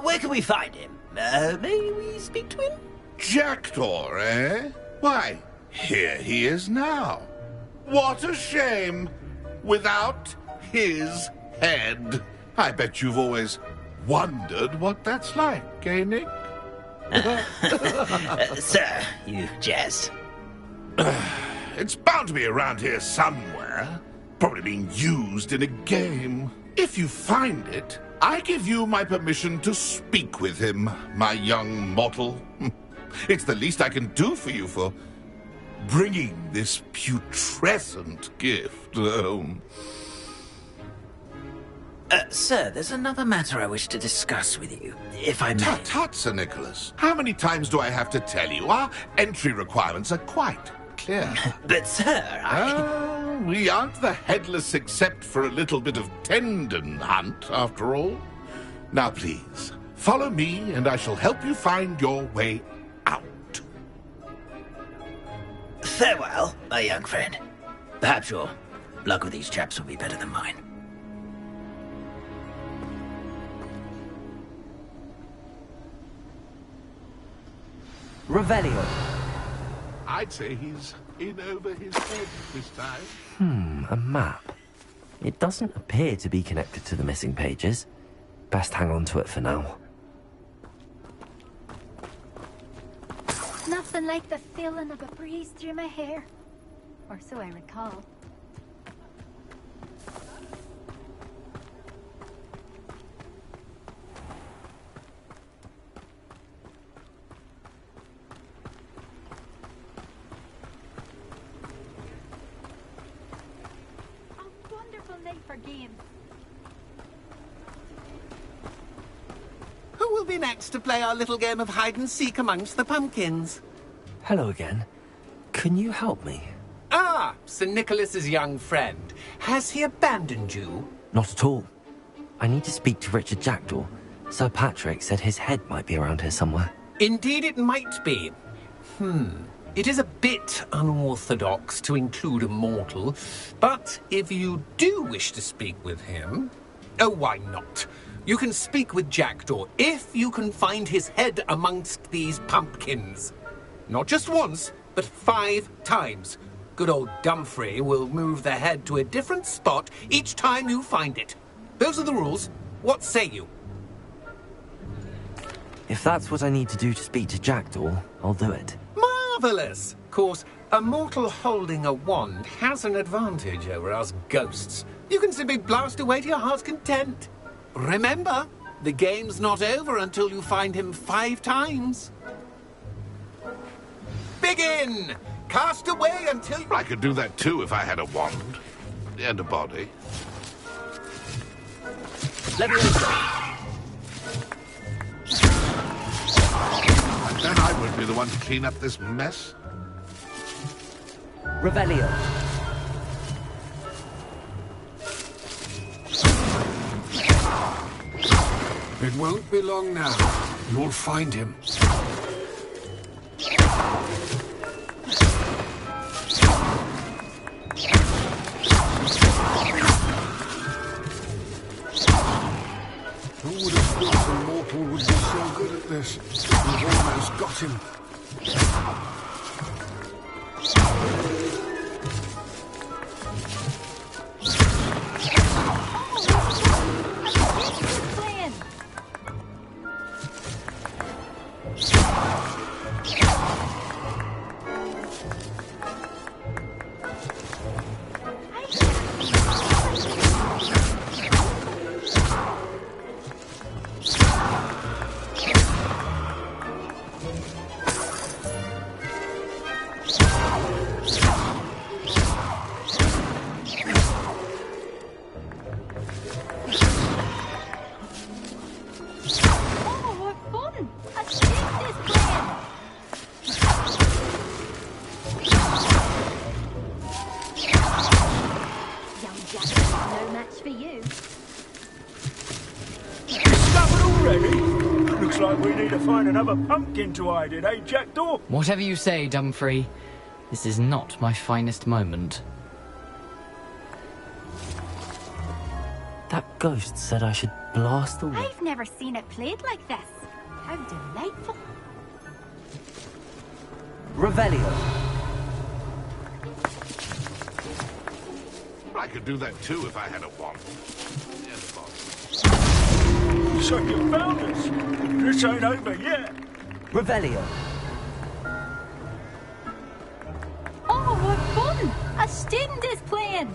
Where can we find him? May we speak to him? Jackdaw, eh? Why, here he is now. What a shame. Without his head. I bet you've always wondered what that's like, eh, Nick? Sir, you jest. It's bound to be around here somewhere. Probably being used in a game. If you find it, I give you my permission to speak with him, my young mortal. It's the least I can do for you for bringing this putrescent gift home. Sir, there's another matter I wish to discuss with you, if I may. Tut, tut, Sir Nicholas. How many times do I have to tell you? Our entry requirements are quite clear. But, sir, we aren't the headless except for a little bit of tendon hunt, after all. Now please, follow me and I shall help you find your way out. Farewell, my young friend. Perhaps your luck with these chaps will be better than mine. Revelio. I'd say he's in over his head this time. A map. It doesn't appear to be connected to the missing pages. Best hang on to it for now. Nothing like the feeling of a breeze through my hair. Or so I recall. A wonderful night for games. Who will be next to play our little game of hide-and-seek amongst the pumpkins? Hello again. Can you help me? Ah, Sir Nicholas's young friend. Has he abandoned you? Not at all. I need to speak to Richard Jackdaw. Sir Patrick said his head might be around here somewhere. Indeed it might be. It is a bit unorthodox to include a mortal, but if you do wish to speak with him... Oh, why not? You can speak with Jackdaw if you can find his head amongst these pumpkins. Not just once, but 5 times. Good old Dumfrey will move the head to a different spot each time you find it. Those are the rules. What say you? If that's what I need to do to speak to Jackdaw, I'll do it. Marvellous! Of course, a mortal holding a wand has an advantage over us ghosts. You can simply blast away to your heart's content. Remember, the game's not over until you find him 5 times. Begin! Cast away until... I could do that too if I had a wand. And a body. Let me go. And then I would be the one to clean up this mess. Revelio. It won't be long now. You'll find him. Who would have thought a mortal would be so good at this? We've almost got him. Another pumpkin to hide in, eh, Jackdaw? Whatever you say, Dumfrey. This is not my finest moment. That ghost said I should blast the... I've never seen it played like this. How delightful. Revelio. I could do that too if I had a wand. So you found us. This ain't over yet. Revelio. Oh, what fun! A student is playing.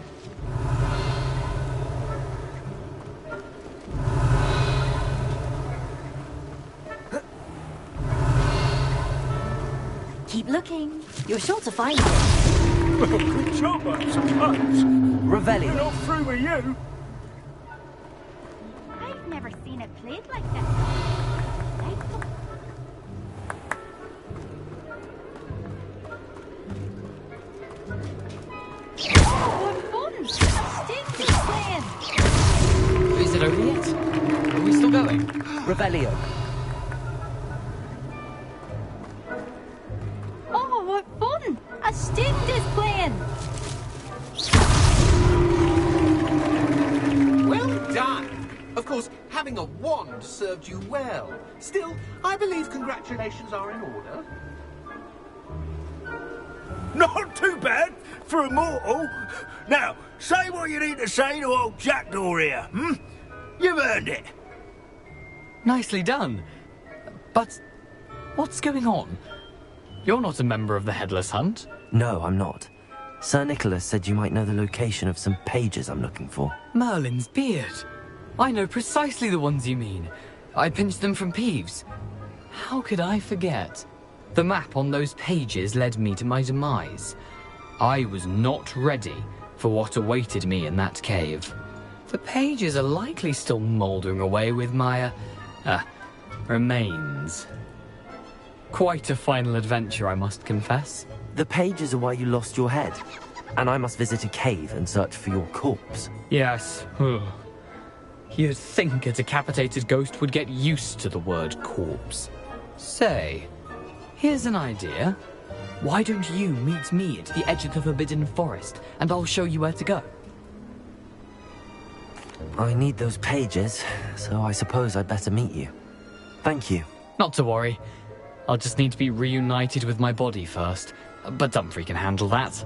Keep looking. You're sure to find it. Well, good job, I suppose. Revelio. We're not through with you. I've never seen it played like this. Delightful. Oh, what fun! A student is playing. Is it over yet? Are we still going? going. Revelio. Oh, what fun! A student is playing! Well done! Of course, having a wand served you well. Still, I believe congratulations are in order. Not too bad for a mortal. Now, say what you need to say to old Jackdaw here, hmm? You've earned it. Nicely done. But what's going on? You're not a member of the Headless Hunt. No, I'm not. Sir Nicholas said you might know the location of some pages I'm looking for. Merlin's beard. I know precisely the ones you mean. I pinched them from Peeves. How could I forget? The map on those pages led me to my demise. I was not ready for what awaited me in that cave. The pages are likely still mouldering away with my, remains. Quite a final adventure, I must confess. The pages are why you lost your head, and I must visit a cave and search for your corpse. Yes. You'd think a decapitated ghost would get used to the word corpse. Say, here's an idea. Why don't you meet me at the edge of the Forbidden Forest, and I'll show you where to go? I need those pages, so I suppose I'd better meet you. Thank you. Not to worry. I'll just need to be reunited with my body first, but Dumfries can handle that.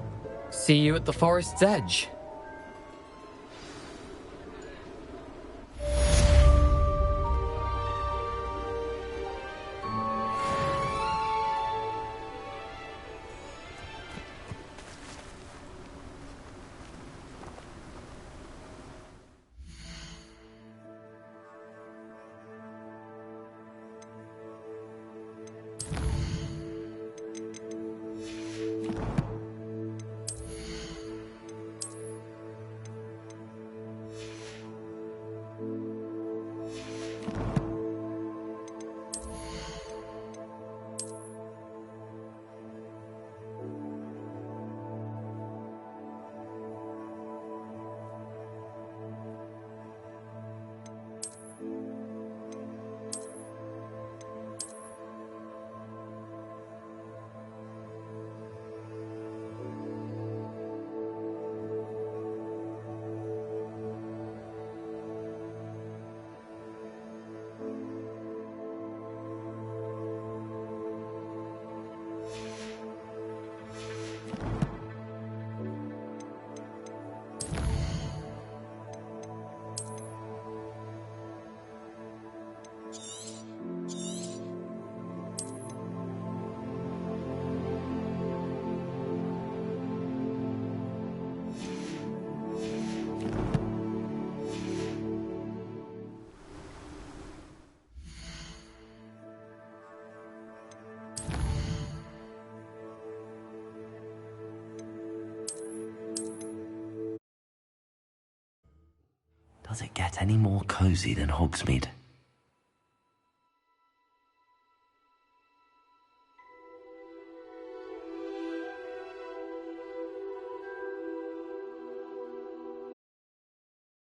See you at the forest's edge. Does it get any more cozy than Hogsmeade?